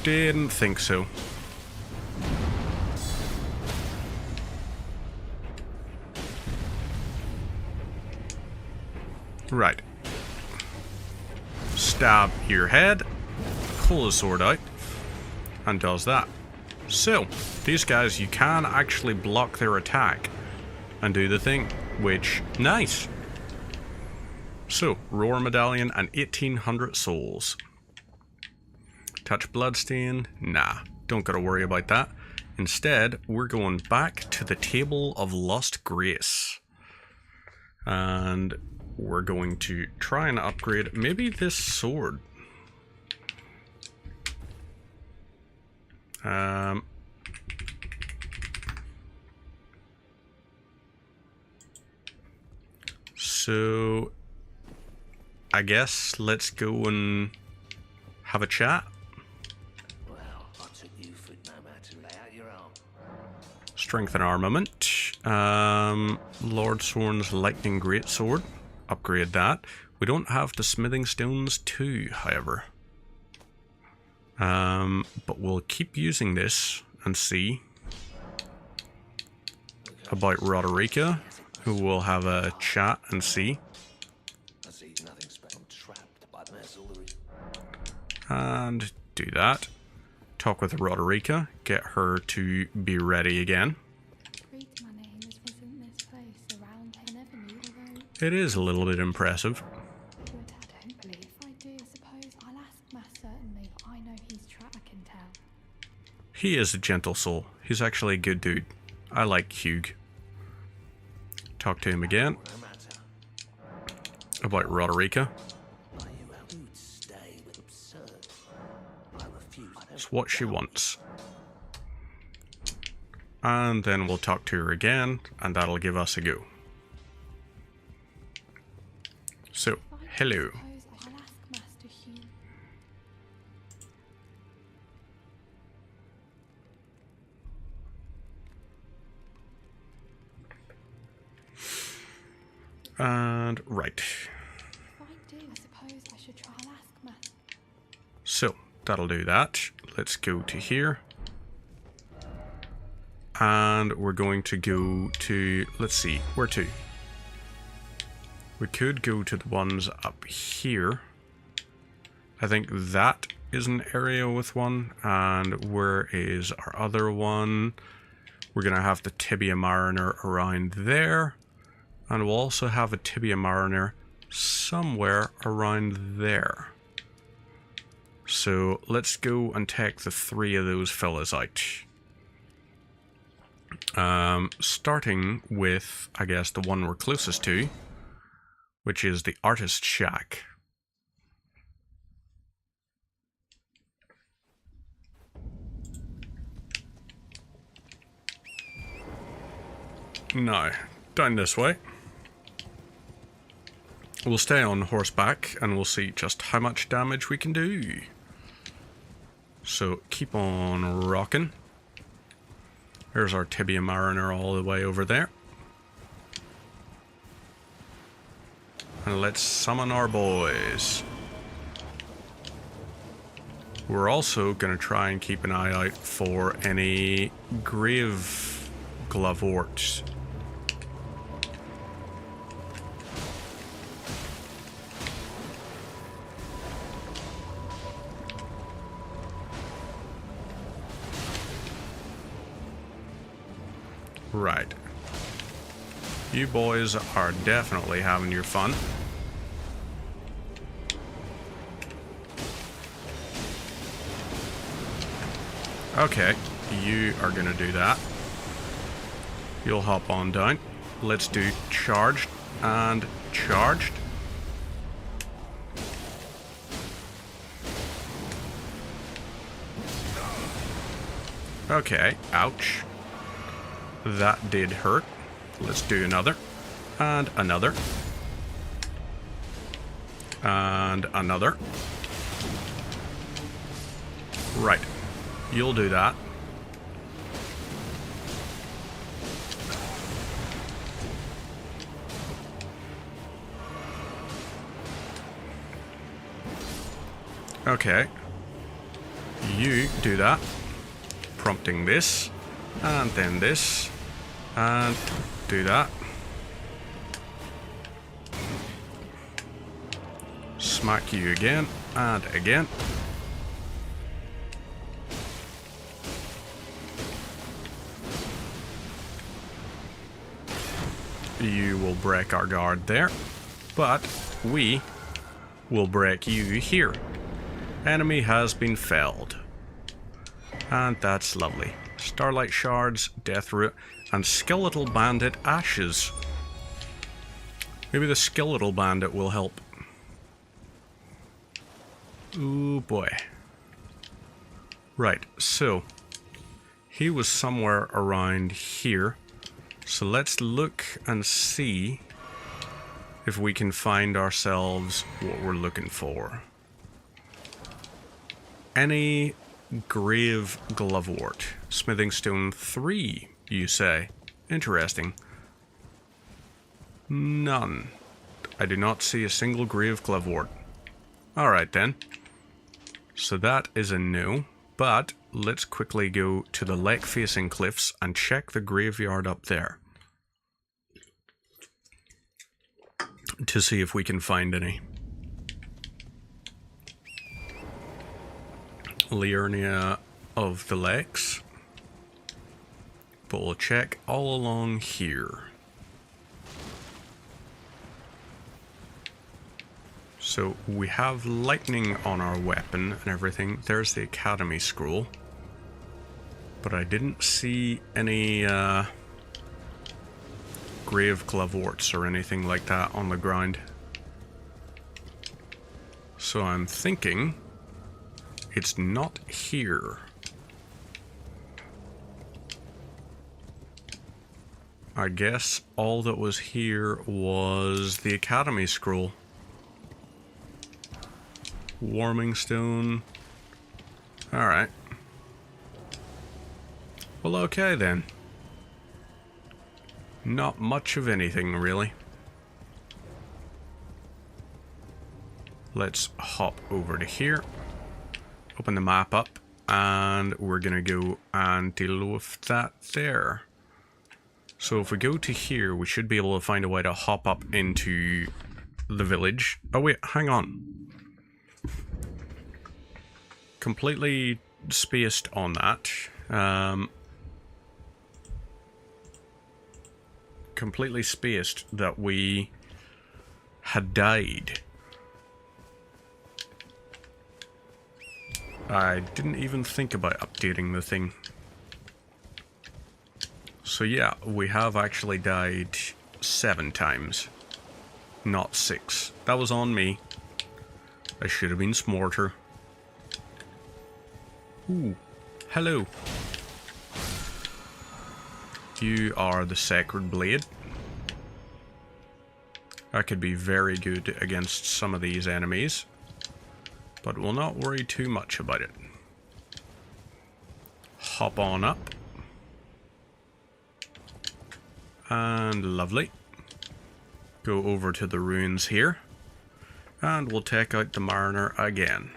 Didn't think so. Right. Stab your head, pull the sword out, and does that. So, these guys, you can actually block their attack and do the thing, which, nice. So, Roar Medallion and 1800 souls. Touch Bloodstain? Nah, don't gotta worry about that. Instead, we're going back to the Table of Lost Grace. And we're going to try and upgrade maybe this sword. So I guess let's go and have a chat.
Well, I took you for no matter lay out your arm.
Strength and armament. Lord Sorn's Lightning Greatsword. Upgrade that. We don't have the Smithing Stones 2, however. But we'll keep using this and see about Roderica, who will have a chat and see.
I see nothing special. I'm trapped by mercenary.
And do that. Talk with Roderica, get her to be ready again.
Read my name is visiting this place around Hen Avenue, although
It is a little bit impressive.
good, I don't believe I do. Suppose I'll ask Matt certainly, but I know he's trapped, I can tell.
He is a gentle soul. He's actually a good dude. I like Hugh. Talk to him again
No matter.
about Roderica.
Are you out to stay with absurd? I refuse.
It's what she wants. And then we'll talk to her again, and that'll give us a go. So, Hello.
Suppose I'll ask Master Hugh.
And right.
If I do, I suppose I should try. I'll ask Master.
So, that'll do that. Let's go to here. And we're going to go to, let's see, where to? We could go to the ones up here. I think that is an area with one. And where is our other one? We're going to have the Tibia Mariner around there. And we'll also have a Tibia Mariner somewhere around there. So let's go and take the 3 of those fellas out. Starting with, I guess, the one we're closest to, which is the Artist Shack. Now, down this way. We'll stay on horseback and we'll see just how much damage we can do. So keep on rocking. Here's our Tibia Mariner all the way over there. And let's summon our boys. We're also going to try and keep an eye out for any grave gloveworts. Right. You boys are definitely having your fun. Okay, you are gonna do that. You'll hop on down. Let's do charged and charged. Okay, ouch. That did hurt. Let's do another. And another. And another. Right. You'll do that. Okay. You do that. Prompting this. And then this. And do that. Smack you again. And again. You will break our guard there. But we will break you here. Enemy has been felled. And that's lovely. Starlight Shards, Death Root, and Skeletal Bandit Ashes. Maybe the Skeletal Bandit will help. Ooh boy. Right, so he was somewhere around here. So let's look and see if we can find ourselves what we're looking for. Any grave glovewort. Smithing stone 3, you say? Interesting. None. I do not see a single grave glovewort. Alright then. So that is a no. But let's quickly go to the lake-facing cliffs and check the graveyard up there. To see if we can find any. Liurnia of the Lakes. But we'll check all along here. So we have lightning on our weapon and everything. There's the Academy Scroll. But I didn't see any grave gloveworts or anything like that on the ground. So I'm thinking it's not here. I guess all that was here was the Academy Scroll. Warming stone. Alright. Well, okay then. Not much of anything, really. Let's hop over to here. Open the map up. And we're gonna go and deal with that there. So if we go to here, we should be able to find a way to hop up into the village. Oh wait, hang on. Completely spaced on that. Completely spaced that we had died. I didn't even think about updating the thing. So yeah, we have actually died 7 times. Not 6. That was on me. I should have been smarter. Ooh, hello. You are the Sacred Blade. I could be very good against some of these enemies, but we'll not worry too much about it. Hop on up. And lovely. Go over to the ruins here. And we'll take out the Mariner again.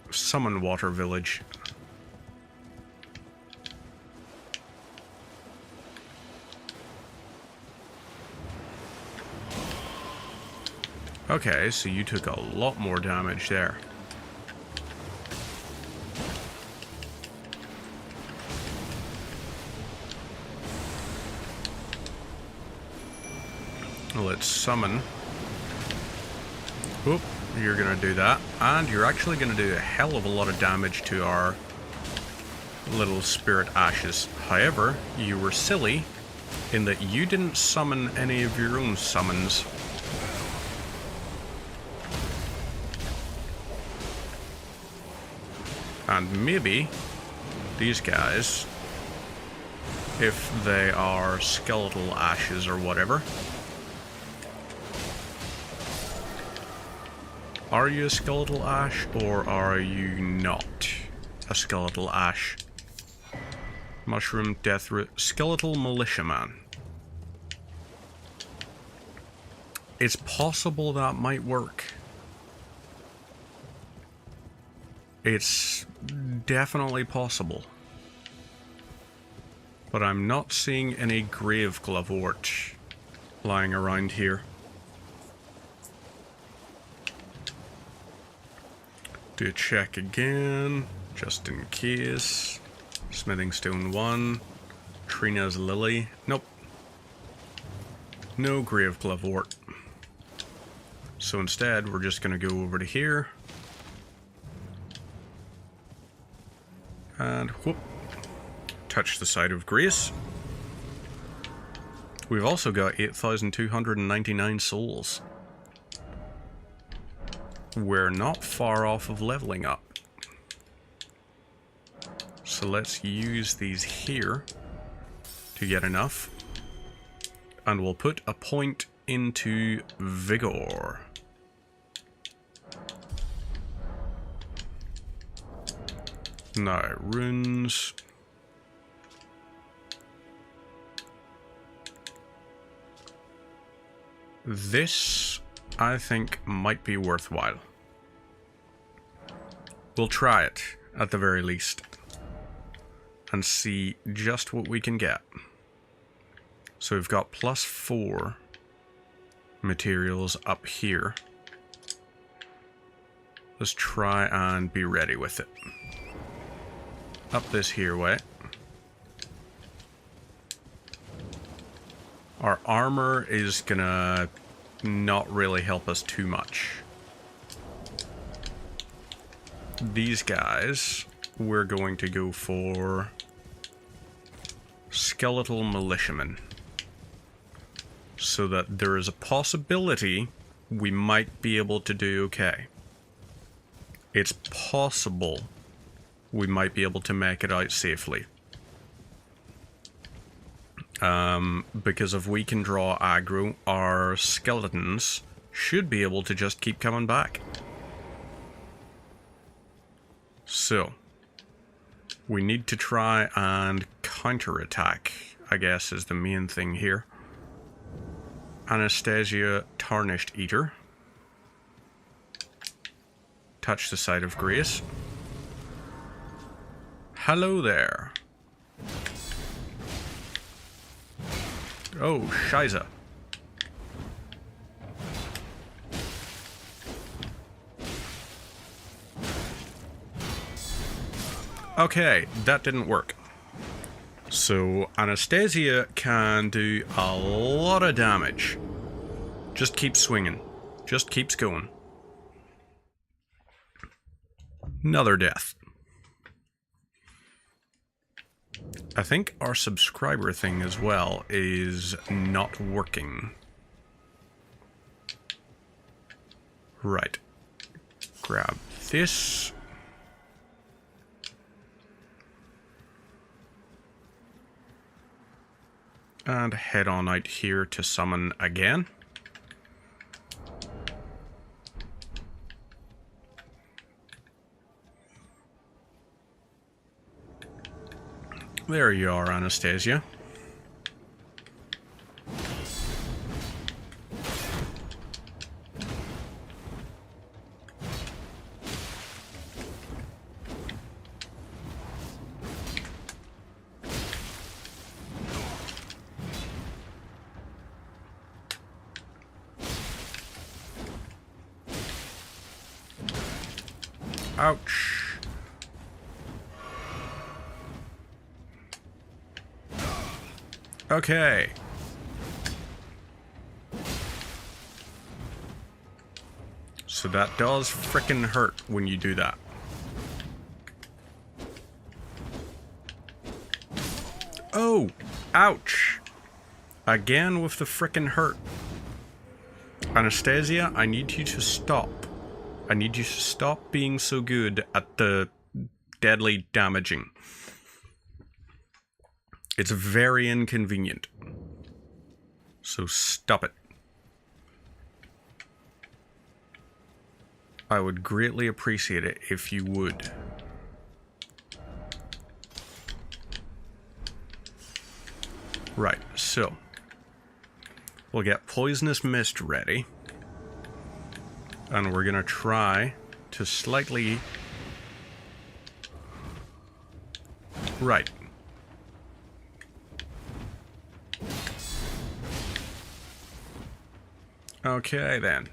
Summon Water Village. Okay, so you took a lot more damage there. Let's summon. Oop, you're gonna do that. And you're actually gonna do a hell of a lot of damage to our little spirit ashes. However, you were silly in that you didn't summon any of your own summons. And maybe these guys, if they are skeletal ashes or whatever. Are you a skeletal ash or are you not a skeletal ash? Mushroom death root, skeletal militiaman. It's possible that might work. It's definitely possible. But I'm not seeing any grave glavort lying around here. Do a check again, just in case. Smithing stone 1. Trina's lily. Nope. No grave glavort. So instead, we're just going to go over to here. And whoop. Touch the side of grace. We've also got 8,299 souls. We're not far off of leveling up. So let's use these here to get enough. And we'll put a point into Vigor. Now, runes. This, I think, might be worthwhile. We'll try it, at the very least, and see just what we can get. So we've got +4 materials up here. Let's try and be ready with it. Up this here way. Our armor is gonna not really help us too much. These guys, we're going to go for skeletal militiamen. So that there is a possibility we might be able to do okay. It's possible we might be able to make it out safely. Because if we can draw aggro, our skeletons should be able to just keep coming back. So, we need to try and counterattack, I guess, is the main thing here. Anastasia, Tarnished Eater. Touch the site of grace. Hello there. Oh, Shiza. Okay, that didn't work. So, Anastasia can do a lot of damage. Just keeps swinging. Just keeps going. Another death. I think our subscriber thing as well is not working. Right. Grab this. And head on out here to summon again. There you are, Anastasia. Ouch. Okay. So that does frickin' hurt when you do that. Oh! Ouch! Again with the frickin' hurt. Anastasia, I need you to stop. I need you to stop being so good at the deadly damaging. It's very inconvenient. So stop it. I would greatly appreciate it if you would. Right, so we'll get Poisonous Mist ready. And we're gonna try to slightly... Right. Okay, then.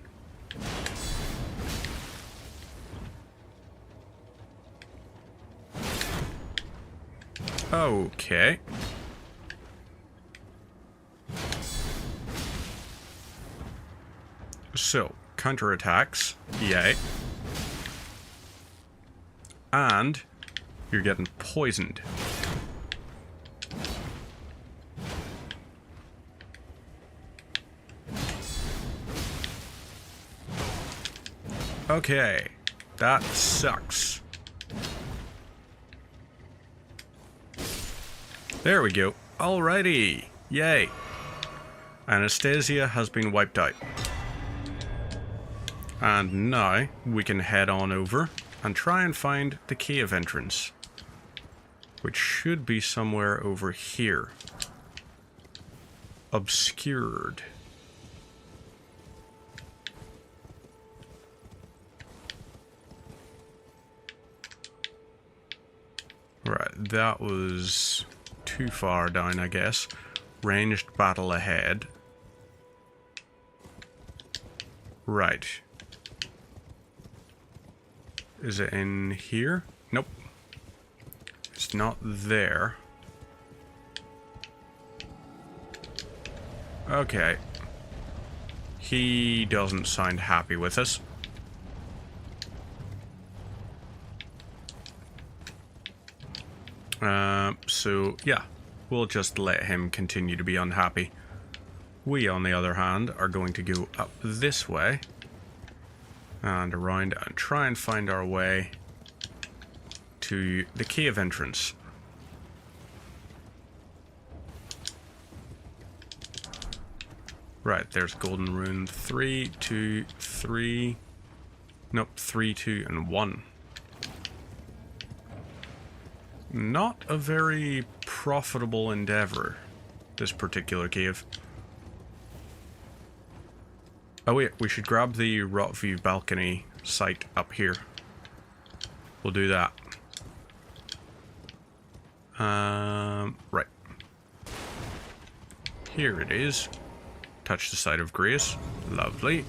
Okay. So, counterattacks. Yay. And you're getting poisoned. Okay, that sucks. There we go. Alrighty. Yay. Anastasia has been wiped out. And now we can head on over and try and find the cave entrance, which should be somewhere over here. Obscured. Right, that was too far down, I guess. Ranged battle ahead. Right. Is it in here? Nope. It's not there. Okay. He doesn't sound happy with us. So, yeah. We'll just let him continue to be unhappy. We, on the other hand, are going to go up this way. And around and try and find our way to the cave entrance. Right, there's golden rune. 3, 2, 3. Nope, 3, 2, and 1. Not a very profitable endeavor, this particular cave. Oh wait, we should grab the Rotview balcony site up here. We'll do that. Right. Here it is. Touch the site of grace. Lovely.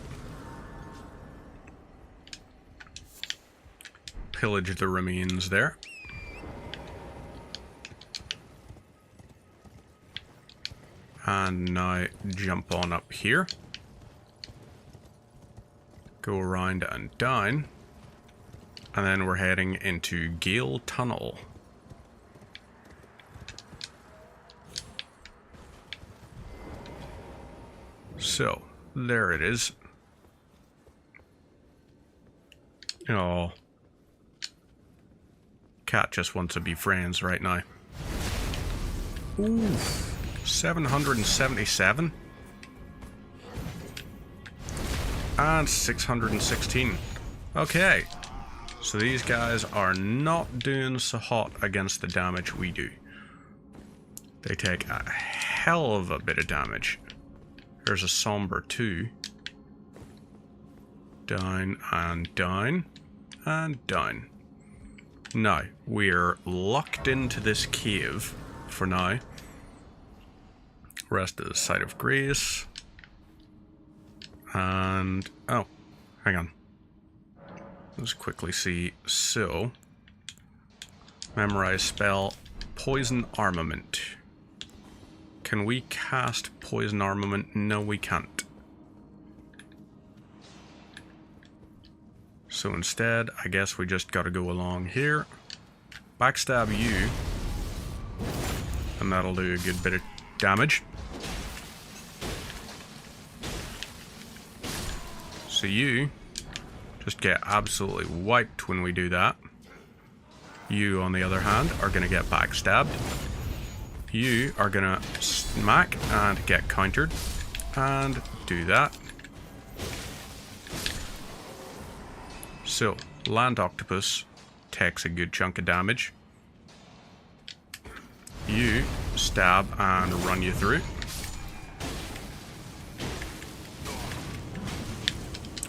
Pillage the remains there. And now jump on up here. Go around and down. And then we're heading into Gale Tunnel. So, there it is. Oh. Cat just wants to be friends right now. Ooh. 777. And 616. Okay. So these guys are not doing so hot against the damage we do. They take a hell of a bit of damage. There's a somber too. Down and down and down. Now, we're locked into this cave for now. Rest of the site of grace. And, oh, hang on. Let's quickly see. So, memorize spell, poison armament. Can we cast poison armament? No, we can't. So instead, I guess we just gotta go along here. Backstab you. And that'll do a good bit of damage. So you just get absolutely wiped when we do that. You, on the other hand, are gonna get backstabbed. You are gonna smack and get countered. And do that. So, Land Octopus takes a good chunk of damage. You stab and run you through.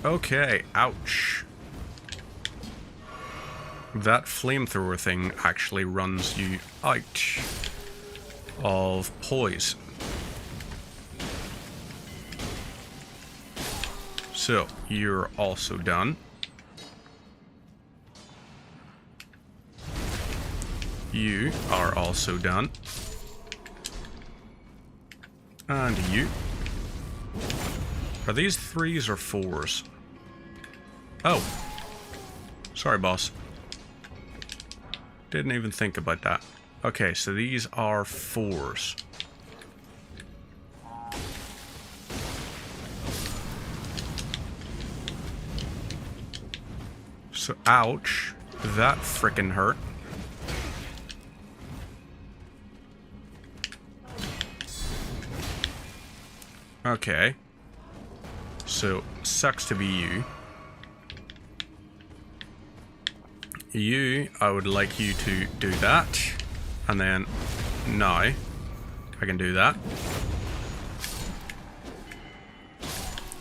Okay, ouch. That flamethrower thing actually runs you out of poise. So, you're also done. You are also done. And you. Are these 3s or 4s? Oh. Sorry, boss. Didn't even think about that. Okay, so these are 4s. So, ouch. That frickin' hurt. Okay. So, sucks to be you. You, I would like you to do that. And then, now, I can do that.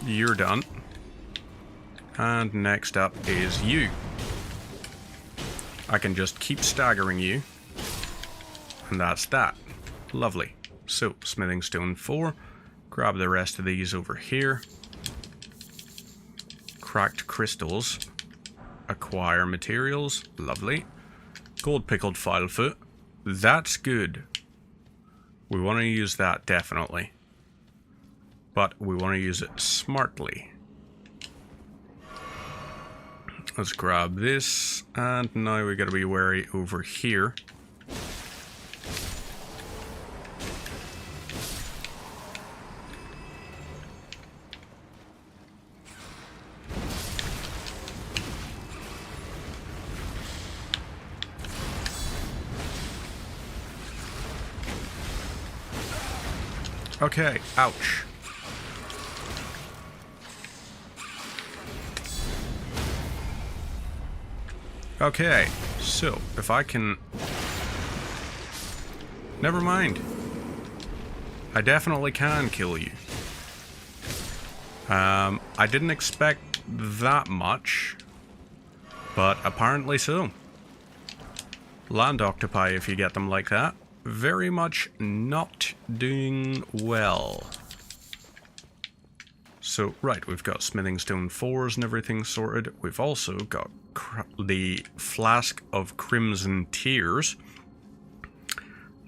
You're done. And next up is you. I can just keep staggering you. And that's that. Lovely. So, smithing stone 4. Grab the rest of these over here. Cracked crystals. Acquire materials. Lovely. Gold pickled filefoot. That's good. We want to use that definitely. But we want to use it smartly. Let's grab this. And now we gotta be wary over here. Okay, ouch. Okay, so if I can... Never mind. I definitely can kill you. I didn't expect that much, but apparently so. Land octopi, if you get them like that, very much not doing well. So, right, we've got smithing stone 4s and everything sorted. We've also got the flask of crimson tears.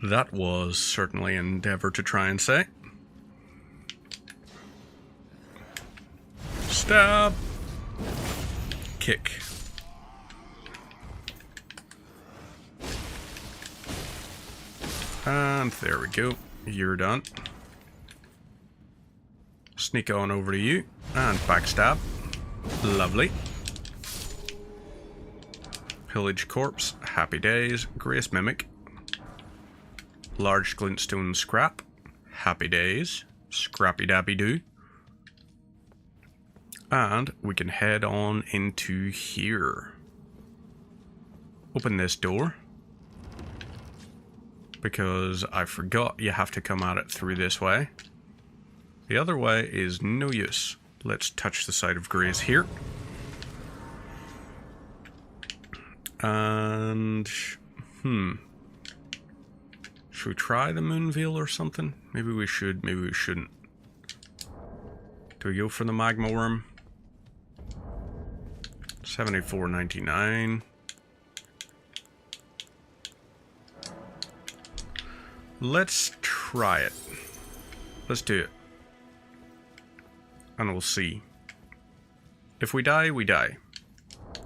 That was certainly an endeavor to try and say. Stab. Kick. And there we go. You're done. Sneak on over to you. And backstab. Lovely. Pillage corpse. Happy days. Grace mimic. Large glintstone scrap. Happy days. Scrappy dappy doo. And we can head on into here. Open this door. Because I forgot you have to come at it through this way. The other way is no use. Let's touch the side of Grace here. And... should we try the Moonveil or something? Maybe we should, maybe we shouldn't. Do we go for the Magma Worm? $74.99. Let's try it. Let's do it. And we'll see. If we die, we die.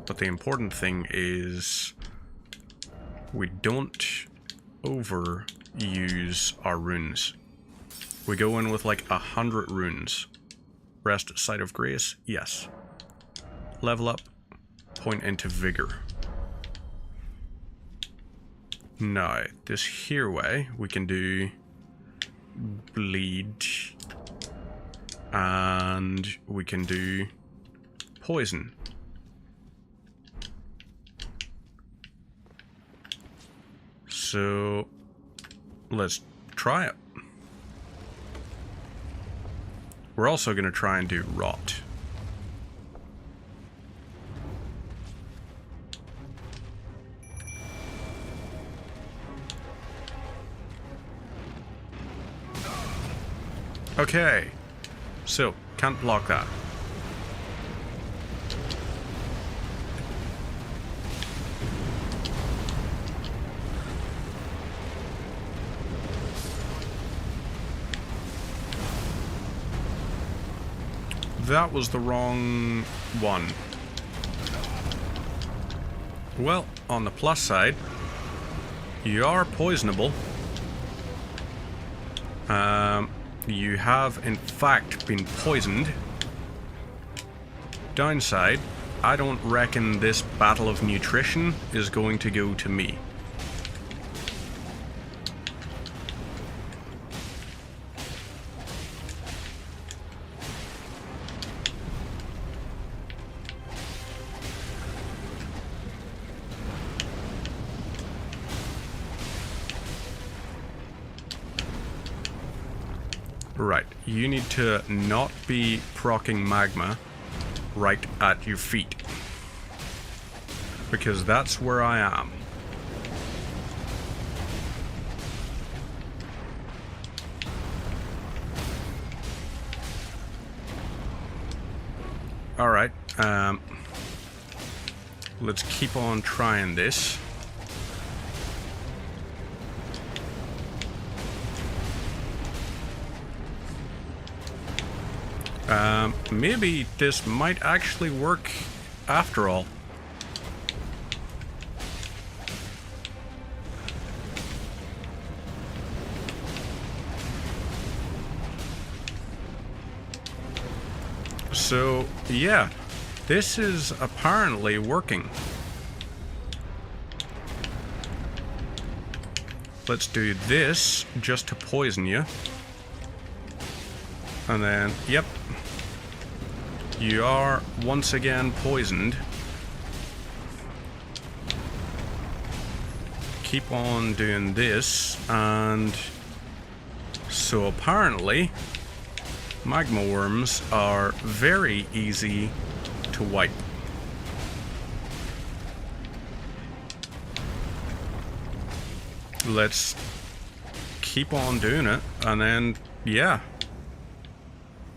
But the important thing is we don't overuse our runes. We go in with like 100 runes. Rest at Sight of Grace? Yes. Level up. Point into Vigor. Now, this here way, we can do Bleed. And we can do Poison. So, let's try it. We're also going to try and do Rot. Okay, so, can't block that. That was the wrong one. Well, on the plus side, you are poisonable. You have, in fact, been poisoned. Downside, I don't reckon this battle of nutrition is going to go to me. Right, you need to not be proccing magma right at your feet. Because that's where I am. Alright, let's keep on trying this. Maybe this might actually work after all. So, yeah, this is apparently working. Let's do this just to poison you. And then, yep. You are once again poisoned. keep on doing this, and so apparently magma worms are very easy to wipe. Let's keep on doing it, and then, yeah.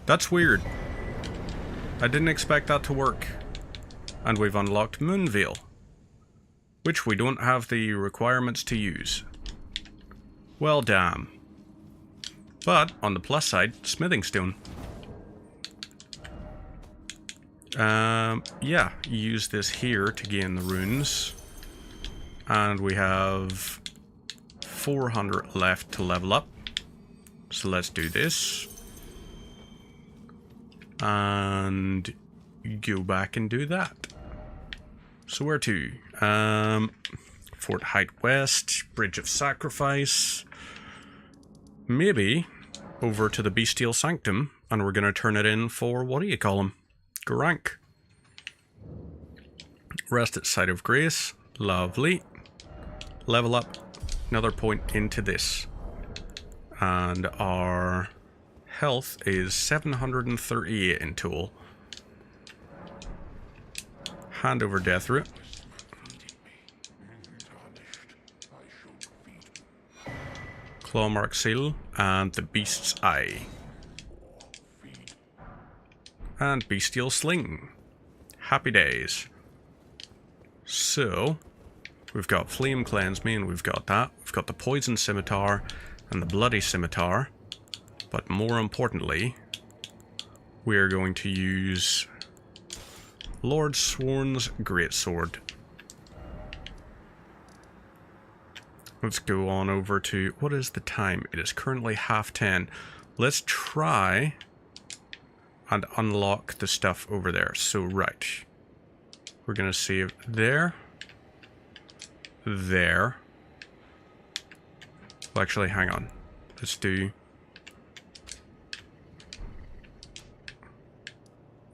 That's weird. I didn't expect that to work. And we've unlocked Moonveil, which we don't have the requirements to use. Well, damn. But, on the plus side, smithing stone. Yeah, use this here to gain the runes. And we have 400 left to level up. So let's do this. And go back and do that. So where to? Fort Height West, Bridge of Sacrifice. Maybe over to the Bestial Sanctum, and we're going to turn it in for, what do you call him? Garank. Rest at Site of Grace. Lovely. Level up. Another point into this. And our health is 738 in total. Hand over death root. Clawmark seal and the Beast's Eye. And Bestial Sling. Happy days. So, we've got Flame Cleanse Me, and we've got that. We've got the Poison Scimitar and the Bloody Scimitar. But more importantly, we are going to use Lord Sworn's Greatsword. Let's go on over to, what is the time? It is currently 10:30. Let's try and unlock the stuff over there. So, right. We're going to save there. There. Well, actually, hang on. Let's do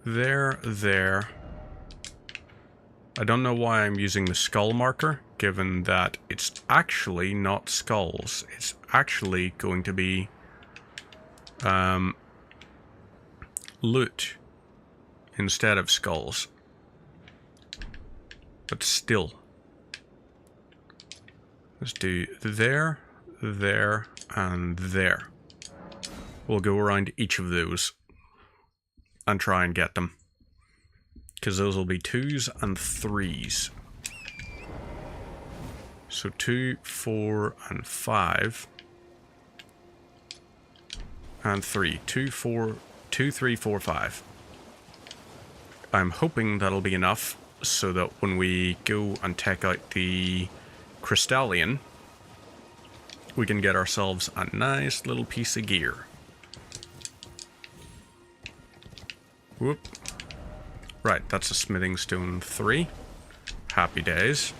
there, there. I don't know why I'm using the skull marker, given that it's actually not skulls. It's actually going to be loot instead of skulls. But still. Let's do there, there, and there. We'll go around each of those and try and get them. Because those will be 2s and 3s. So 2, 4, and 5. And 3. 2, 4, 2, 3, 4, 5. I'm hoping that'll be enough so that when we go and take out the Crystallian, we can get ourselves a nice little piece of gear. Whoop. Right, that's a smithing stone 3. Happy days.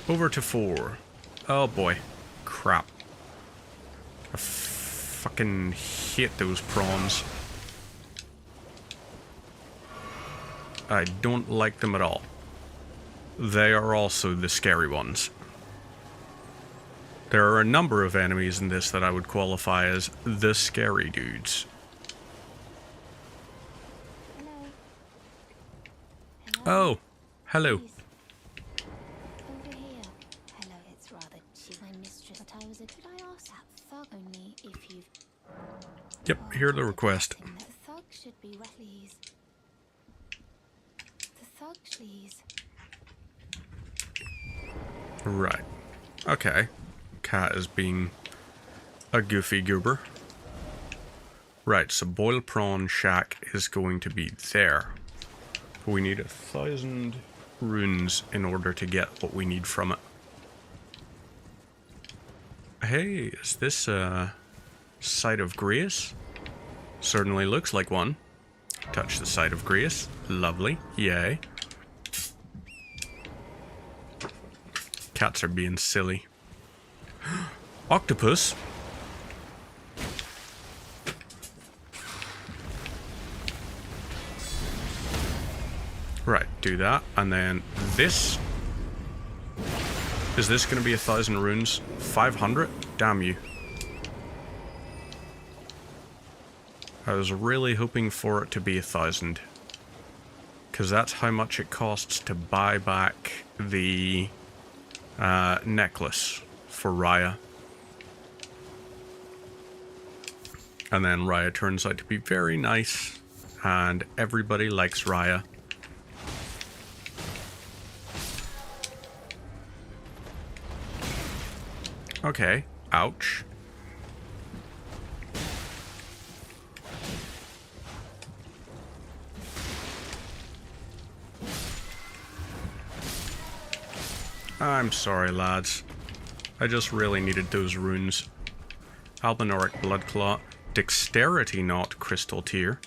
Over to 4. Oh boy. Crap. I fucking hate those prawns. I don't like them at all. They are also the scary ones. There are a number of enemies in this that I would qualify as the scary dudes. Oh, hello.
Over here. Hello, it's rather cheap. My mistress, but I was a... Could I ask that thug only if you've...
Yep, hear the request.
The thug should be please. The thug, please.
Right. Okay. Cat is being a goofy goober. Right, so Boiled Prawn Shack is going to be there. We need 1,000 runes in order to get what we need from it. Hey, is this a Site of Grace? Certainly looks like one. Touch the Site of Grace. Lovely. Yay. Cats are being silly. Octopus? Right, do that, and then this. Is this going to be 1,000 runes? 500? Damn you. I was really hoping for it to be 1,000. Because that's how much it costs to buy back the necklace for Raya. And then Raya turns out to be very nice, and everybody likes Raya. Okay, ouch. I'm sorry, lads. I just really needed those runes. Albinoric Bloodclaw. Dexterity Knot Crystal Tier.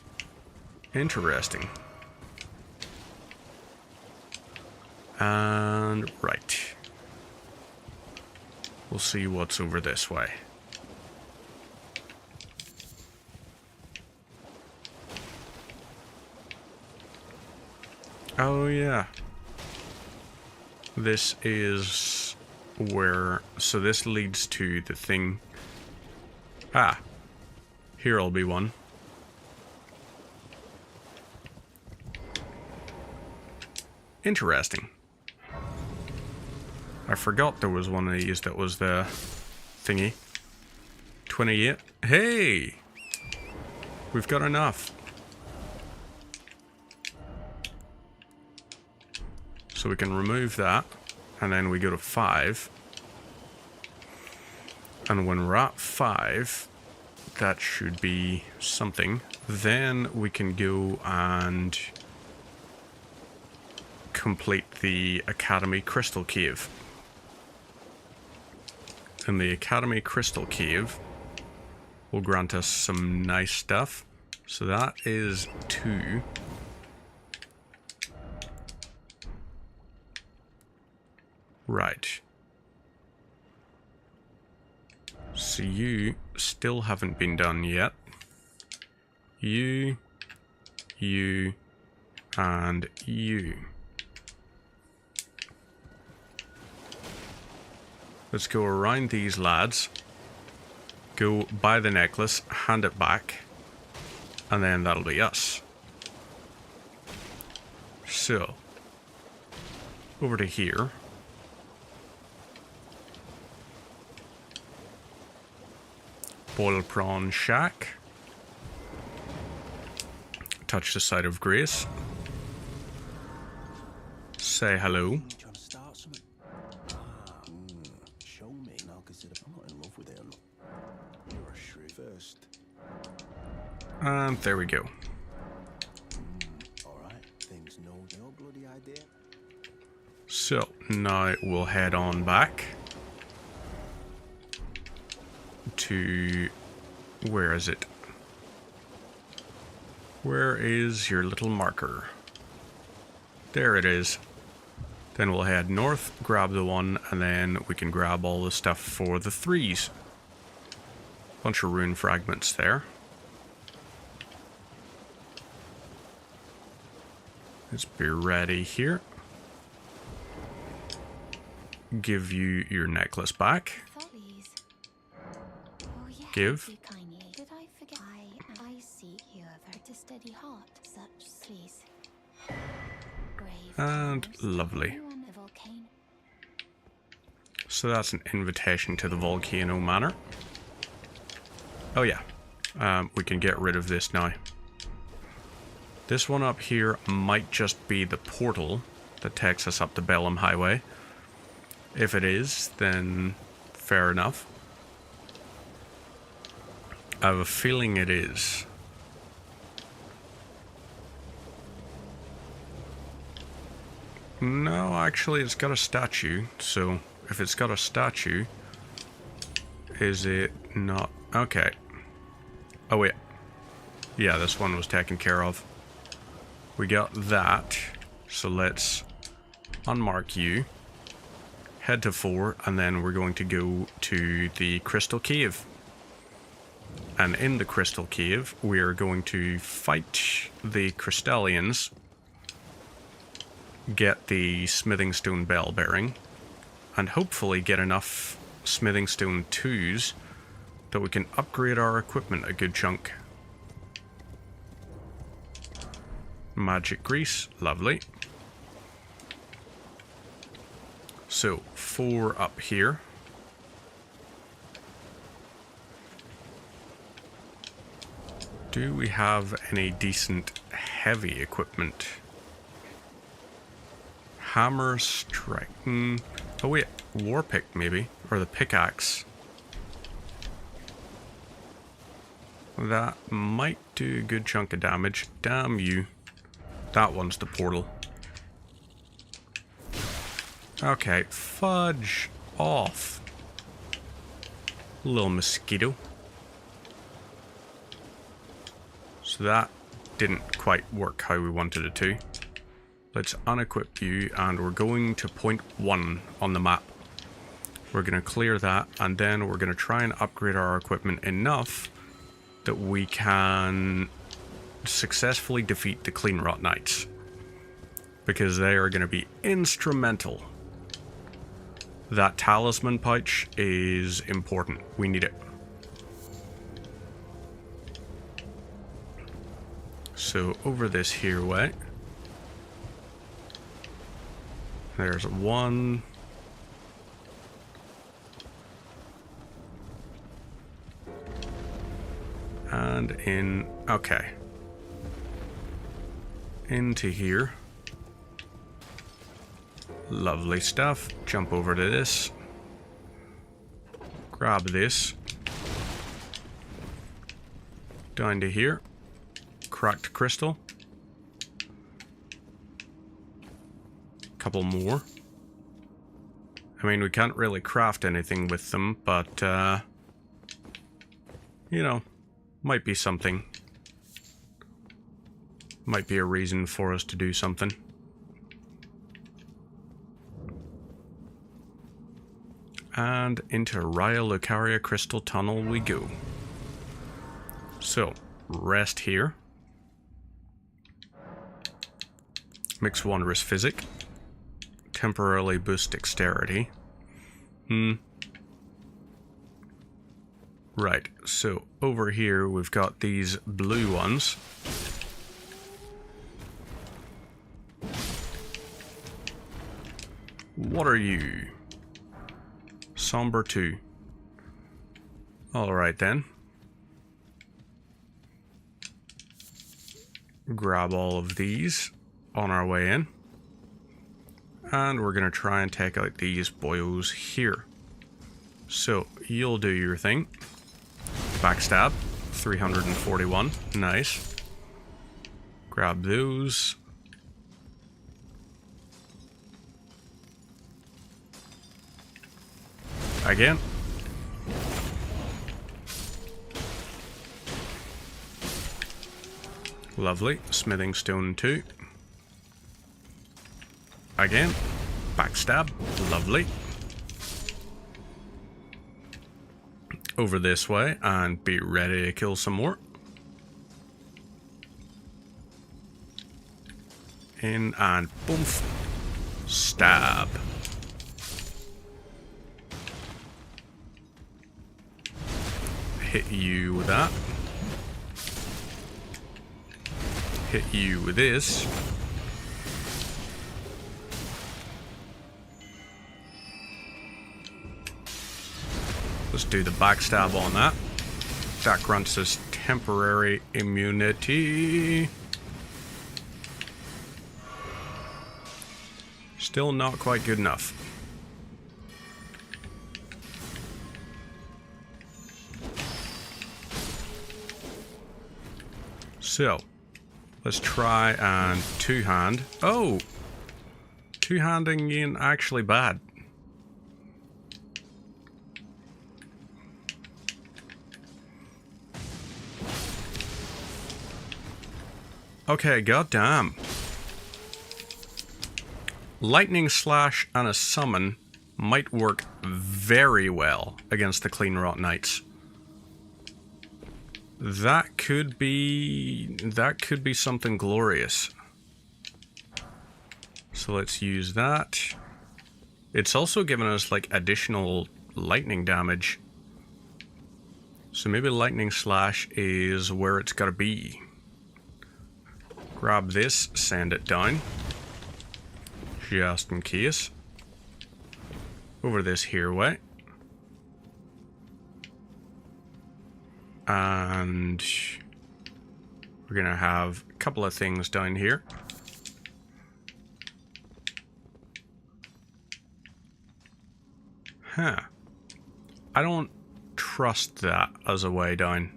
Interesting. And right. We'll see what's over this way. Oh yeah. This is where... So this leads to the thing... Ah. Here'll be one. Interesting. I forgot there was one of these that was the thingy. 28. Hey! We've got enough. So we can remove that. And then we go to 5. And when we're at 5, that should be something. Then we can go and complete the Academy Crystal Cave. And the Academy Crystal Cave will grant us some nice stuff. So that is 2. Right. So you still haven't been done yet. You, and you. Let's go around these lads. Go buy the necklace, hand it back, and then that'll be us. So, over to here. Boil Prawn Shack. Touch the site of grace. Say hello.
Trying to start something? Show me, and I'll consider. I'm not in love with him. You're a shrew first.
And there we go.
Alright, things know your bloody idea.
So, now we'll head on back to... Where is it? Where is your little marker? There it is. Then we'll head north, grab the one, and then we can grab all the stuff for the 3s. Bunch of rune fragments there. Let's be ready here. Give you your necklace back.
Follies. Oh, yeah.
Give.
You kindly. Did I forget? I seek you a steady heart, such please. Grave
And
times.
lovely.
You on the volcano?
So that's an invitation to the Volcano Manor. Oh yeah. We can get rid of this now. This one up here might just be the portal that takes us up the Bellum Highway. If it is, then fair enough. I have a feeling it is. No, actually it's got a statue, so if it's got a statue, is it not? Okay. Oh wait. Yeah, this one was taken care of. We got that, so let's unmark you. Head to 4, and then we're going to go to the Crystal Cave. And in the Crystal Cave, we are going to fight the Crystallians, get the Smithing Stone Bell Bearing, and hopefully get enough smithing stone 2s that we can upgrade our equipment a good chunk. Magic grease, lovely. So, 4 up here. Do we have any decent heavy equipment? Hammer, strike. Oh wait, war pick maybe, or the pickaxe. That might do a good chunk of damage. Damn you. That one's the portal. Okay, fudge off. Little mosquito. So that didn't quite work how we wanted it to. Let's unequip you, and we're going to point 1 on the map. We're going to clear that, and then we're going to try and upgrade our equipment enough that we can successfully defeat the Clean Rot Knights. Because they are going to be instrumental. That talisman pouch is important. We need it. So over this here way. There's 1. And in, okay. Into here. Lovely stuff. Jump over to this. Grab this. Down to here. Cracked crystal. Couple more. I mean, we can't really craft anything with them, but, you know, might be something. Might be a reason for us to do something. And into Raya Lucaria Crystal Tunnel we go. So, rest here. Mix Wondrous Physic. Temporarily boost dexterity. Right, so over here we've got these blue ones. What are you? Somber 2. Alright then. Grab all of these on our way in. And we're going to try and take out these boyos here. So, you'll do your thing. Backstab. 341. Nice. Grab those. Again. Lovely. Smithing stone 2. Again. Backstab. Lovely. Over this way and be ready to kill some more. In and boom. Stab. Hit you with that. Hit you with this. Let's do the backstab on that. That grants us temporary immunity. Still not quite good enough. So, let's try and two-hand. Oh! Two-handing ain't actually bad. Okay, goddamn. Lightning Slash and a Summon might work very well against the Clean Rot Knights. That could be something glorious. So let's use that. It's also given us like additional lightning damage. So maybe lightning slash is where it's gotta be. Grab this, send it down. Just in case. Over this here way. And we're gonna have a couple of things down here. Huh. I don't trust that as a way down.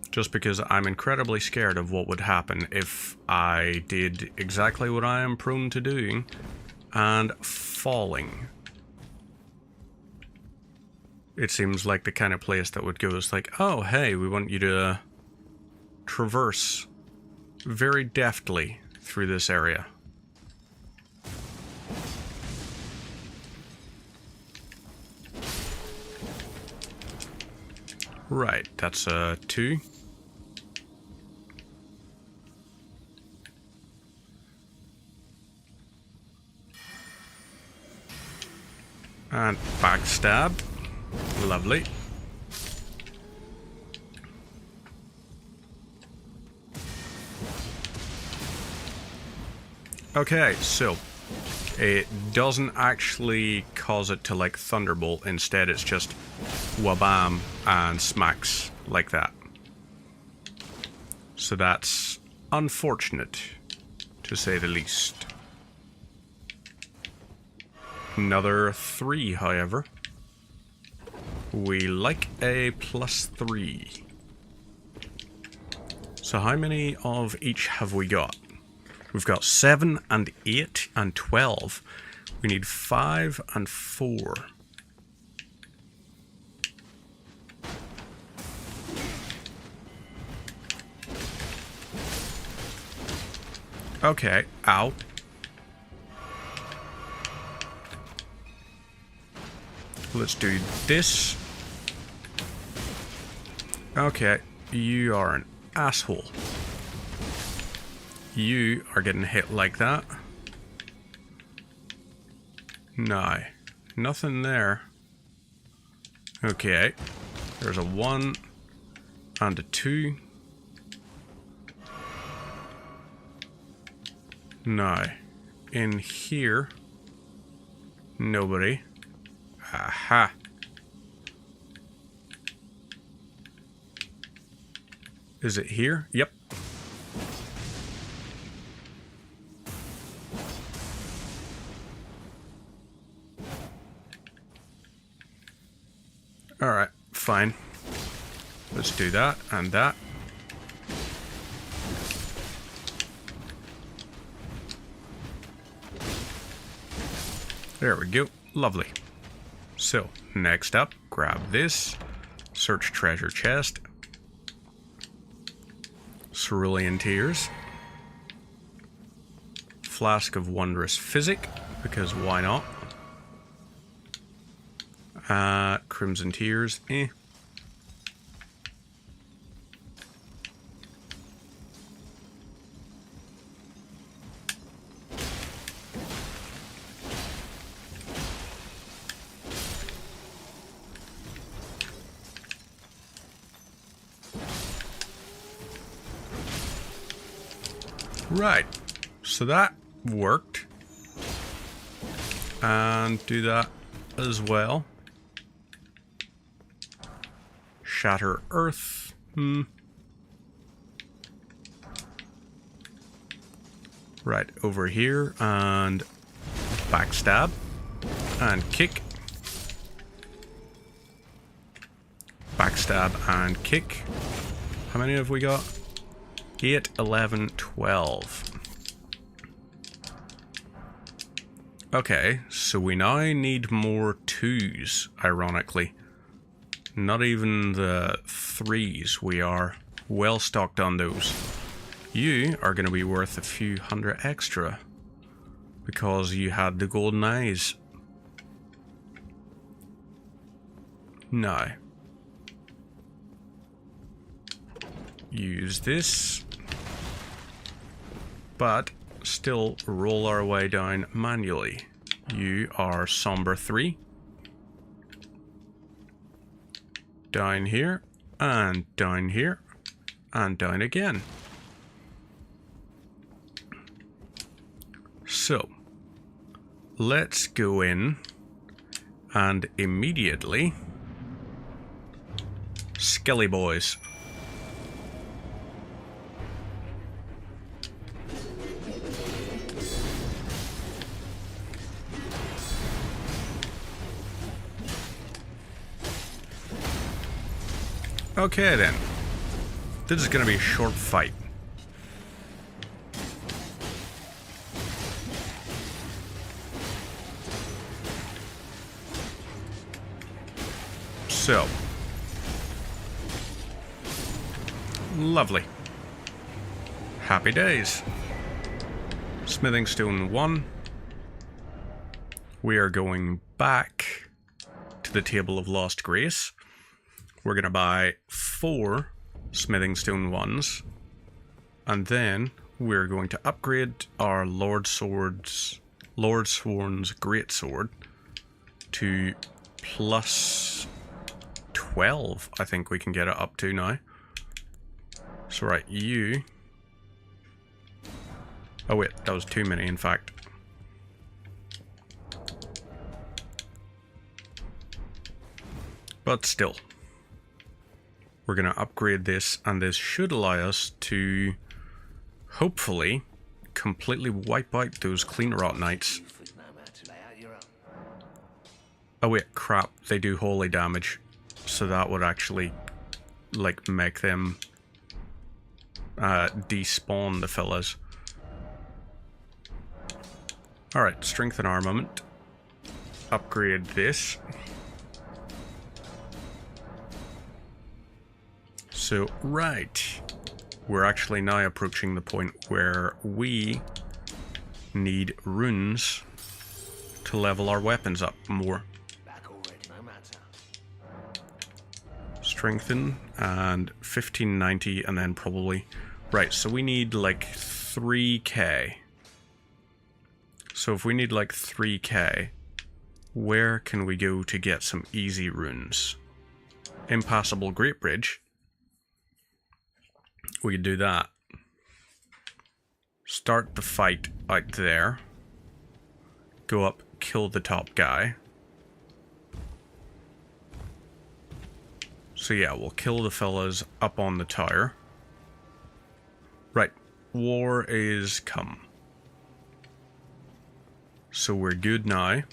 Just because I'm incredibly scared of what would happen if I did exactly what I am prone to doing and falling. It seems like the kind of place that would go is like, oh hey, we want you to traverse very deftly through this area. Right, that's a 2. And backstab. Lovely. Okay, so it doesn't actually cause it to like thunderbolt. Instead, it's just wabam and smacks like that. So that's unfortunate, to say the least. Another 3, however. We like a +3. So how many of each have we got? We've got 7 and 8 and 12. We need 5 and 4. Okay, ow. Let's do this. Okay, you are an asshole. You are getting hit like that. No, nothing there. Okay, there's a 1 and a 2. No, in here, nobody. Aha. Is it here? Yep. Alright, fine. Let's do that and that. There we go. Lovely. So, next up, grab this. Search treasure chest. Cerulean Tears. Flask of Wondrous Physic, because why not? Crimson Tears, eh. Right, so that worked. And do that as well. Shatter Earth. Right, over here, and backstab. And kick. Backstab and kick. How many have we got? 8, 11, 12. Okay, so we now need more 2s, ironically. Not even the 3s, we are well stocked on those. You are going to be worth a few hundred extra, because you had the golden eyes. Now, use this, but still roll our way down manually. You are Somber 3. Down here, and down here, and down again. So, let's go in and immediately Skelly boys. Okay then. This is gonna be a short fight. So. Lovely. Happy days. Smithing stone 1. We are going back to the Table of Lost Grace. We're going to buy 4 smithing stone 1s. And then we're going to upgrade our Lord Sworn's Great Sword to plus 12. I think we can get it up to now. So right, you... Oh wait, that was too many in fact. But still. We're going to upgrade this, and this should allow us to hopefully completely wipe out those Clean Rot Knights. Oh wait, crap, they do holy damage. So that would actually, like, make them despawn the fellas. Alright, strength and armament. Upgrade this. So, right. We're actually now approaching the point where we need runes to level our weapons up more. Strengthen and 1590 and then probably... Right, so we need like 3k. So if we need like 3k, where can we go to get some easy runes? Impassable Great Bridge. We could do that. Start the fight out there. Go up, kill the top guy. So yeah, we'll kill the fellas up on the tower. Right, war is come. So we're good now.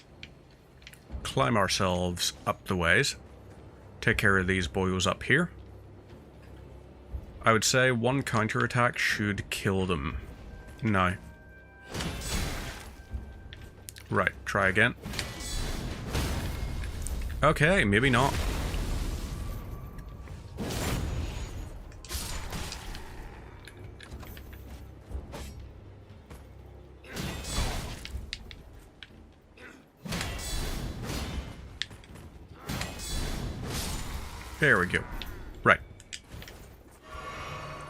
Climb ourselves up the ways. Take care of these boyos up here. I would say one counterattack should kill them. No. Right, try again. Okay, maybe not. There we go. Right.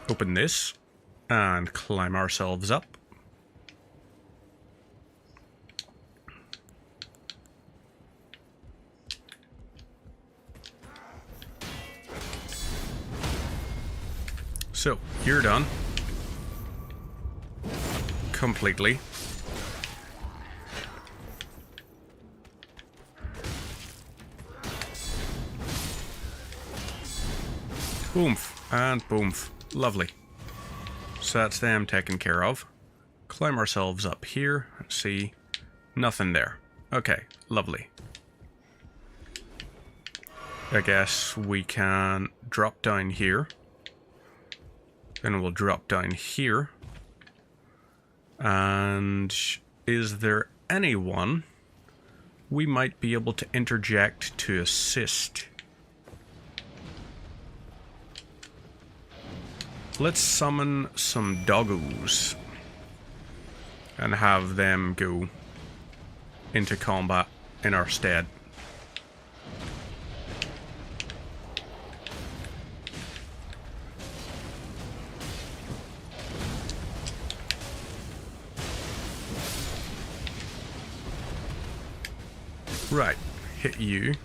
Open this and climb ourselves up. So, you're done. Completely. Boomf and boomf. Lovely. So that's them taken care of. Climb ourselves up here. See, nothing there. Okay, lovely. I guess we can drop down here. Then we'll drop down here. And is there anyone we might be able to interject to assist? Let's summon some doggos and have them go into combat in our stead. Right, hit you.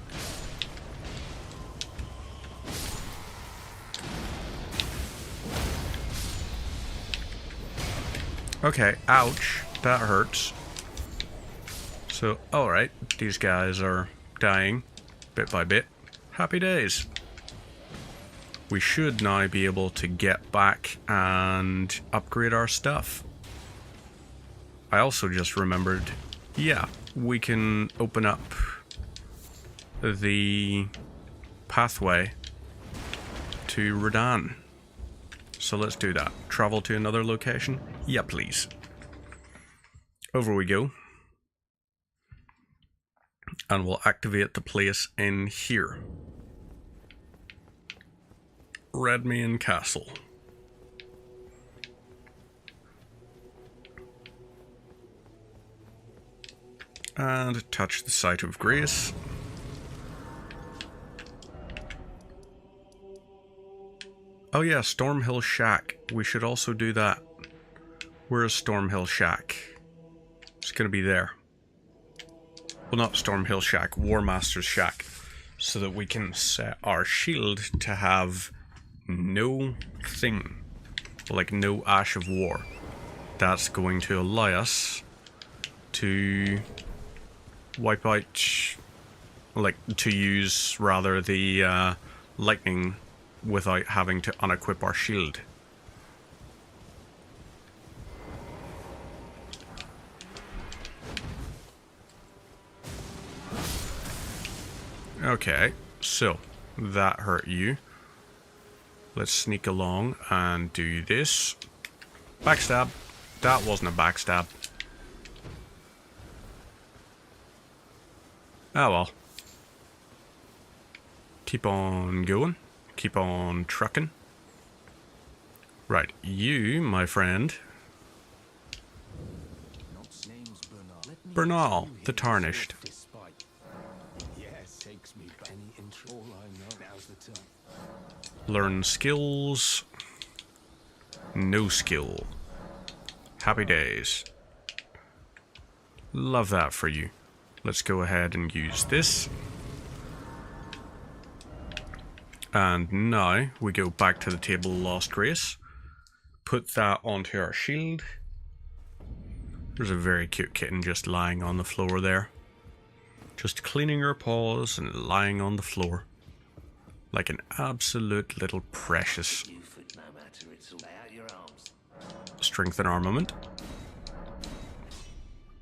Okay, ouch, that hurts. So, alright, these guys are dying bit by bit. Happy days. We should now be able to get back and upgrade our stuff. I also just remembered, yeah, we can open up the pathway to Radan. So let's do that. Travel to another location? Yeah, please. Over we go. And we'll activate the place in here. Redmane Castle. And touch the site of grace. Oh yeah, Stormhill Shack. We should also do that. Where is Stormhill Shack? It's gonna be there. Well, not Stormhill Shack, War Master's Shack. So that we can set our shield to have no thing. Like no Ash of War. That's going to allow us to wipe out, like, to use rather the lightning without having to unequip our shield. Okay, so that hurt you. Let's sneak along and do this. Backstab. That wasn't a backstab. Oh well. Keep on going. Keep on trucking. Right, you, my friend. Bernal, the Tarnished. Learn skills. No skill. Happy days. Love that for you. Let's go ahead and use this. And now we go back to the Table of Lost Grace. Put that onto our shield. There's a very cute kitten just lying on the floor there. Just cleaning her paws and lying on the floor. Like an absolute little precious. Strengthen armament.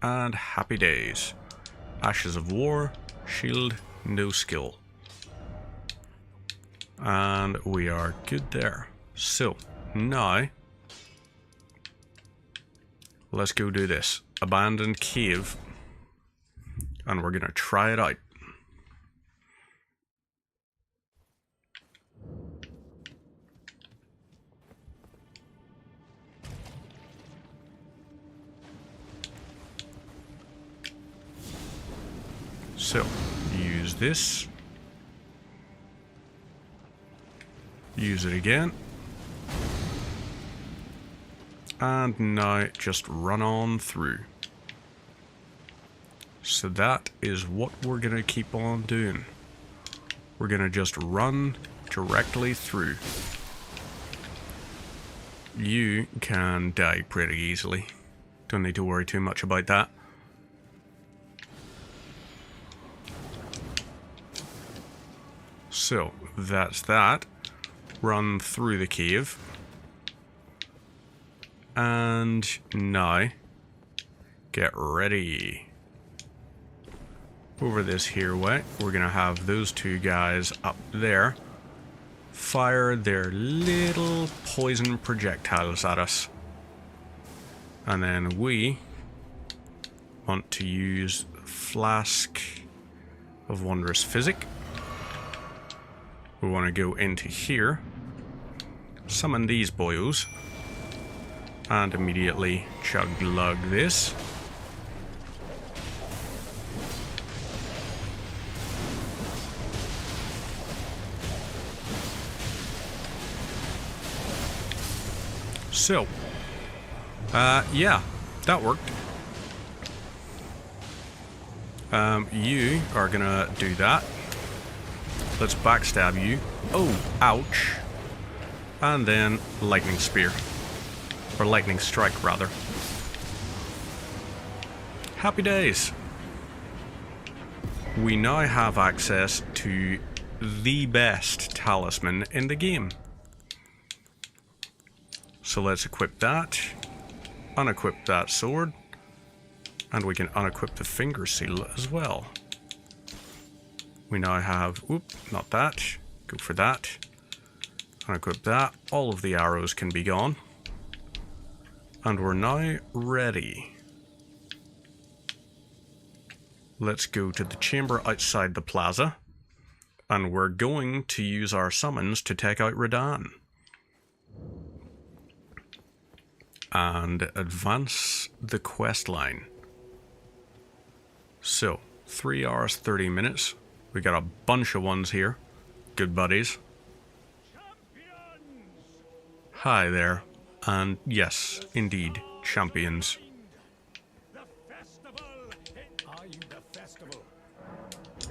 And happy days. Ashes of War, shield, no skill. And we are good there. So, now, let's go do this. Abandoned cave. And we're gonna try it out. So, use this. Use it again. And now just run on through. So that is what we're going to keep on doing. We're going to just run directly through. You can die pretty easily. Don't need to worry too much about that. So, that's that. Run through the cave. And now, get ready. Over this here way, we're going to have those two guys up there fire their little poison projectiles at us. And then we want to use Flask of Wondrous Physic. We want to go into here, summon these boyos, and immediately chug-lug this. So, yeah, that worked. You are gonna do that. Let's backstab you. Oh, ouch. And then lightning spear. Or lightning strike, rather. Happy days. We now have access to the best talisman in the game. So let's equip that. Unequip that sword. And we can unequip the finger seal as well. We now have... Oop, not that. Go for that. Unequip that. All of the arrows can be gone. And we're now ready. Let's go to the chamber outside the plaza. And we're going to use our summons to take out Radahn. And advance the quest line. So, 3 hours, 30 minutes. We got a bunch of ones here. Good buddies. Hi there. And yes, indeed, champions.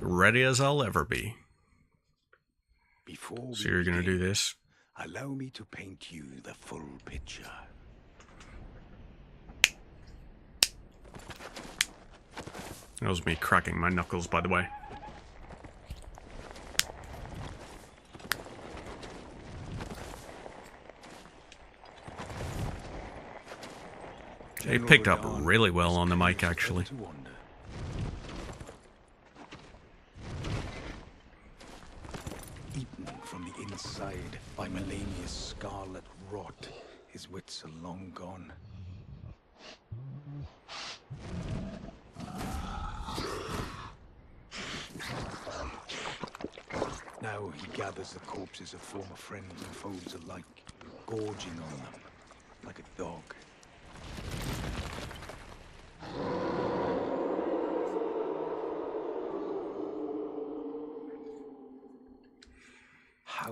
Ready as I'll ever be.
Before
So you're gonna do this.
allow me to paint you the full picture.
That was me cracking my knuckles, by the way. It picked up really well on the mic, actually.
Eaten from the inside by Melania's scarlet rot, his wits are long gone. Now he gathers the corpses of former friends and foes alike, gorging on them like a dog.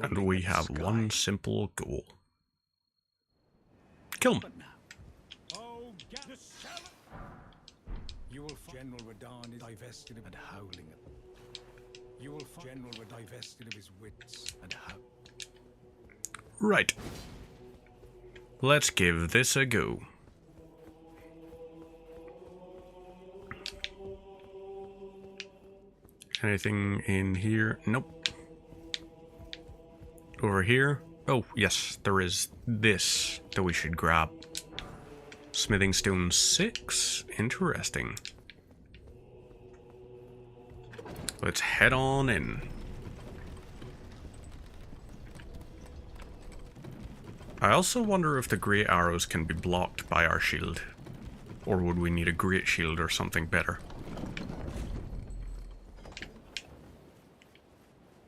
And we have one simple goal. Kill him.
Oh, you will find General Radahn is divested and howling. You will find General divested of his wits and howling.
Right. Let's give this a go. Anything in here? Nope. Over here? Oh, yes, there is this that we should grab. Smithing stone 6? Interesting. Let's head on in. I also wonder if the great arrows can be blocked by our shield. Or would we need a great shield or something better?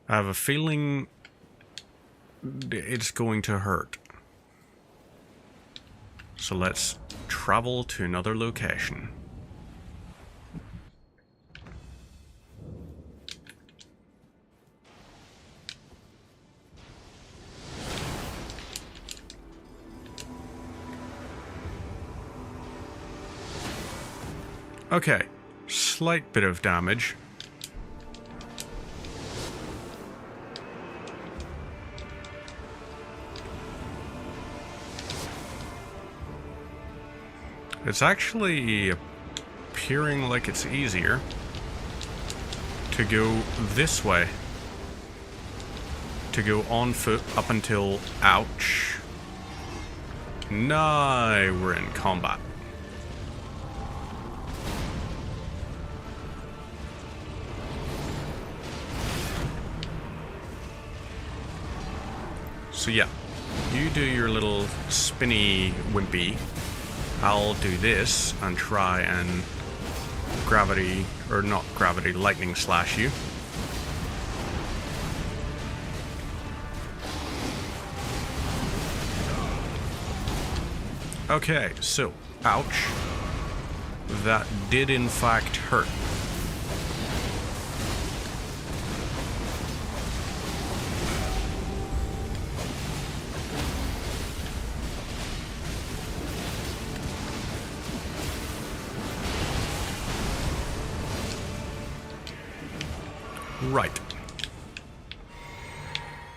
I have a feeling it's going to hurt. So let's travel to another location. Okay, slight bit of damage. It's actually appearing like it's easier to go this way. To go on foot up until... Ouch. Now we're in combat. So yeah, you do your little spinny wimpy. I'll do this and try and gravity, or not gravity, lightning slash you. Okay, so, ouch. That did in fact hurt. Right.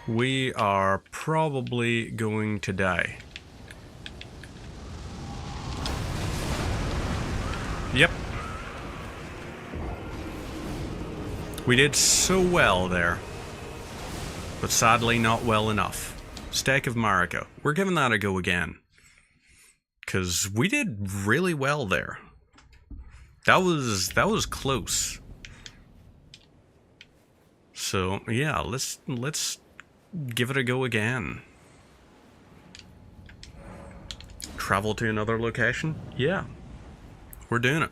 We are probably going to die. Yep. We did so well there. But sadly not well enough. Stake of Marika. We're giving that a go again. Because we did really well there. That was close. So yeah, let's give it a go again. Travel to another location? Yeah. We're doing it.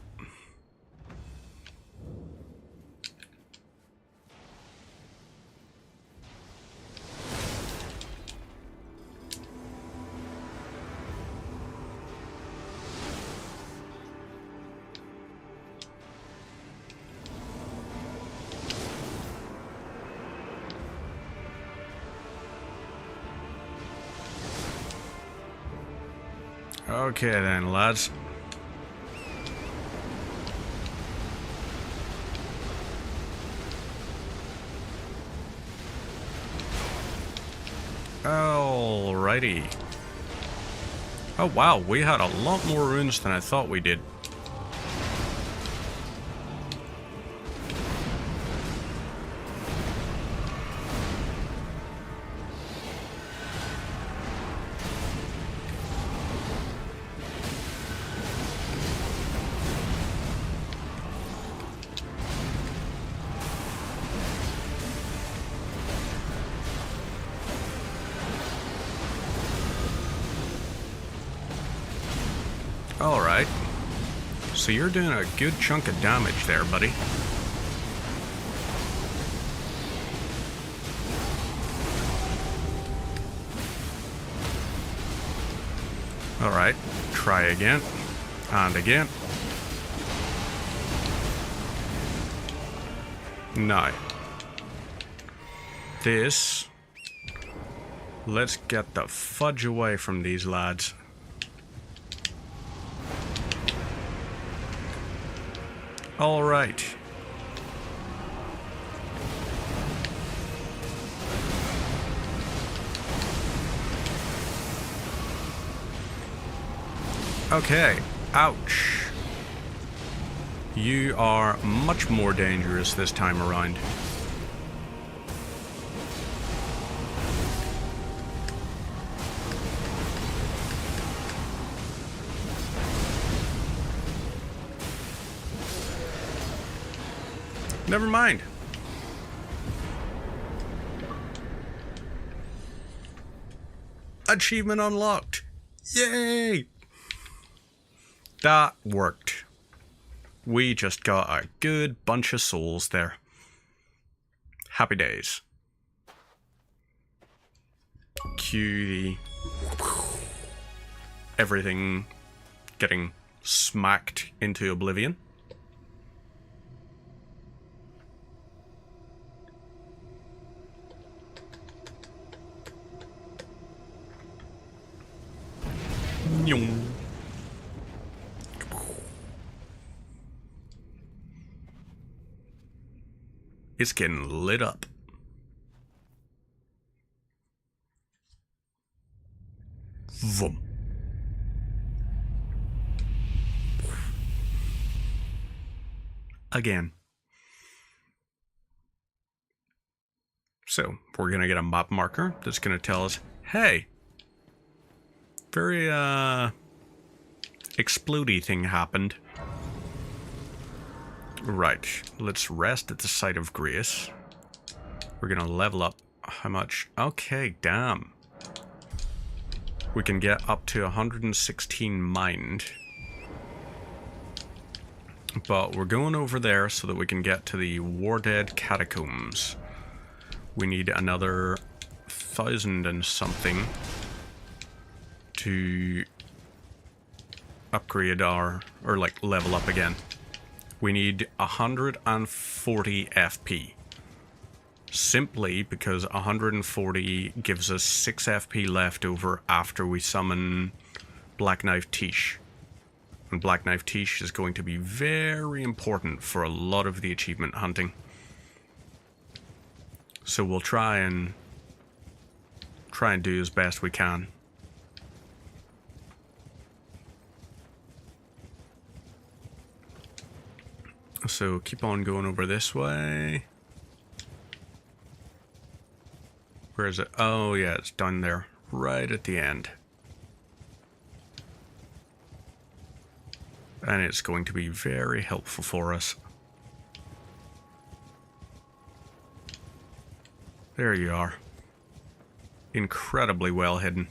Okay then, lads. Alrighty. Oh wow, we had a lot more runes than I thought we did. Alright. So you're doing a good chunk of damage there, buddy. Alright. Try again. And again. Now. This. Let's get the fudge away from these lads. All right. Okay. Ouch. You are much more dangerous this time around. Never mind. Achievement unlocked. Yay! That worked. We just got a good bunch of souls there. Happy days. Cue the... everything getting smacked into oblivion. It's getting lit up. Vroom. Again. So, we're gonna get a map marker that's gonna tell us, hey, very, explodey thing happened. Right, let's rest at the site of grace. We're gonna level up. How much? Okay, damn. We can get up to 116 mind. But we're going over there so that we can get to the War Dead Catacombs. We need another 1,000 and something to upgrade our, or like level up again. We need 140 FP. Simply because 140 gives us 6 FP left over after we summon Black Knife Tish. And Black Knife Tish is going to be very important for a lot of the achievement hunting. So we'll try and do as best we can. So keep on going over this way. Where is it? Oh yeah, it's down there, right at the end. And it's going to be very helpful for us. There you are. Incredibly well hidden.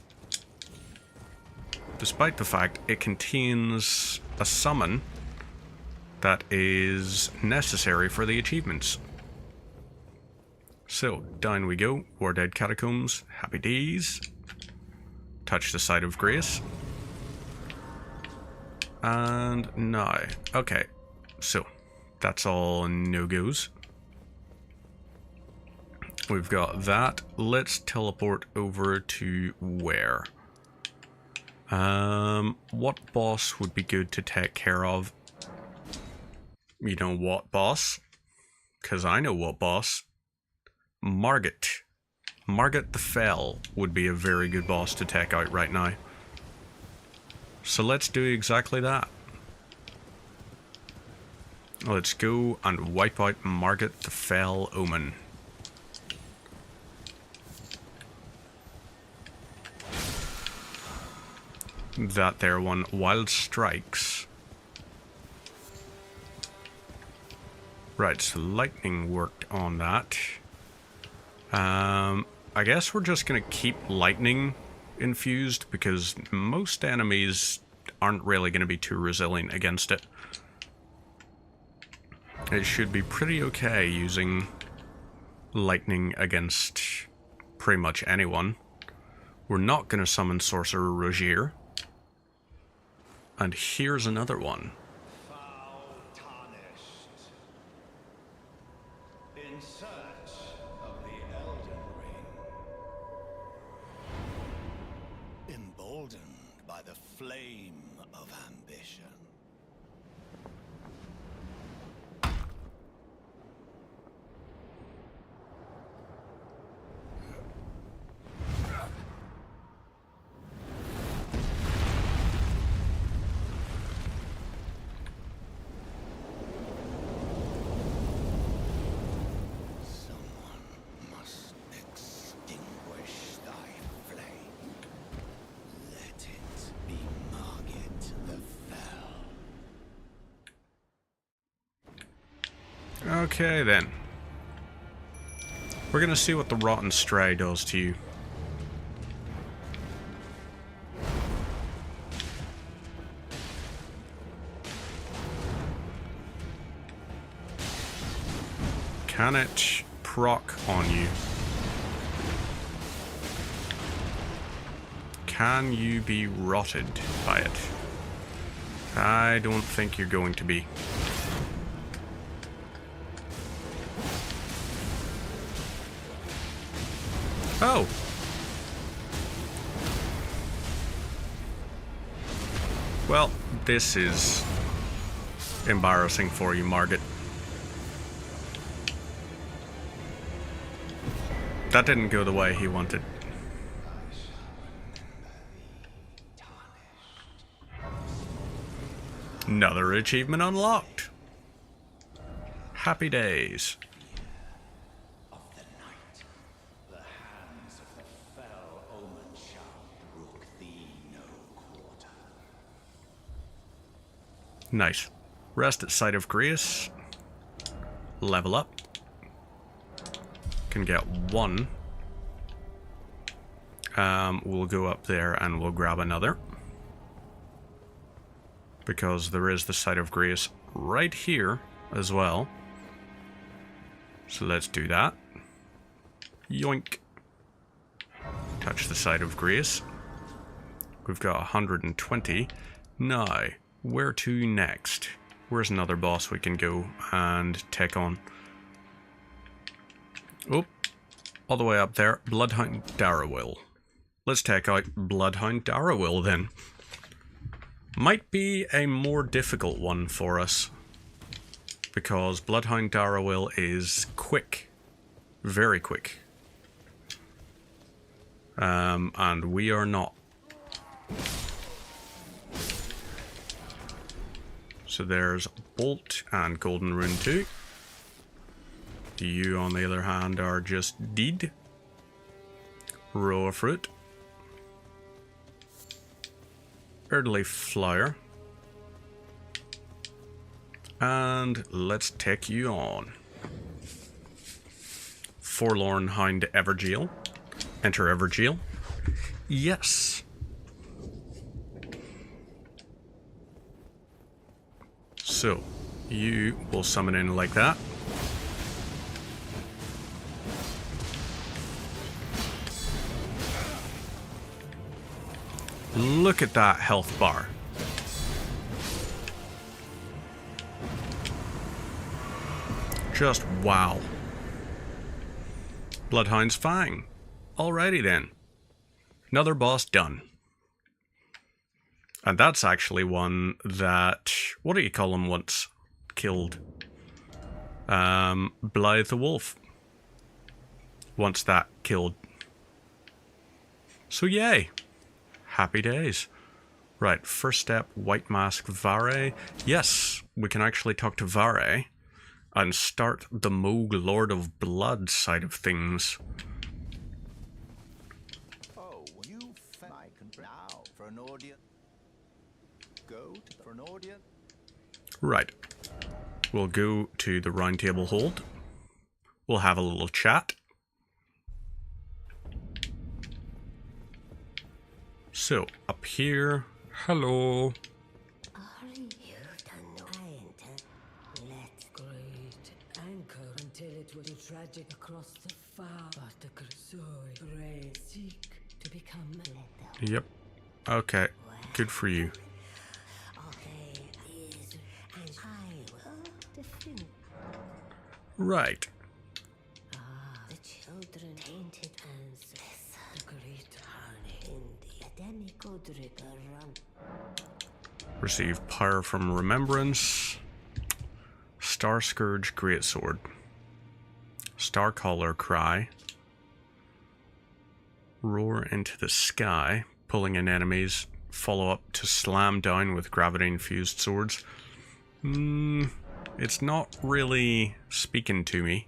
Despite the fact it contains a summon that is necessary for the achievements. So, down we go. War Dead Catacombs. Happy days. Touch the site of grace. And now. Okay. So, that's all no-goes. We've got that. Let's teleport over to where? What boss would be good to take care of? You know what boss? Because I know what boss. Margit. Margit the Fell would be a very good boss to take out right now. So let's do exactly that. Let's go and wipe out Margit the Fell Omen. That there one, Wild Strikes. Right, so lightning worked on that. I guess we're just gonna keep lightning infused because most enemies aren't really gonna be too resilient against it. It should be pretty okay using lightning against pretty much anyone. We're not gonna summon Sorcerer Rogier. And here's another one.
Foul tarnished. In search of the Elden Ring. Emboldened by the flame of ambition.
Okay then. We're gonna see what the Rotten Stray does to you. Can it proc on you? Can you be rotted by it? I don't think you're going to be. Oh! Well, this is embarrassing for you, Margit. That didn't go the way he wanted. Another achievement unlocked. Happy days. Nice. Rest at Site of Grace. Level up. Can get one. We'll go up there and we'll grab another. Because there is the Site of Grace right here as well. So let's do that. Yoink. Touch the Site of Grace. We've got 120. Now, where to next? Where's another boss we can go and take on? Oh, all the way up there. Bloodhound Darrowil. Let's take out Bloodhound Darrowil then. Might be a more difficult one for us. Because Bloodhound Darrowil is quick. Very quick. And we are not. So there's Bolt and Golden Rune 2. You, on the other hand, are just dead. Row of Fruit. Early Flower. And let's take you on. Forlorn Hound Evergeel. Enter Evergeel. Yes. So, you will summon in like that. Look at that health bar. Just wow. Bloodhound's Fang. Alrighty then. Another boss done. And that's actually one that, what do you call him once killed? Blythe the Wolf. Once that killed. So yay. Happy days. Right, first step, White Mask Vare. Yes, we can actually talk to Vare and start the Moog Lord of Blood side of things.
Oh, you I can now for an audience. Go to for an audience.
Right. We'll go to the round table hold. We'll have a little chat. So, up here. Hello.
You've done no let's great anchor until it was tragic across the far but the Kursoi Ray seek to become a
Yep. Okay. Good for you. Right.
The children tainted ancestors. The great harney in the Adeni Godriga run.
Receive power from remembrance. Star Scourge Greatsword. Star Caller Cry. Roar into the sky, pulling in enemies. Follow up to slam down with gravity infused swords. It's not really speaking to me.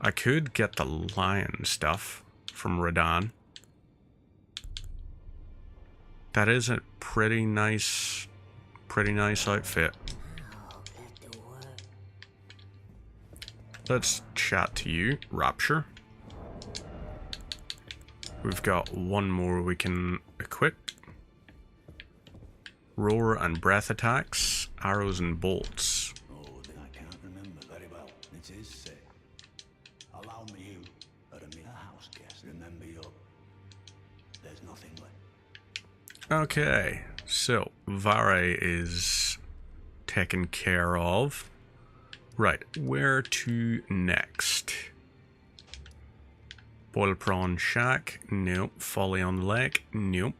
I could get the lion stuff from Radahn. That is a pretty nice outfit. Let's chat to you, Rapture. We've got one more we can equip. Roar and breath attacks, arrows and bolts.
Oh, I can't remember very well. It is said. Allow me you, at a mere house guest. Remember your. There's nothing left.
Okay, so Vare is taken care of. Right, where to next? Boil Prawn Shack? Nope. Folly on the Lake? Nope.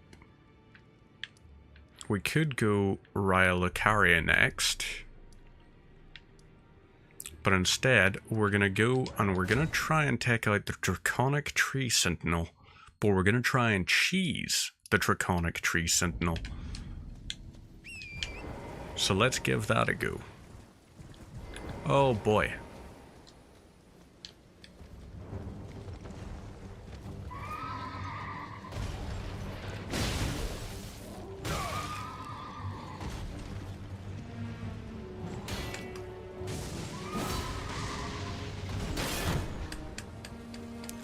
We could go Raya Lucaria next. But instead, we're going to go and we're going to try and take out the Draconic Tree Sentinel. But we're going to try and cheese the Draconic Tree Sentinel. So let's give that a go. Oh boy.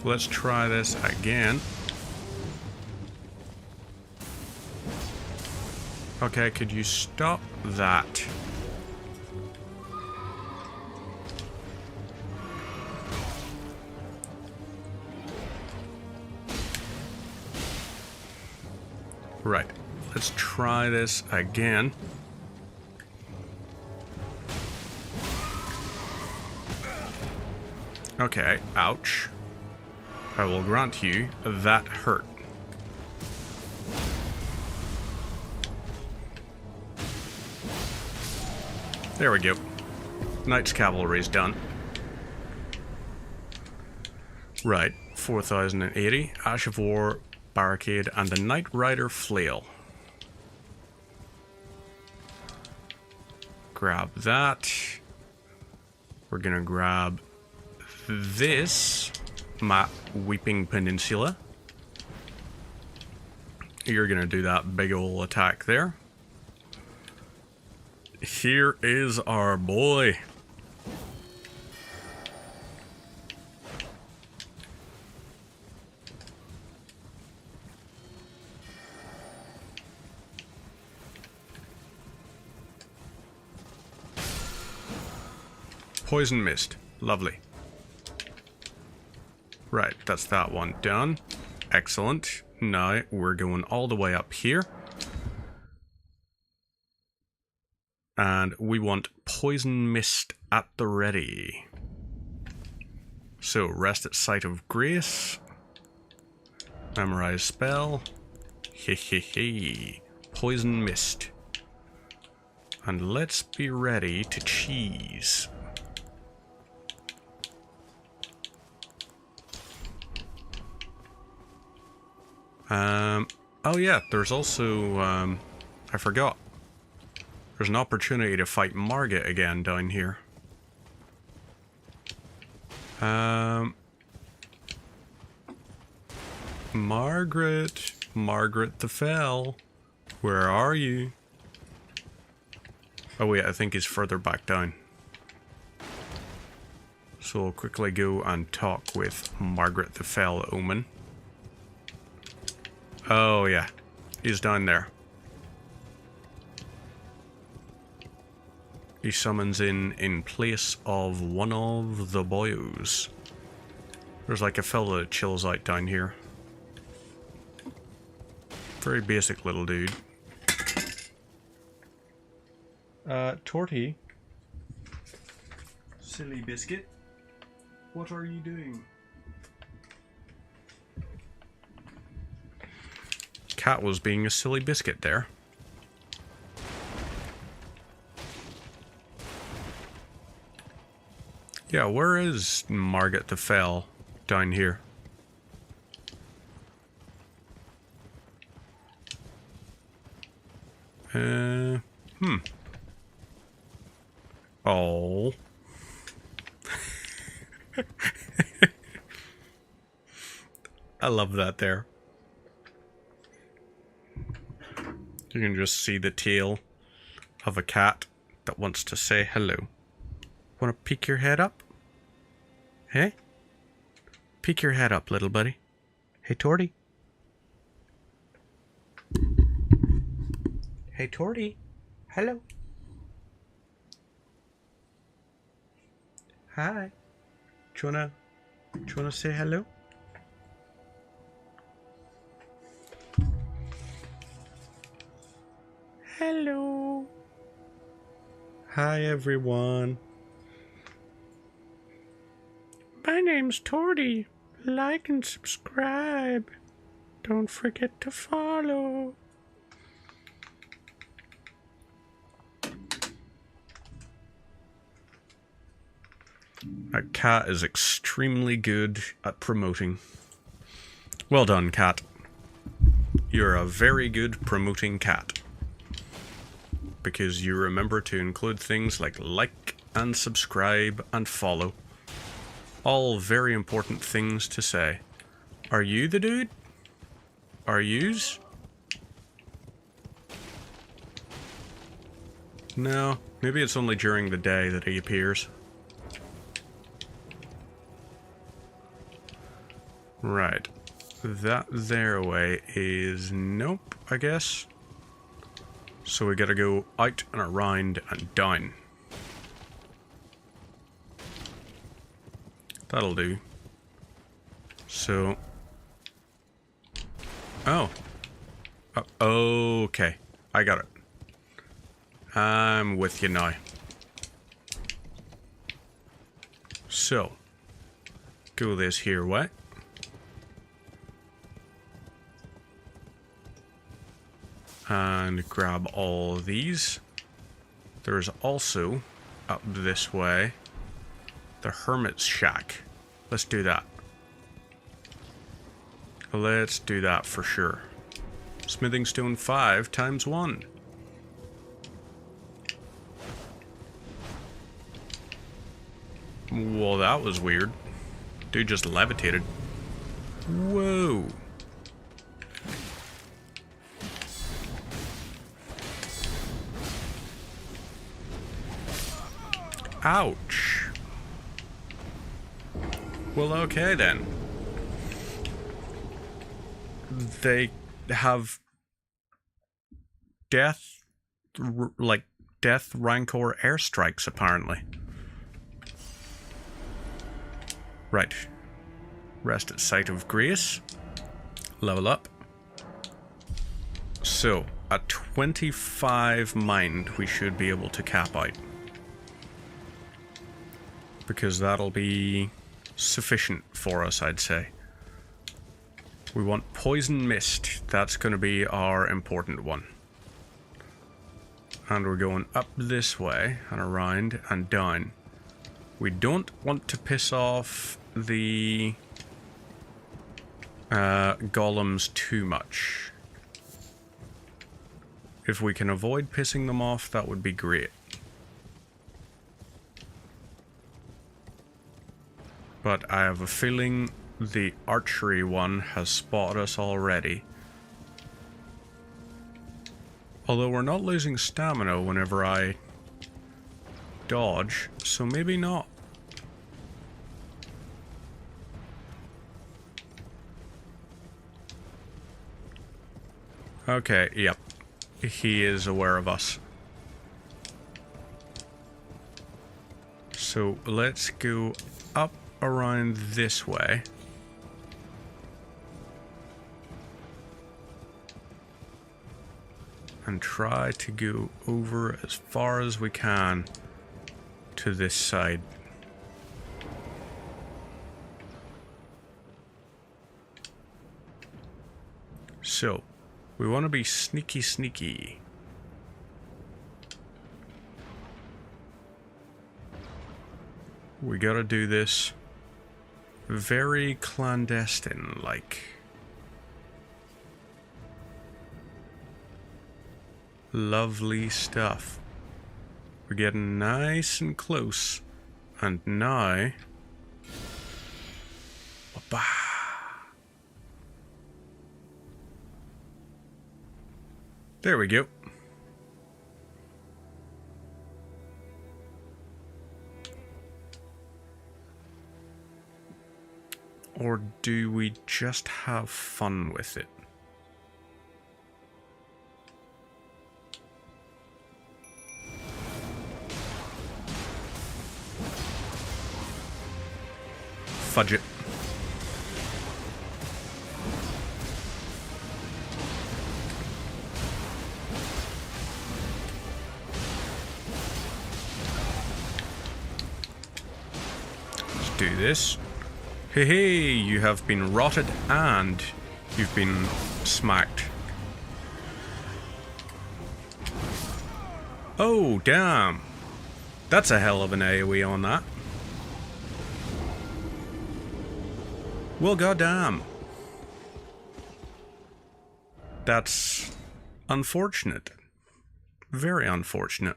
Let's try this again. Okay, could you stop that? Right, let's try this again. Okay, ouch. I will grant you that hurt. There we go. Knight's Cavalry's done. Right, 4080, Ash of War, Barricade, and the Knight Rider Flail. Grab that. We're gonna grab this, my Weeping Peninsula. You're gonna do that big ol' attack there. Here is our boy. Poison Mist. Lovely. Right, that's that one done. Excellent. Now we're going all the way up here. And we want Poison Mist at the ready. So, rest at Sight of Grace. Memorize spell. Hehehe. Poison Mist. And let's be ready to cheese. Oh yeah, there's also, I forgot. There's an opportunity to fight Margit again down here. Margaret the Fell, where are you? Oh wait, I think he's further back down. So I'll quickly go and talk with Margaret the Fell Omen. Oh yeah, he's down there. He summons in place of one of the boyos. There's like a fella that chills out down here. Very basic little dude. Torty. Silly biscuit. What are you doing? Cat was being a silly biscuit there. Yeah, where is Margit the Fell down here? Oh. I love that there. You can just see the tail of a cat that wants to say hello. Want to peek your head up? Hey? Peek your head up, little buddy. Hey, Torty. Hey, Torty. Hello. Hi. Do you wanna say hello? Hello. Hi, everyone. My name's Torty. Like and subscribe. Don't forget to follow. That cat is extremely good at promoting. Well done, cat. You're a very good promoting cat. Because you remember to include things like and subscribe and follow. All very important things to say. Are you the dude? Are yous? No, maybe it's only during the day that he appears. Right. That there way is nope, I guess. So we gotta go out and around and down. That'll do. So... Oh. Okay. I got it. I'm with you now. So. Go this here way. And grab all these. There's also up this way. The Hermit's Shack. Let's do that. Let's do that for sure. Smithing stone 5 times 1. Well, that was weird. Dude just levitated. Whoa. Ouch. Well, okay then. They have death rancor airstrikes apparently. Right. Rest at Site of Grace. Level up. So, at 25 mind, we should be able to cap out. Because that'll be sufficient for us, I'd say. We want Poison Mist. That's going to be our important one. And we're going up this way, and around, and down. We don't want to piss off the golems too much. If we can avoid pissing them off, that would be great. But I have a feeling the archery one has spotted us already. Although we're not losing stamina whenever I dodge, so maybe not. Okay, yep. He is aware of us. So let's go up around this way. And try to go over as far as we can to this side. So, we want to be sneaky sneaky. We gotta do this very clandestine-like. Lovely stuff. We're getting nice and close. And now... Opa. There we go. Or do we just have fun with it? Fudge it. Let's do this. Hey, hey, you have been rotted and you've been smacked. Oh, damn. That's a hell of an AoE on that. Well, goddamn. That's unfortunate. Very unfortunate.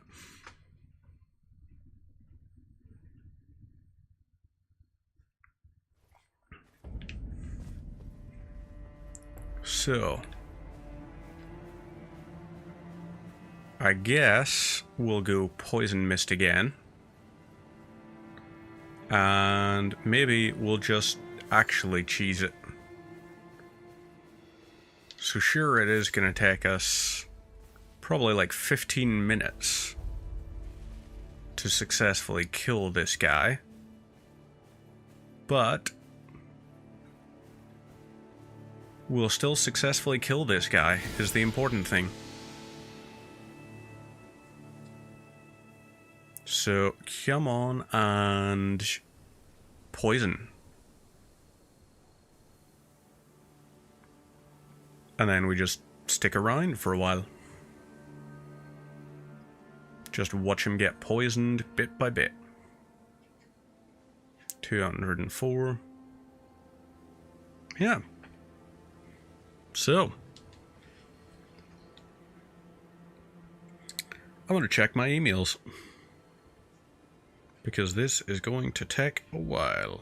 So, I guess we'll go Poison Mist again. And maybe we'll just actually cheese it. So sure, it is going to take us probably like 15 minutes to successfully kill this guy. But we'll still successfully kill this guy, is the important thing. So, come on and poison. And then we just stick around for a while. Just watch him get poisoned bit by bit. 204. Yeah. So. I'm going to check my emails. Because this is going to take a while.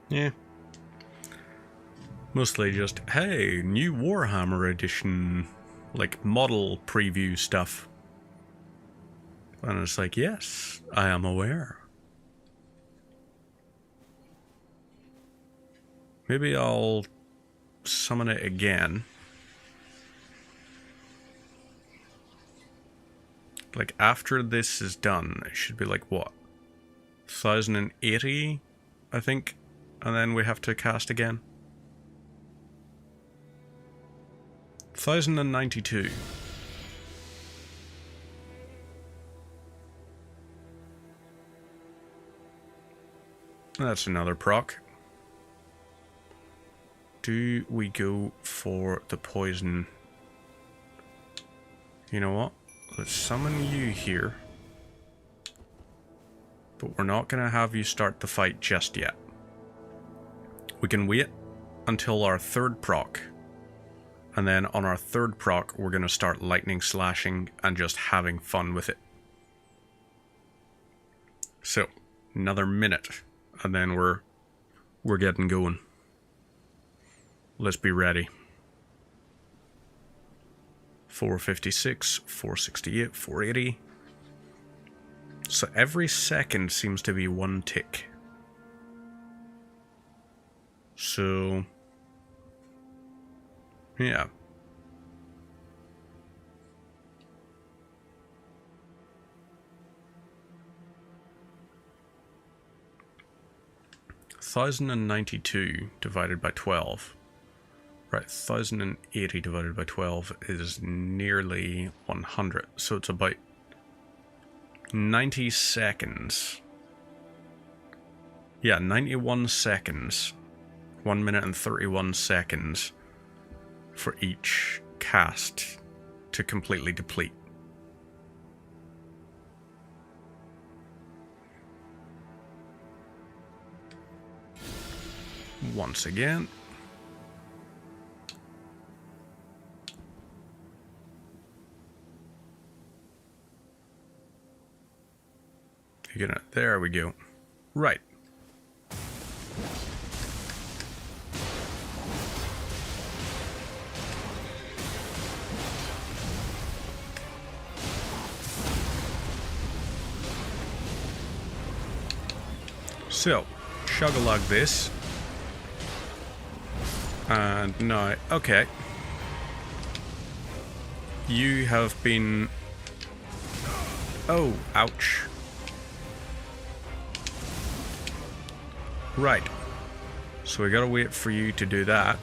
Yeah. Mostly just, hey, new Warhammer edition, like, model preview stuff. And it's like, yes, I am aware. Maybe I'll summon it again. Like, after this is done, it should be like, what? 1080, I think? And then we have to cast again. 1092. That's another proc. Do we go for the poison? You know what? Let's summon you here. But we're not going to have you start the fight just yet. We can wait until our third proc. And then on our third proc, we're going to start lightning slashing and just having fun with it. So, another minute. And then we're getting going. Let's be ready. 456, 468, 480. So every second seems to be one tick. So, yeah. $1,092 divided by 12. Right, 1080 divided by 12 is nearly 100. So it's about 90 seconds. Yeah, 91 seconds. 1 minute and 31 seconds for each cast to completely deplete. Once again. You're gonna, there we go. Right. So, chug-a-lug this. And now, okay. You have been... Oh, ouch. Right. So we gotta wait for you to do that.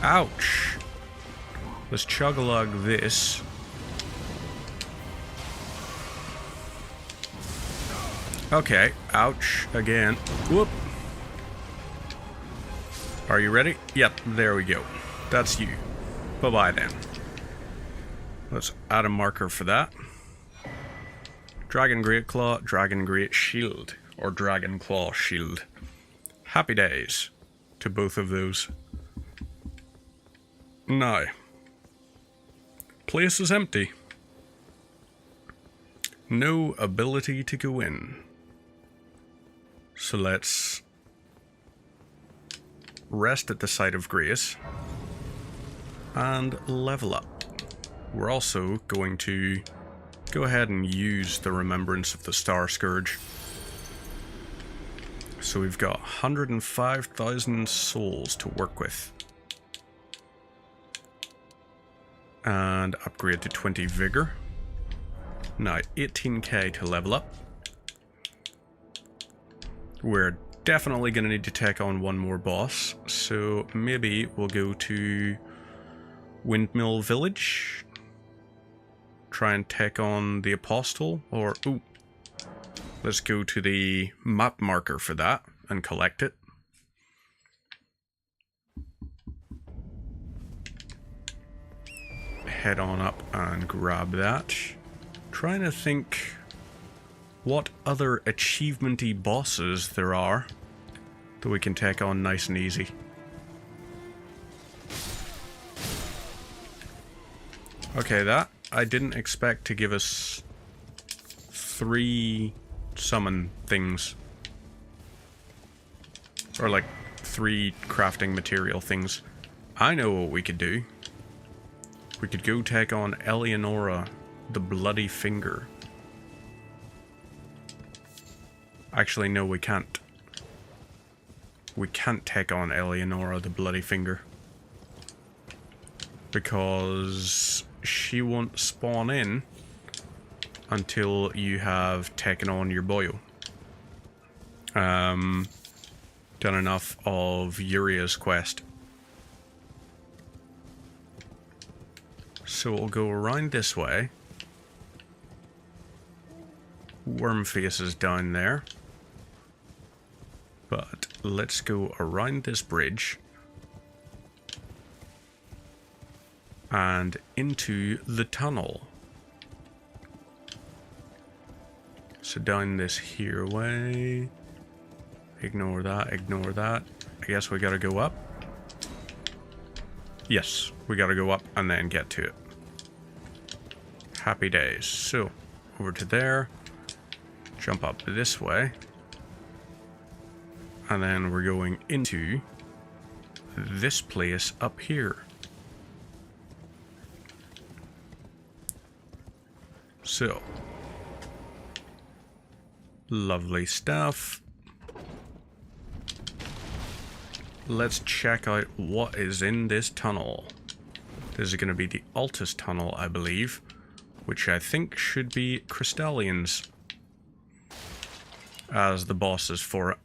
Ouch. Let's chug-a-lug this. Okay, ouch, again. Whoop. Are you ready? Yep, there we go. That's you. Bye-bye then. Let's add a marker for that. Dragon Great Claw, Dragon Great Shield, or Dragon Claw Shield. Happy days to both of those. Now, place is empty. No ability to go in. So let's rest at the site of grace and level up. We're also going to go ahead and use the remembrance of the Star Scourge. So we've got 105,000 souls to work with. And upgrade to 20 vigor. Now 18k to level up. We're definitely going to need to take on one more boss. So maybe we'll go to Windmill Village. Try and take on the Apostle. Or, ooh. Let's go to the map marker for that and collect it. Head on up and grab that. Trying to think what other achievement-y bosses there are that we can take on nice and easy. Okay, that I didn't expect to give us 3 summon things. Or like 3 crafting material things. I know what we could do. We could go take on Eleonora, the Bloody Finger. Actually, no, we can't. We can't take on Eleonora, the Bloody Finger. Because she won't spawn in until you have taken on your boyo. Done enough of Uria's quest. So we'll go around this way. Wormface is down there. But let's go around this bridge. And into the tunnel. So down this here way. Ignore that, ignore that. I guess we gotta go up. Yes, we gotta go up and then get to it. Happy days. So, over to there. Jump up this way. And then we're going into this place up here. So, lovely stuff. Let's check out what is in this tunnel. This is going to be the Altus tunnel, I believe, which I think should be Crystallians as the bosses for it.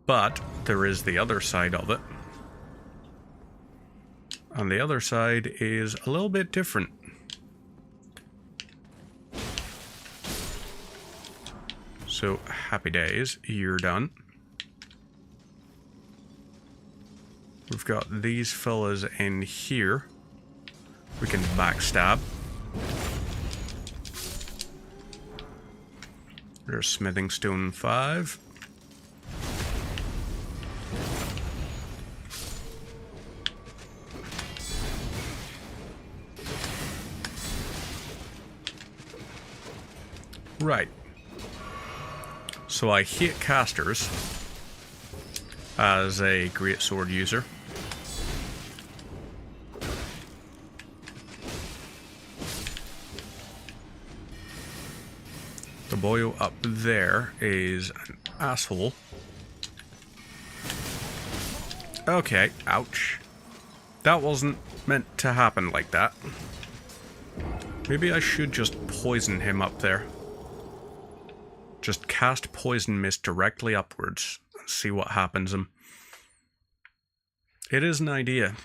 But there is the other side of it. And the other side is a little bit different. So, happy days, you're done. We've got these fellas in here. We can backstab. There's Smithing Stone 5. Right. So I hate casters as a great sword user. The boyo up there is an asshole. Okay, ouch. That wasn't meant to happen like that. Maybe I should just poison him up there. Just cast Poison Mist directly upwards and see what happens. It is an idea.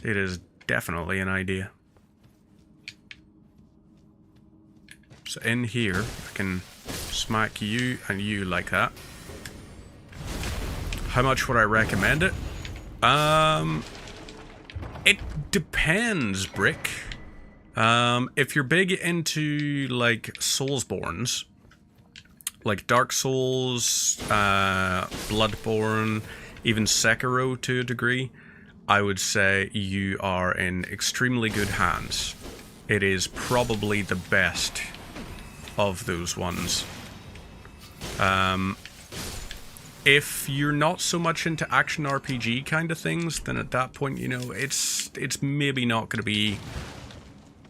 It is definitely an idea. So in here, I can smack you and you like that. How much would I recommend it? It depends, Brick. If you're big into, like, Soulsborns, like Dark Souls, Bloodborne, even Sekiro to a degree, I would say you are in extremely good hands. It is probably the best of those ones. If you're not so much into action RPG kind of things, then at that point, you know, it's maybe not going to be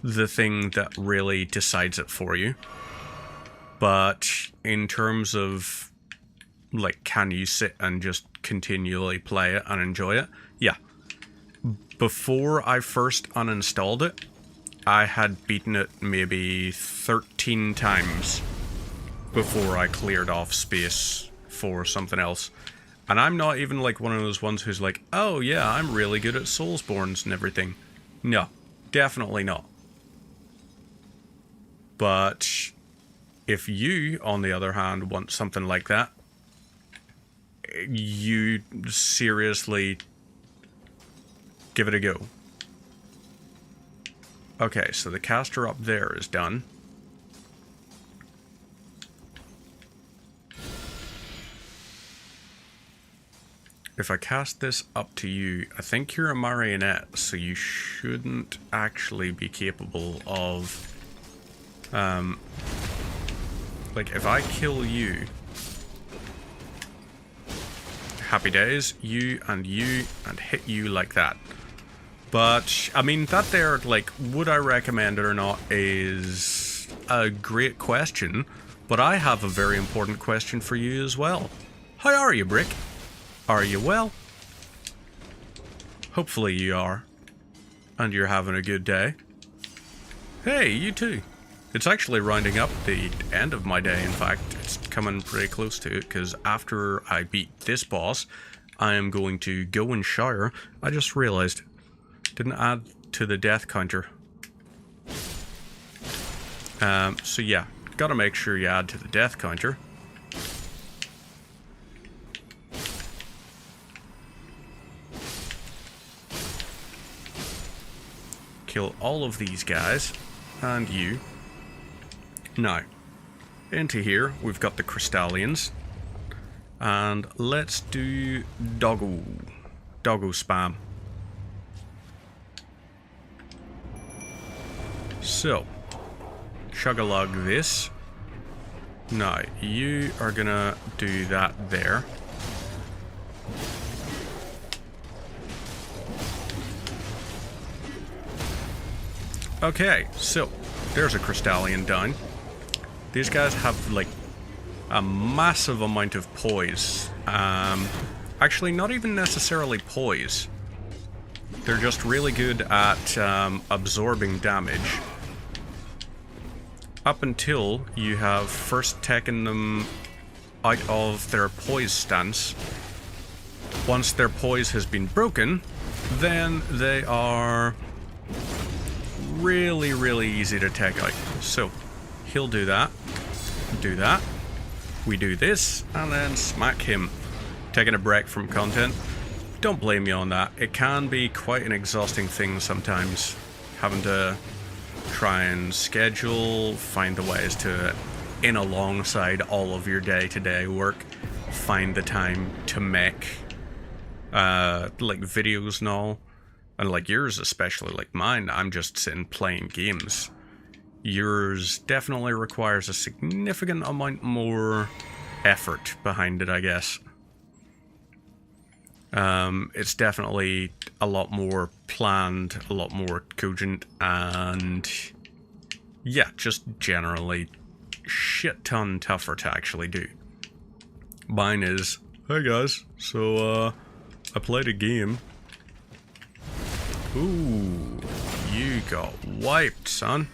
the thing that really decides it for you. But in terms of, like, can you sit and just continually play it and enjoy it? Yeah. Before I first uninstalled it, I had beaten it maybe 13 times before I cleared off space for something else. And I'm not even like one of those ones who's like, oh yeah, I'm really good at Soulsborns and everything. No, definitely not. But if you, on the other hand, want something like that, you seriously give it a go. Okay, so the caster up there is done. If I cast this up to you, I think you're a marionette, so you shouldn't actually be capable of... like, if I kill you... Happy days, you, and hit you like that. But, I mean, that there, like, would I recommend it or not is a great question, but I have a very important question for you as well. How are you, Brick? Are you well? Hopefully you are. And you're having a good day. Hey, you too. It's actually rounding up the end of my day, in fact. It's coming pretty close to it, because after I beat this boss, I am going to go and shower. I just realized, didn't add to the death counter. So yeah, gotta make sure you add to the death counter. Kill all of these guys, and you. Now, into here, we've got the Crystallians. And let's do doggo spam. So, chug-a-lug this. Now, you are gonna do that there. Okay, so, there's a Crystallian down. These guys have, like, a massive amount of poise. Actually, not even necessarily poise. They're just really good at absorbing damage. Up until you have first taken them out of their poise stance. Once their poise has been broken, then they are really, really easy to take out. So, he'll do that. Do that. We do this, and then smack him. Taking a break from content. Don't blame me on that. It can be quite an exhausting thing sometimes. Having to try and schedule, find the ways to, in alongside all of your day-to-day work, find the time to make, like, videos and all. And like yours especially, like mine, I'm just sitting playing games. Yours definitely requires a significant amount more effort behind it, I guess. It's definitely a lot more planned, a lot more cogent, and yeah, just generally shit ton tougher to actually do. Mine is, hey guys, so I played a game. Ooh, you got wiped, son.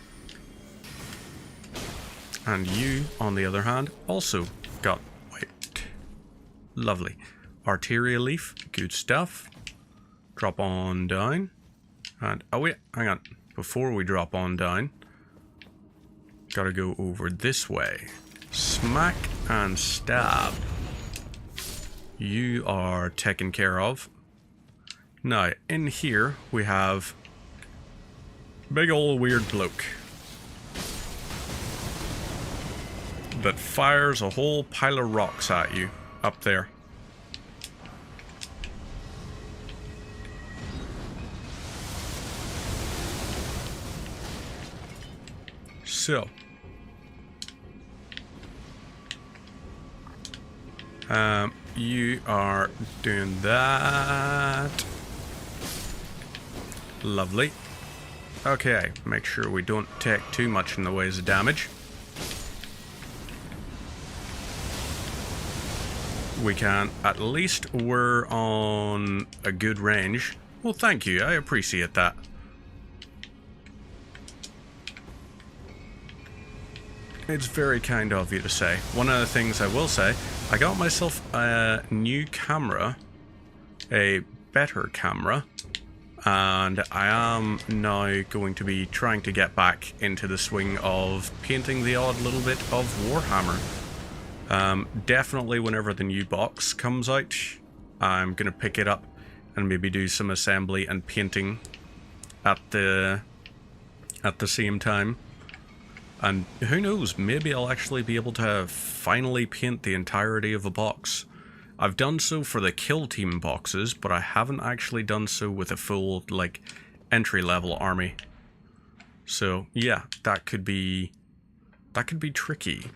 And you, on the other hand, also got wiped. Lovely. Arteria leaf, good stuff. Drop on down. And, oh wait, hang on. Before we drop on down, gotta go over this way. Smack and stab. You are taken care of. Now, in here, we have big ol' weird bloke that fires a whole pile of rocks at you up there. So, you are doing that. Lovely. Okay, make sure we don't take too much in the ways of damage. we can. At least we're on a good range. Well, thank you. I appreciate that. It's very kind of you to say. One of the things I will say, I got myself a new camera, a better camera, and I am now going to be trying to get back into the swing of painting the odd little bit of Warhammer. Definitely whenever the new box comes out, I'm going to pick it up and maybe do some assembly and painting at the same time. And who knows, maybe I'll actually be able to finally paint the entirety of a box. I've done so for the kill team boxes, but I haven't actually done so with a full, like, entry-level army. So, yeah, that could be tricky,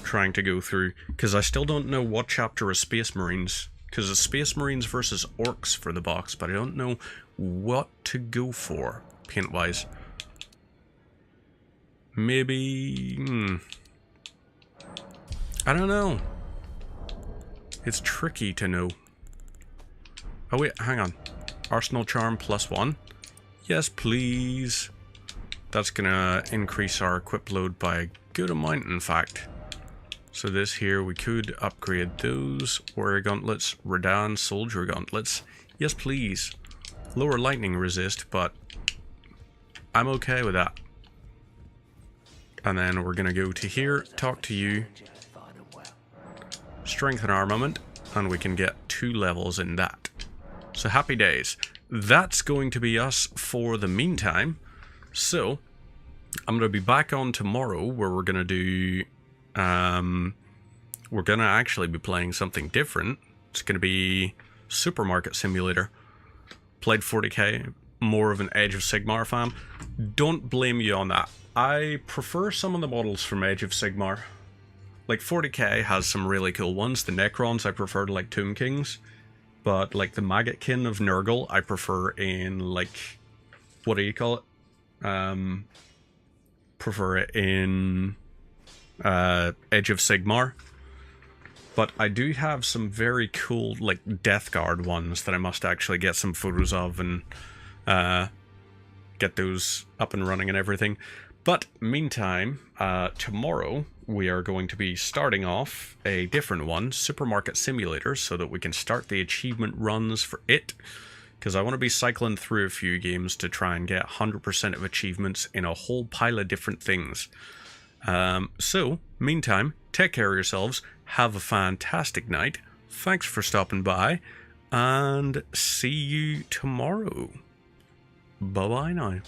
trying to go through, because I still don't know what chapter is Space Marines, because it's Space Marines versus Orcs for the box, but I don't know what to go for, paint-wise. Maybe... I don't know. It's tricky to know. Oh wait, hang on. Arsenal Charm +1. Yes, please. That's gonna increase our equip load by a good amount, in fact. So this here, we could upgrade those. Warrior Gauntlets, Redan Soldier Gauntlets. Yes, please. Lower lightning resist, but I'm okay with that. And then we're gonna go to here, talk to you. Strengthen armament, and we can get 2 levels in that. So happy days. That's going to be us for the meantime. So I'm going to be back on tomorrow where we're going to do... we're going to actually be playing something different. It's going to be Supermarket Simulator. Played 40k, more of an Age of Sigmar fan. Don't blame you on that. I prefer some of the models from Age of Sigmar. Like, 40k has some really cool ones. The Necrons I prefer to, like, Tomb Kings. But, like, the Maggotkin of Nurgle I prefer in, like... What do you call it? Prefer it in... Age of Sigmar. But I do have some very cool, like, Death Guard ones that I must actually get some photos of and... get those up and running and everything. But, meantime, tomorrow... we are going to be starting off a different one, Supermarket Simulator, so that we can start the achievement runs for it. Because I want to be cycling through a few games to try and get 100% of achievements in a whole pile of different things. So, meantime, take care of yourselves, have a fantastic night, thanks for stopping by, and see you tomorrow. Bye-bye now.